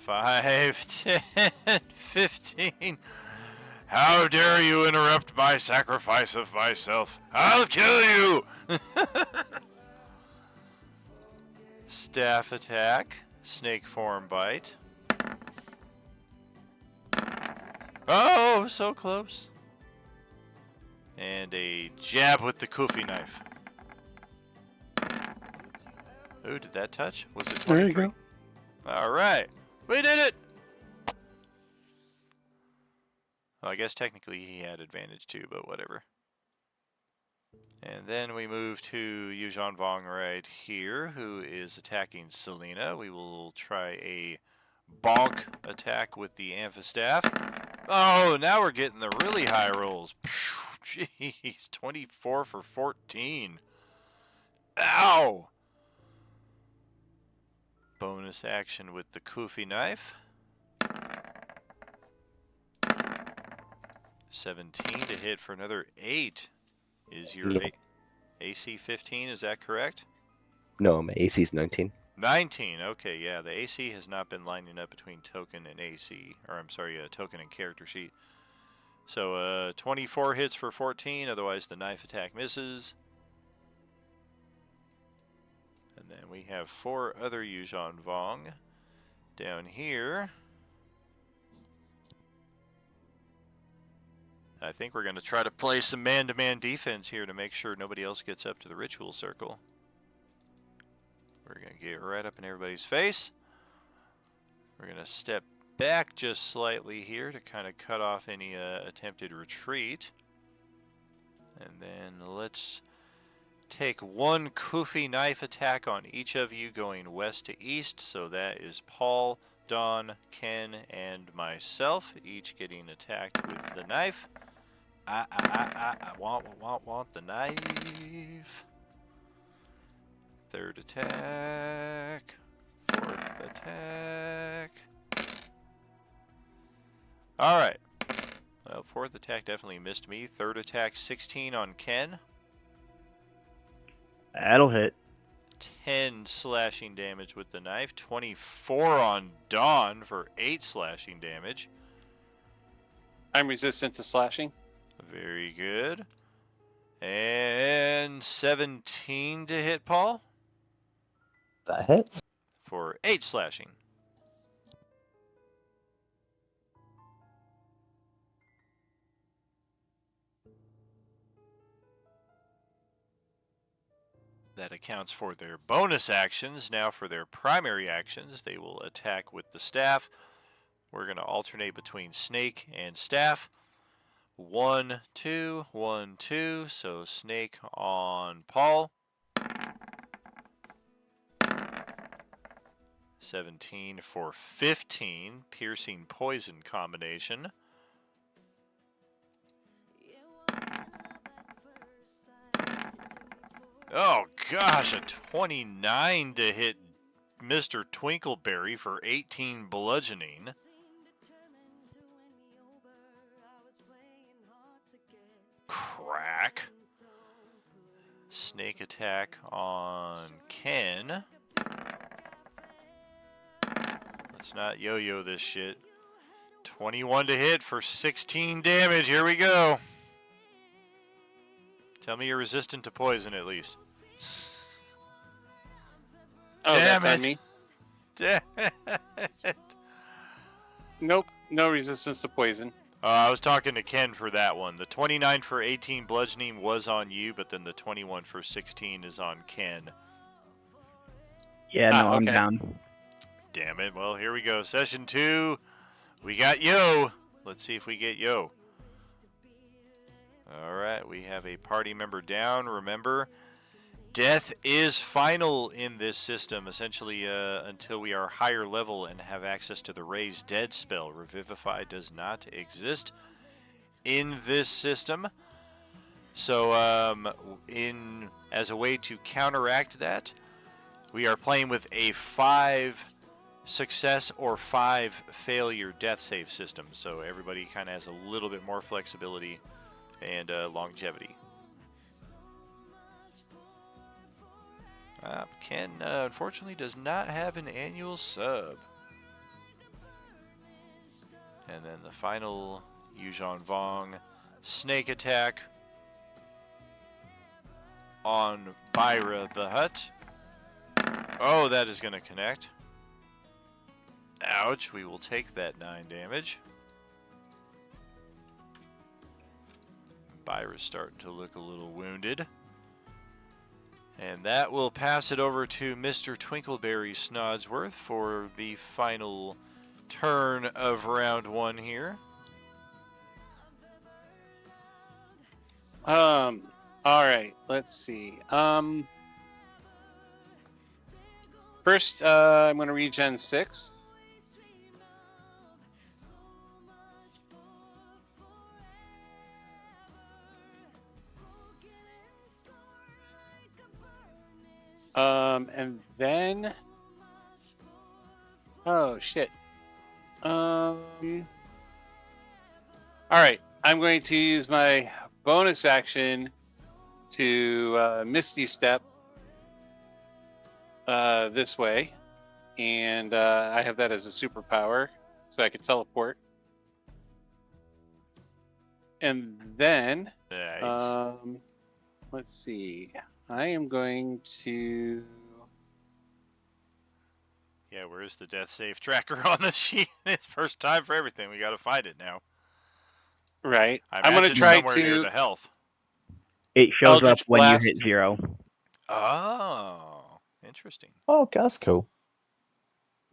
5, 10, 15. How dare you interrupt my sacrifice of myself? I'll kill you! Staff attack. Snake form bite. Oh, so close. And a jab with the kufi knife. Ooh, did that touch? Was it 23? There you go. Alright. We did it! Well, I guess technically he had advantage too, but whatever. And then we move to Yuzhan Vong right here, who is attacking Selena. We will try a bonk attack with the amphistaff. Oh, now we're getting the really high rolls. Jeez, 24 for 14. Ow! Bonus action with the kufi knife. 17 to hit for another 8. Is your AC 15, is that correct? No, my AC's 19. 19. Okay, yeah, the AC has not been lining up between token and AC, or I'm sorry, token and character sheet. So 24 hits for 14, otherwise the knife attack misses. And then we have 4 other Yuuzhan Vong down here. I think we're going to try to play some man-to-man defense here to make sure nobody else gets up to the ritual circle. We're going to get right up in everybody's face. We're going to step back just slightly here to kind of cut off any attempted retreat. And then let's take one Kufi knife attack on each of you going west to east. So that is Paul, Don, Ken, and myself, each getting attacked with the knife. I want the knife. Third attack. Fourth attack. Alright. Well, fourth attack definitely missed me. Third attack, 16 on Ken. That'll hit. 10 slashing damage with the knife. 24 on Dawn for 8 slashing damage. I'm resistant to slashing. Very good. And 17 to hit Paul. That hits. For 8 slashing. That accounts for their bonus actions. Now for their primary actions, they will attack with the staff. We're going to alternate between snake and staff. 1, 2, 1, 2. So snake on Paul. 17 for 15. Piercing poison combination. Oh gosh, a 29 to hit Mr. Twinkleberry for 18 bludgeoning. Crack. Snake attack on Ken. Let's not yo-yo this shit. 21 to hit for 16 damage. Here we go. Tell me you're resistant to poison at least. Oh, Damn that's it. on me. Damn it. Nope, no resistance to poison. I was talking to Ken for that one. The 29 for 18 bludgeoning was on you, but then the 21 for 16 is on Ken. Yeah, no, I'm okay. down. Damn it. Well, here we go. Session 2. We got Yo. Let's see if we get Yo. Alright, we have a party member down. Remember, death is final in this system, essentially until we are higher level and have access to the Raise Dead spell. Revivify does not exist in this system. So, as a way to counteract that, we are playing with a 5 success or 5 failure death save system. So everybody kind of has a little bit more flexibility and longevity. Ken, unfortunately, does not have an annual sub. And then the final Yuuzhan Vong snake attack on Byra the Hut. Oh, that is going to connect. Ouch, we will take that 9 damage. Byra's starting to look a little wounded. And that will pass it over to Mr. Twinkleberry Snodsworth for the final turn of round 1 here. Alright, let's see. First, I'm going to regen 6. And then, oh shit. All right, I'm going to use my bonus action to Misty Step this way, and I have that as a superpower, so I can teleport. And then, Nice. let's see. I am going to. Yeah, where's the death save tracker on the sheet? It's first time for everything. We got to find it now. Right. I I'm going to imagine try somewhere near to the health. It shows up Eldritch when you Blast. hit 0. Oh, interesting. Oh, okay, that's cool.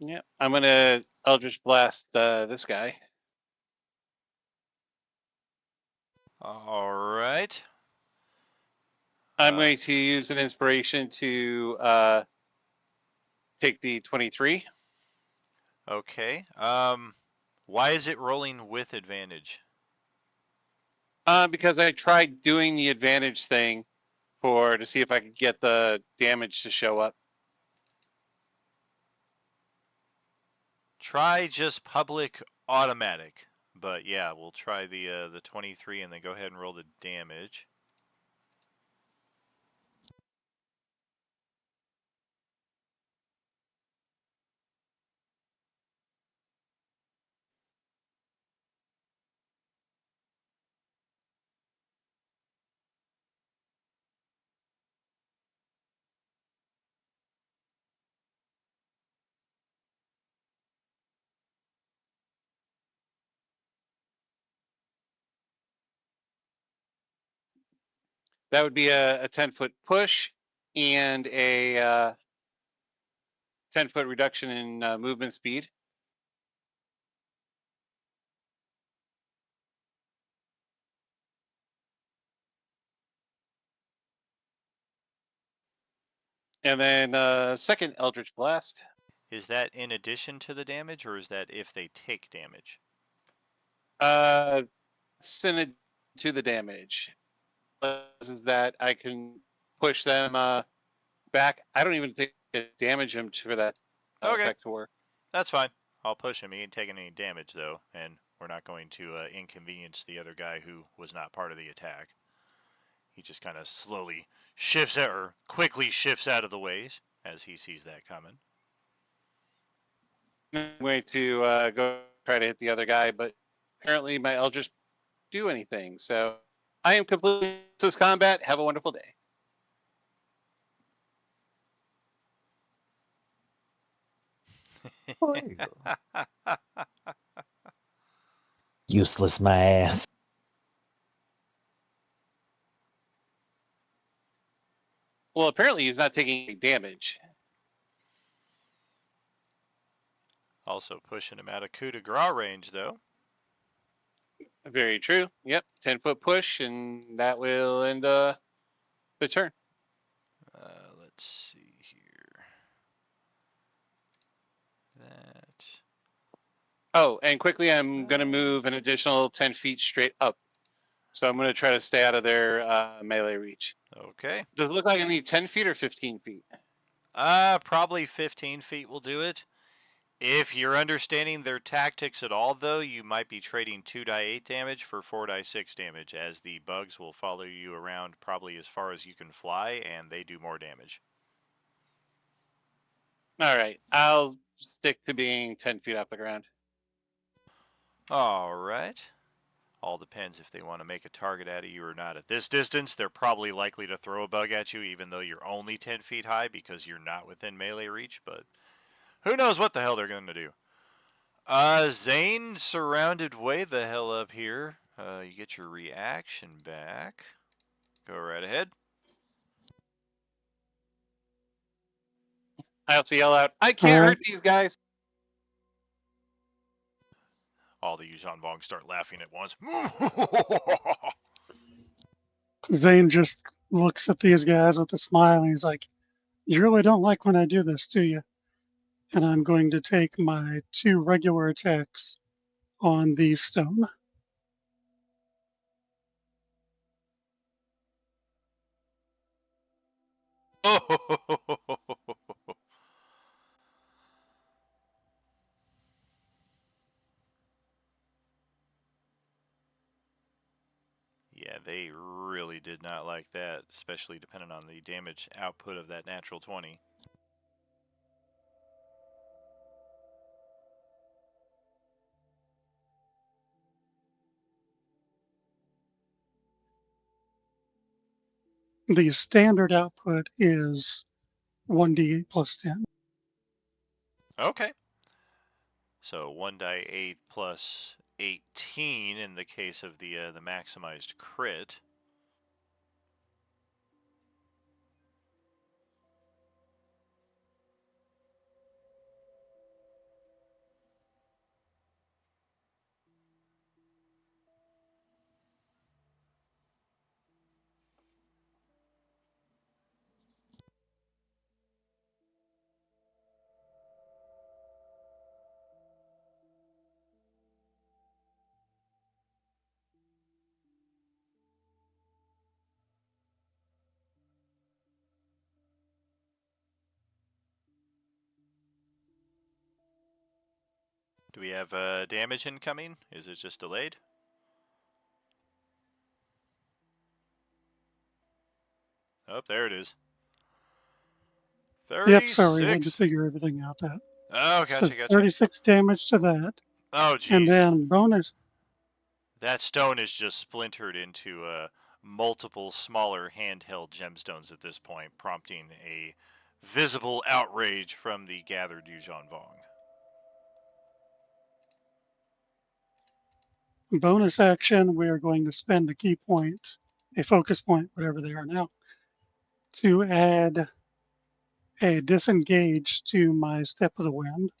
Yeah, I'm going to Eldritch Blast this guy. All right. I'm going to use an inspiration to take the 23. Okay. Why is it rolling with advantage? Because I tried doing the advantage thing to see if I could get the damage to show up. Try just public automatic. But yeah, we'll try the 23 and then go ahead and roll the damage. That would be a 10-foot push and a 10-foot reduction in movement speed. And then second Eldritch Blast. Is that in addition to the damage, or is that if they take damage? Send it to the damage. Is that I can push them back. I don't even think it damage him for that Okay, effect to work. that's fine. I'll push him. He ain't taking any damage, though, and we're not going to inconvenience the other guy who was not part of the attack. He just kind of slowly shifts out, or quickly shifts out of the ways as he sees that coming. I'm going to go try to hit the other guy, but apparently my Eldritch do anything. So I am completely this combat. Have a wonderful day. Oh, there you go. Useless my ass. Well, apparently he's not taking any damage. Also pushing him out of coup de grace range, though. Very true. Yep, 10-foot push, and that will end the turn. Let's see here. That. Oh, and quickly, I'm going to move an additional 10 feet straight up. So I'm going to try to stay out of their melee reach. Okay. Does it look like I need 10 feet or 15 feet? Probably 15 feet will do it. If you're understanding their tactics at all, though, you might be trading 2d8 damage for 4d6 damage, as the bugs will follow you around probably as far as you can fly, and they do more damage. All right, I'll stick to being 10 feet off the ground. All right. All depends if they want to make a target out of you or not. At this distance, they're probably likely to throw a bug at you, even though you're only 10 feet high, because you're not within melee reach, but who knows what the hell they're going to do. Zane surrounded way the hell up here. You get your reaction back. Go right ahead. I also yell out, I can't hurt these guys. All the Yuuzhan Vong start laughing at once. Zane just looks at these guys with a smile and he's like, "You really don't like when I do this, do you?" And I'm going to take my 2 regular attacks on the stone. Yeah, they really did not like that, especially depending on the damage output of that natural 20. The standard output is 1d8 plus 10. Okay. So 1 die 8 plus 18 in the case of the maximized crit. Do we have damage incoming? Is it just delayed? Oh, there it is. Yep, sorry, I had to 36. figure everything out that. Oh, So gotcha. 36 damage to that. Oh, And geez. then bonus. That stone is just splintered into multiple smaller handheld gemstones at this point, prompting a visible outrage from the gathered Yuuzhan Vong. Bonus action, we are going to spend a key point, a focus point, whatever they are now, to add a disengage to my Step of the Wind.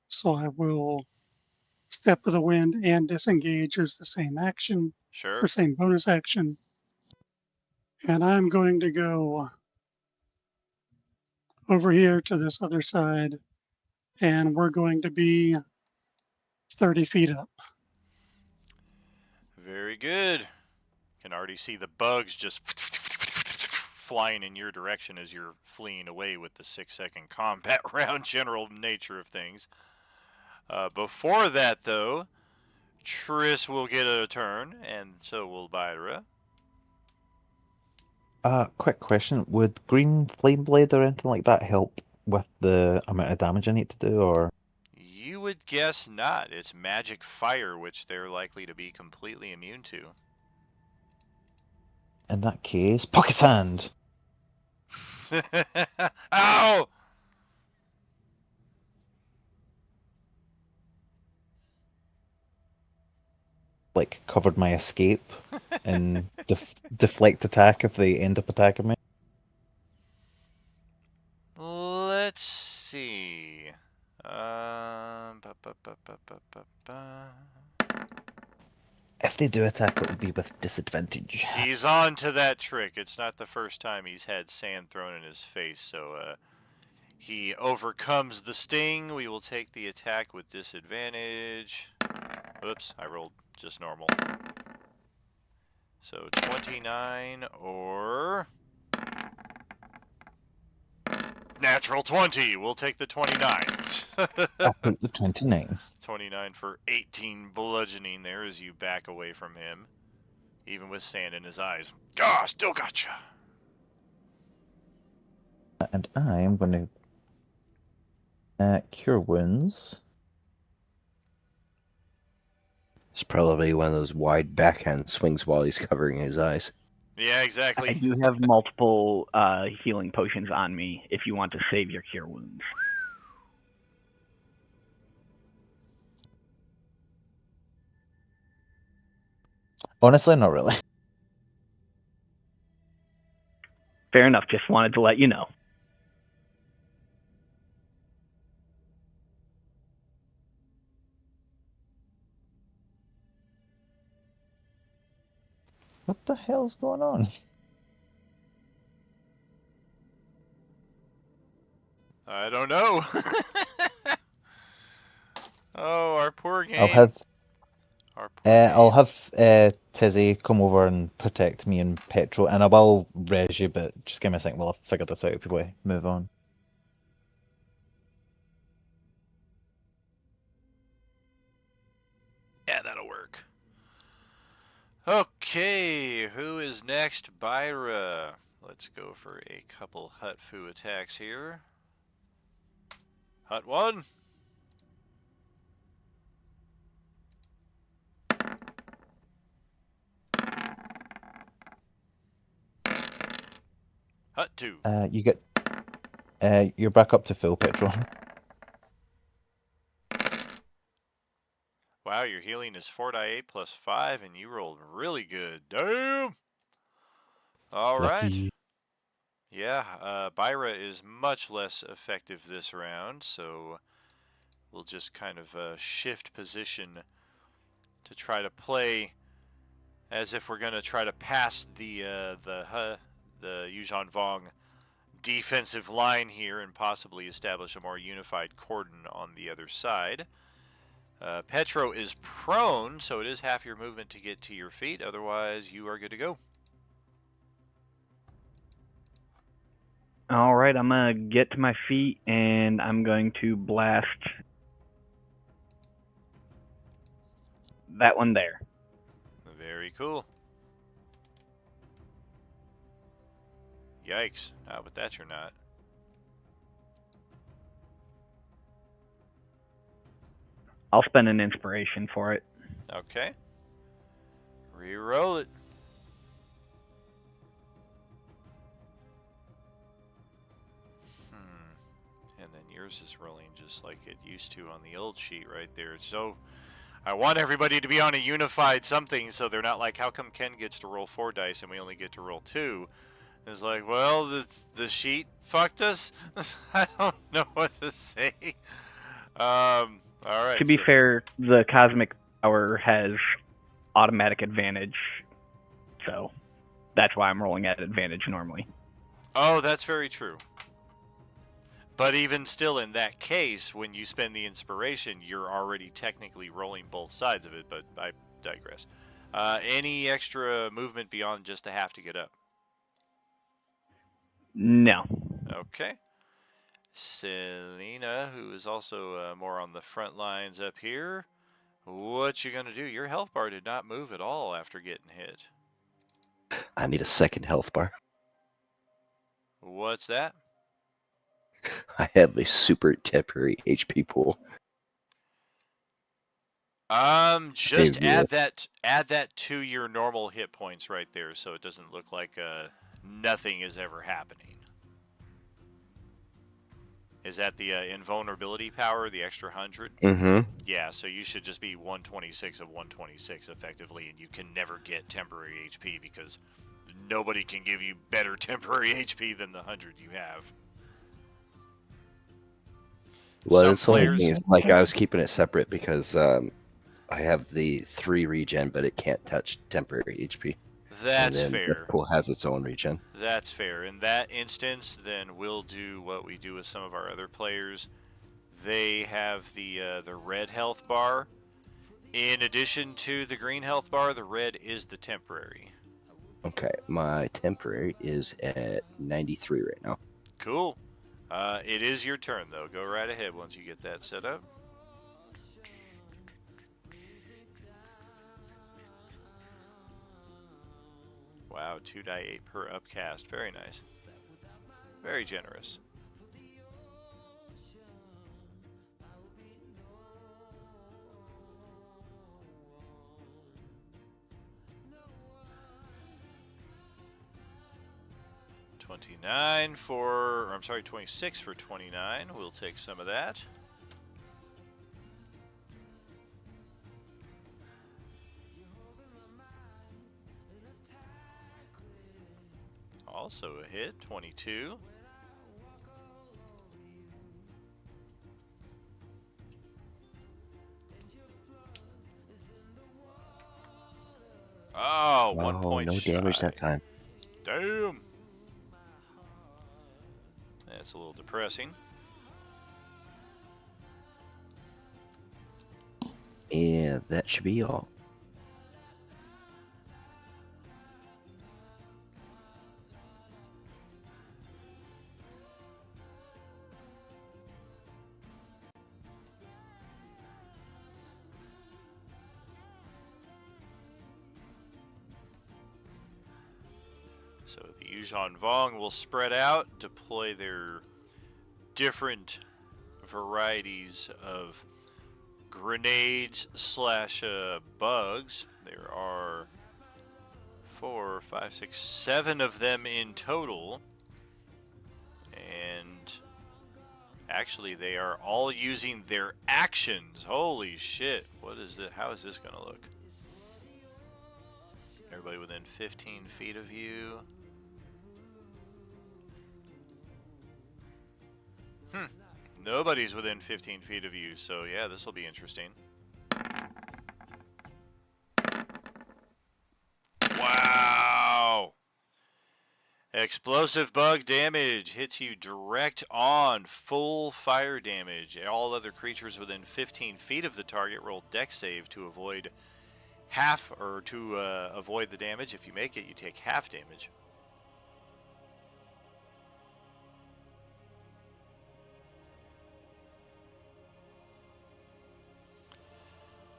So I will Step of the Wind and disengage as the same action, Sure. or same bonus action. And I'm going to go over here to this other side, and we're going to be 30 feet up. Very good. Can already see the bugs just flying in your direction as you're fleeing away with the 6-second combat round general nature of things. Before that, though, Triss will get a turn, and so will Byra. Quick question. Would green flame blade or anything like that help with the amount of damage I need to do, or? You would guess not. It's magic fire, which they're likely to be completely immune to. In that case, pocket sand! Ow! Like, covered my escape and deflect attack if they end up attacking me. Let's see. If they do attack, it will be with disadvantage. He's on to that trick. It's not the first time he's had sand thrown in his face, so he overcomes the sting. We will take the attack with disadvantage. Oops, I rolled just normal. So 29 or natural 20. We'll take the 29. I'll put the 29. 29 for 18 bludgeoning there as you back away from him, even with sand in his eyes. Ah, still gotcha. And I am going to cure wounds. It's probably one of those wide backhand swings while he's covering his eyes. Yeah, I exactly. do have multiple healing potions on me if you want to save your cure wounds. Honestly, not really. Fair enough, just wanted to let you know. What the hell's going on? I don't know. Oh, our poor game. I'll have Our poor I'll game. have Tizzy come over and protect me and Petro, and I will res you, but just give me a second while I figure this out before we move on. Yeah, that'll work. Okay, who is next? Byra. Let's go for a couple Hut-Fu attacks here. Hut 1. Hut 2. You get. You're back up to full petrol. Wow, your healing is 4 die 8 plus 5, and you rolled really good. Damn! Alright. Lucky. Yeah, Byra is much less effective this round, so we'll just kind of shift position to try to play as if we're going to try to pass the Yuuzhan Vong defensive line here and possibly establish a more unified cordon on the other side. Petro is prone, so it is half your movement to get to your feet. Otherwise, you are good to go. All right, I'm gonna get to my feet and I'm going to blast that one there. Very cool. Yikes. But that you're not. I'll spend an inspiration for it. Okay. Reroll it. And then yours is rolling just like it used to on the old sheet right there. So I want everybody to be on a unified something so they're not like, how come Ken gets to roll 4 dice and we only get to roll 2? It's like, well, the sheet fucked us. I don't know what to say. All right. To be fair, the cosmic power has automatic advantage, so that's why I'm rolling at advantage normally. Oh, that's very true. But even still, in that case, when you spend the inspiration, you're already technically rolling both sides of it, but I digress. Any extra movement beyond just a half to get up? No. Okay. Selena, who is also more on the front lines up here. What you gonna do? Your health bar did not move at all after getting hit. I need a second health bar. What's that? I have a super temporary HP pool. Just Maybe add it's- that to your normal hit points right there, so it doesn't look like nothing is ever happening. Is that the invulnerability power, the extra 100? Mm-hmm. Yeah, so you should just be 126 of 126 effectively, and you can never get temporary HP because nobody can give you better temporary HP than the 100 you have. Well, Some that's the only players- thing. Is, like, I was keeping it separate because I have the 3 regen, but it can't touch temporary HP. That's and then fair. The pool has its own regen. That's fair. In that instance, then we'll do what we do with some of our other players. They have the red health bar. In addition to the green health bar, the red is the temporary. Okay, my temporary is at 93 right now. Cool. It is your turn, though. Go right ahead once you get that set up. Wow, 2 die 8 per upcast. Very nice. Very generous. I'm sorry, 26 for 29. We'll take some of that. Also a hit, 22. Oh, 1 point no damage shy. that time. Damn. That's a little depressing. And that should be all. So the Yuuzhan Vong will spread out, deploy their different varieties of grenades slash bugs. There are 4, 5, 6, 7 of them in total. Actually, they are all using their actions. Holy shit. What is it? How is this going to look? Everybody within 15 feet of you. Nobody's within 15 feet of you, so yeah, this will be interesting. Wow! Explosive bug damage hits you direct on, full fire damage. All other creatures within 15 feet of the target roll dex save to avoid avoid the damage. If you make it, you take half damage.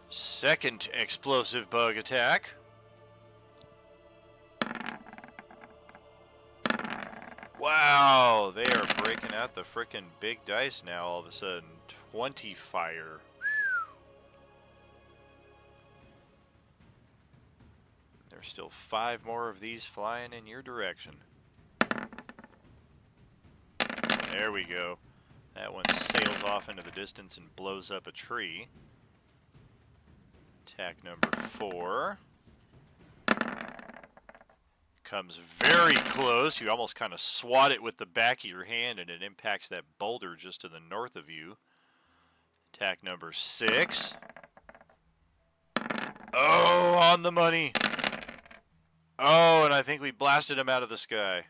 Second explosive bug attack. Wow, they are breaking out the frickin' big dice now all of a sudden. 20 fire. There's still 5 more of these flying in your direction. There we go. That one sails off into the distance and blows up a tree. Attack number 4. Comes very close. You almost kind of swat it with the back of your hand and it impacts that boulder just to the north of you. Attack number 6. Oh, on the money. Oh, and I think we blasted him out of the sky.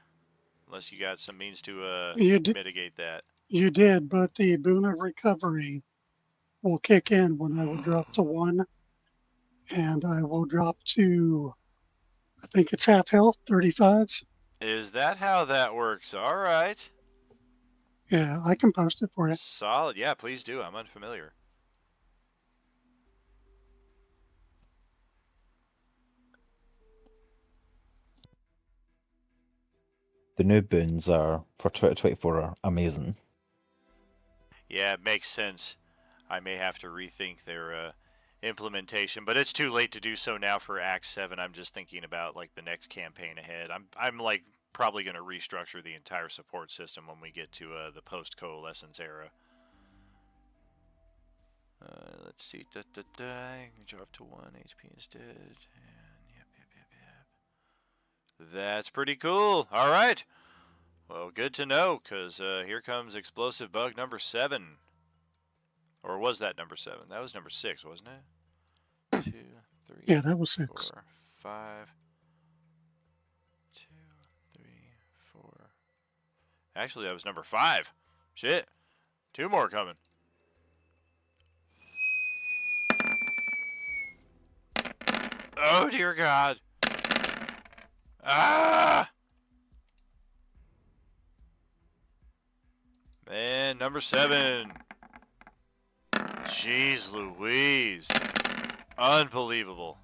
Unless you got some means to mitigate that. You did, but the boon of recovery will kick in when I will drop to 1, and I will drop to, I think it's half health, 35. Is that how that works? All right. Yeah, I can post it for you. Solid. Yeah, please do. I'm unfamiliar. The new boons are for 2024 are amazing. Yeah, it makes sense. I may have to rethink their implementation, but it's too late to do so now for Act 7. I'm just thinking about like the next campaign ahead. I'm like probably going to restructure the entire support system when we get to the post-coalescence era. Let's see. I can drop to 1 HP instead. And yep. That's pretty cool. All right. Well, good to know, because here comes explosive bug number 7. Or was that number 7? That was number 6, wasn't it? 2, 3, Yeah, that was 6. 4, 5. 2, 3, 4. Actually, that was number 5. Shit. 2 more coming. Oh, dear God. Ah! Man, number 7. Jeez Louise. Unbelievable.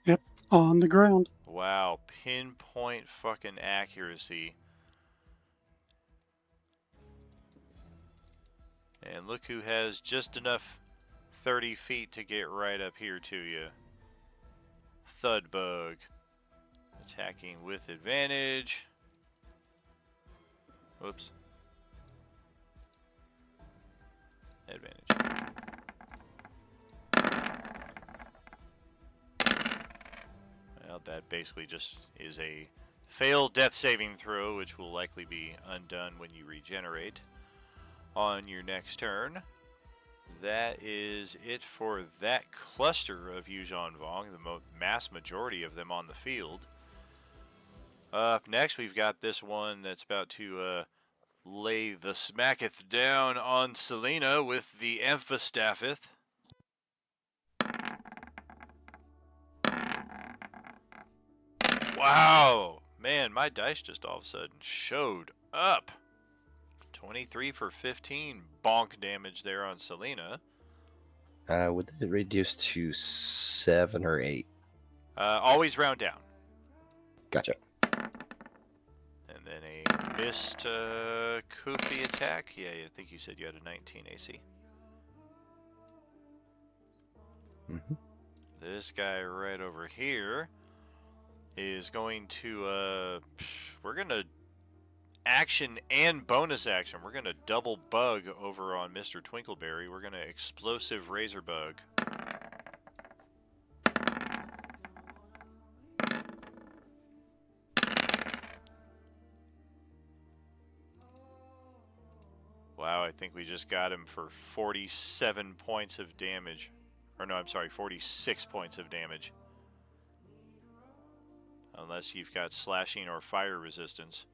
Yep, on the ground. Wow, pinpoint fucking accuracy. And look who has just enough 30 feet to get right up here to you. Thudbug. Attacking with advantage. Whoops. Advantage. Well, that basically just is a failed death saving throw, which will likely be undone when you regenerate on your next turn. That is it for that cluster of Yuuzhan Vong, the mass majority of them on the field. Up next, we've got this one that's about to lay the smacketh down on Selena with the Amphistaffeth. Wow! Man, my dice just all of a sudden showed up. 23 for 15 bonk damage there on Selena. Would it reduce to 7 or 8? Always round down. Gotcha. And then a missed Kofi attack. Yeah, I think you said you had a 19 AC. Mm-hmm. This guy right over here is going to, we're going to action and bonus action. We're going to double bug over on Mr. Twinkleberry. We're going to explosive razor bug. Wow, I think we just got him for 47 points of damage. Or no, I'm sorry, 46 points of damage. Unless you've got slashing or fire resistance.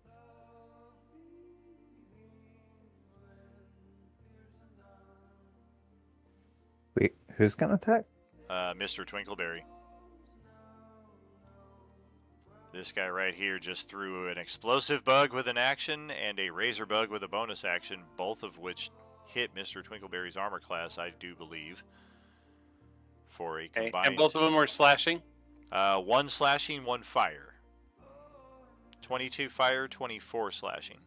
Wait, who's gonna attack? Mr. Twinkleberry. This guy right here just threw an explosive bug with an action and a razor bug with a bonus action, both of which hit Mr. Twinkleberry's armor class, I do believe, for a combined... And both of them were slashing? One slashing, one fire. 22 fire, 24 slashing.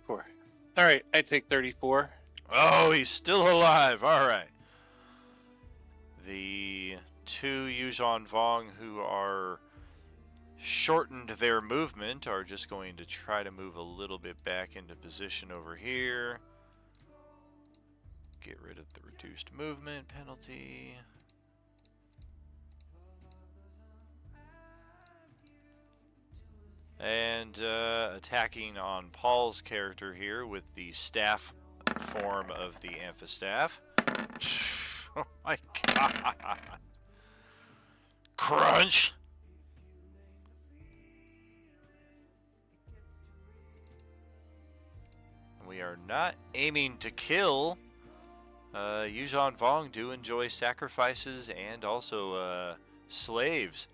4. All right, I take 34. Oh, he's still alive. All right. The two Yuuzhan Vong who are shortened their movement are just going to try to move a little bit back into position over here. Get rid of the reduced movement penalty. And attacking on Paul's character here with the staff form of the Amphistaff. Oh my god. Crunch! We are not aiming to kill. Yuuzhan Vong do enjoy sacrifices and also slaves.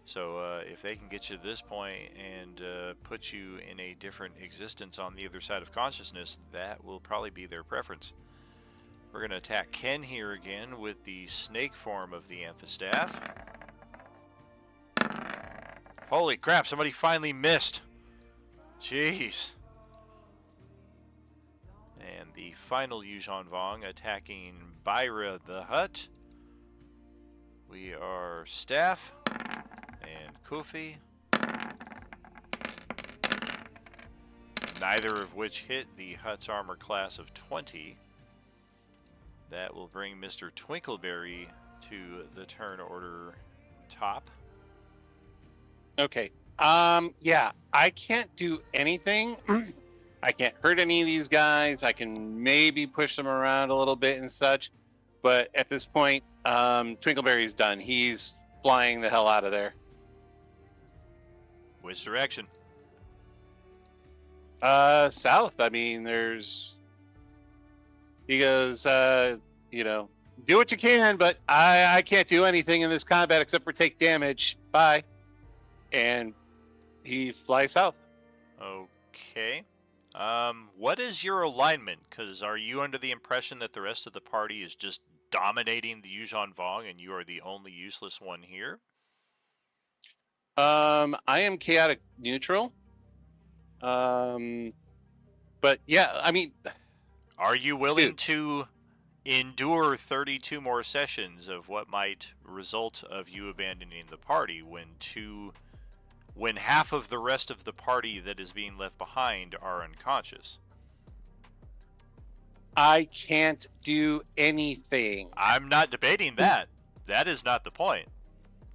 So if they can get you to this point and put you in a different existence on the other side of consciousness, that will probably be their preference. We're going to attack Ken here again with the snake form of the Amphistaff. Holy crap, somebody finally missed. Jeez. And the final Yuuzhan Vong attacking Byra the Hut. We are Staff and Kofi. Neither of which hit the Hut's armor class of 20. That will bring Mr. Twinkleberry to the turn order top. Okay. Yeah, I can't do anything. I can't hurt any of these guys. I can maybe push them around a little bit and such. But at this point, Twinkleberry's done. He's flying the hell out of there. Which direction? South. I mean, he goes, you know, do what you can, but I can't do anything in this combat except for take damage. Bye. And he flies south. Okay. What is your alignment? Because are you under the impression that the rest of the party is just dominating the Yuuzhan Vong and you are the only useless one here? I am chaotic neutral. But yeah, I mean... Are you willing to endure 32 more sessions of what might result of you abandoning the party when half of the rest of the party that is being left behind are unconscious? I can't do anything. I'm not debating that. That is not the point.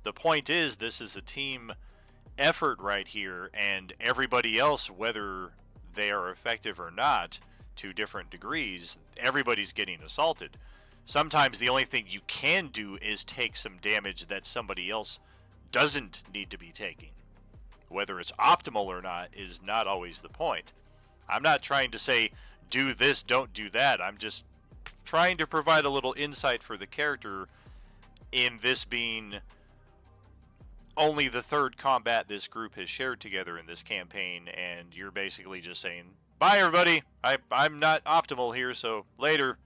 The point is this is a team effort right here, and everybody else, whether they are effective or not, to different degrees, everybody's getting assaulted. Sometimes the only thing you can do is take some damage that somebody else doesn't need to be taking. Whether it's optimal or not is not always the point. I'm not trying to say, do this, don't do that. I'm just trying to provide a little insight for the character in this being only the third combat this group has shared together in this campaign, and you're basically just saying, bye everybody, I'm not optimal here, so later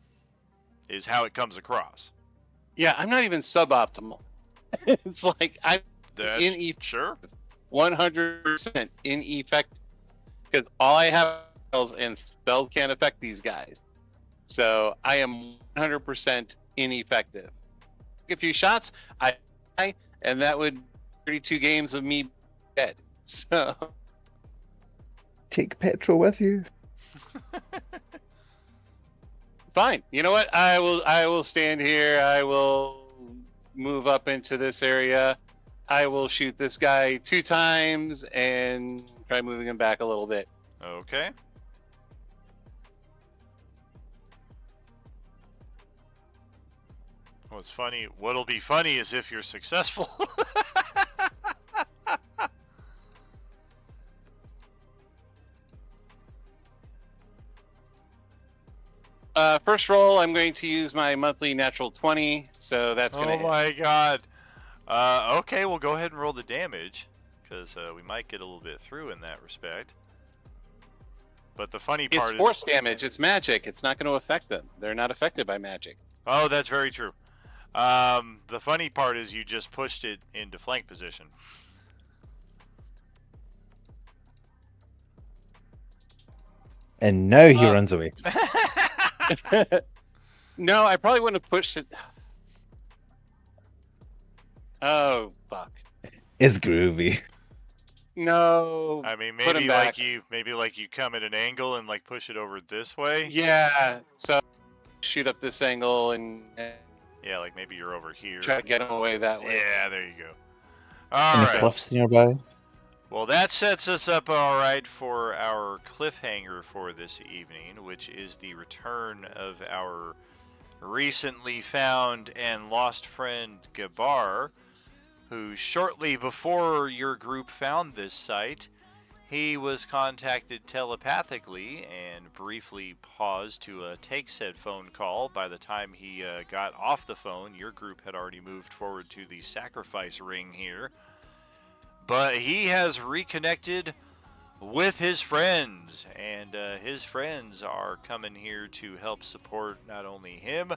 is how it comes across. Yeah, I'm not even suboptimal. It's like I'm sure 100% ineffective because all I have spells and spells can't affect these guys. So I am 100% ineffective. A few shots, and that would 32 games of me dead. So Take petrol with you. fine. You know what? I will stand here. I will move up into this area. I will shoot this guy 2 times and try moving him back a little bit. Okay. What's funny? What'll be funny is if you're successful. First roll, I'm going to use my monthly natural 20, so that's going to Oh my god. Okay, we'll go ahead and roll the damage, because we might get a little bit through in that respect. But the funny part It's force damage. It's magic. It's not going to affect them. They're not affected by magic. Oh, that's very true. The funny part is you just pushed it into flank position. And now he runs away. No, I probably wouldn't have pushed it. Oh, fuck. It's groovy. No. I mean, put maybe him like back. you come at an angle and like push it over this way. Yeah, so shoot up this angle and Yeah, like maybe you're over here. try to get him away that way. Yeah, there you go. All And the right. cliffs nearby. Well, that sets us up all right for our cliffhanger for this evening, which is the return of our recently found and lost friend Gabar, who shortly before your group found this site, he was contacted telepathically and briefly paused to take said phone call. By the time he got off the phone, your group had already moved forward to the sacrifice ring here. But he has reconnected with his friends, and his friends are coming here to help support not only him,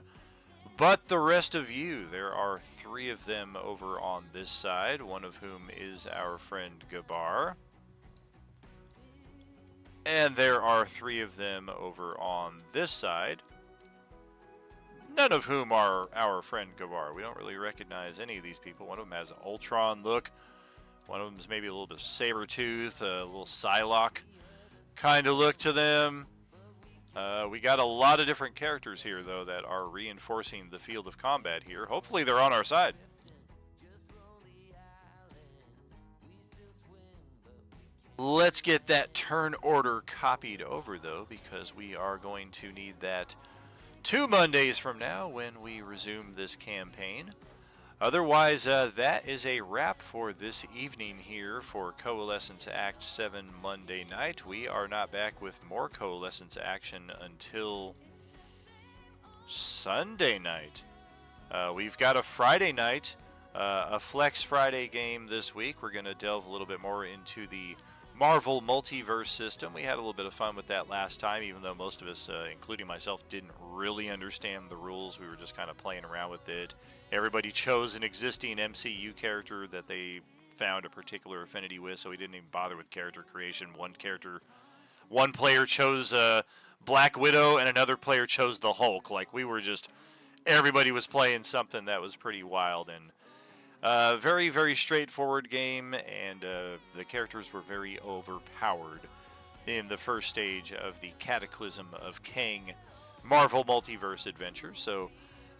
but the rest of you. There are 3 of them over on this side, one of whom is our friend Gabar. And there are 3 of them over on this side, none of whom are our friend Gabar. We don't really recognize any of these people. One of them has an Ultron look. One of them is maybe a little bit Sabretooth, a little Psylocke kind of look to them. We got a lot of different characters here, though, that are reinforcing the field of combat here. Hopefully they're on our side. Let's get that turn order copied over, though, because we are going to need that 2 Mondays from now when we resume this campaign. Otherwise, that is a wrap for this evening here for Coalescence Act 7 Monday night. We are not back with more Coalescence action until Sunday night. We've got a Friday night, a Flex Friday game this week. We're going to delve a little bit more into the Marvel Multiverse system. We had a little bit of fun with that last time, even though most of us, including myself, didn't really understand the rules. We were just kind of playing around with it. Everybody chose an existing MCU character that they found a particular affinity with, so we didn't even bother with character creation. One player chose Black Widow, and another player chose the Hulk. Like, everybody was playing something that was pretty wild, and very, very straightforward game, and the characters were very overpowered in the first stage of the Cataclysm of Kang Marvel Multiverse adventure. So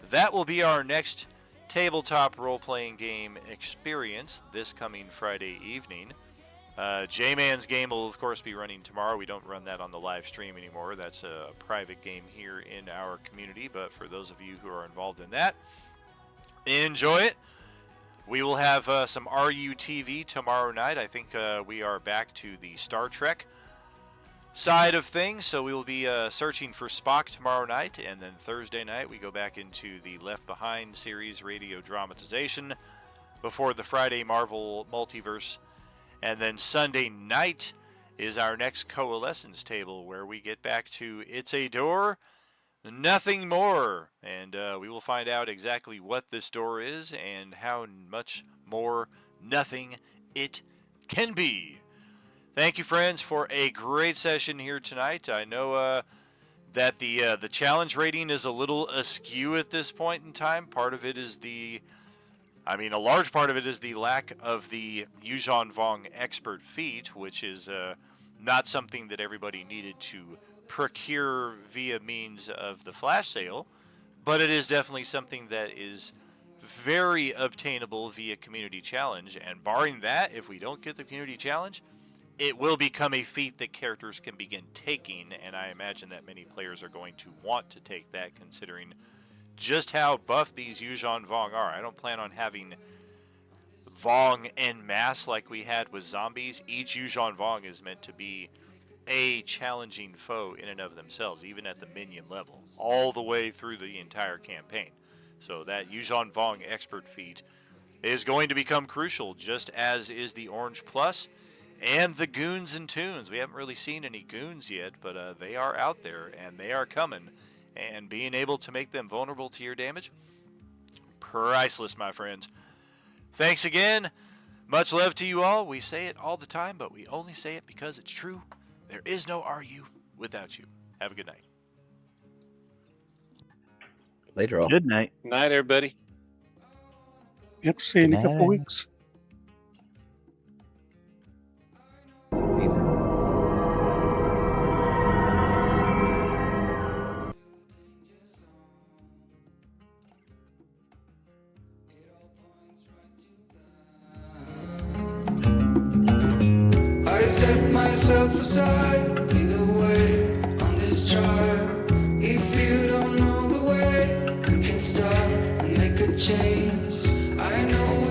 that will be our next tabletop role-playing game experience this coming Friday evening. J-Man's game will, of course, be running tomorrow. We don't run that on the live stream anymore. That's a private game here in our community, but for those of you who are involved in that, enjoy it. We will have some RUTV tomorrow night. I think we are back to the Star Trek side of things, so we will be searching for Spock tomorrow night, and then Thursday night we go back into the Left Behind series radio dramatization before the Friday Marvel Multiverse, and then Sunday night is our next Coalescence table where we get back to It's a Door, Nothing More, and we will find out exactly what this door is and how much more nothing it can be. Thank you, friends, for a great session here tonight. I know that the challenge rating is a little askew at this point in time. Part of it is the I mean, a large part of it is the lack of the Yuuzhan Vong expert feat, which is not something that everybody needed to procure via means of the flash sale, but it is definitely something that is very obtainable via community challenge. And barring that, if we don't get the community challenge, it will become a feat that characters can begin taking, and I imagine that many players are going to want to take that, considering just how buff these Yuuzhan Vong are. I don't plan on having Vong en masse like we had with zombies. Each Yuuzhan Vong is meant to be a challenging foe in and of themselves, even at the minion level, all the way through the entire campaign. So that Yuuzhan Vong expert feat is going to become crucial, just as is the Orange Plus and the Goons and Tunes. We haven't really seen any Goons yet, but they are out there, and they are coming. And being able to make them vulnerable to your damage, priceless, my friends. Thanks again. Much love to you all. We say it all the time, but we only say it because it's true. There is no RU without you. Have a good night. Later all. Good night. Night, everybody. Yep, see you in a couple Night. weeks. It's easy. I set myself aside either way on this trial. If you don't know the way, we can start and make a change. I know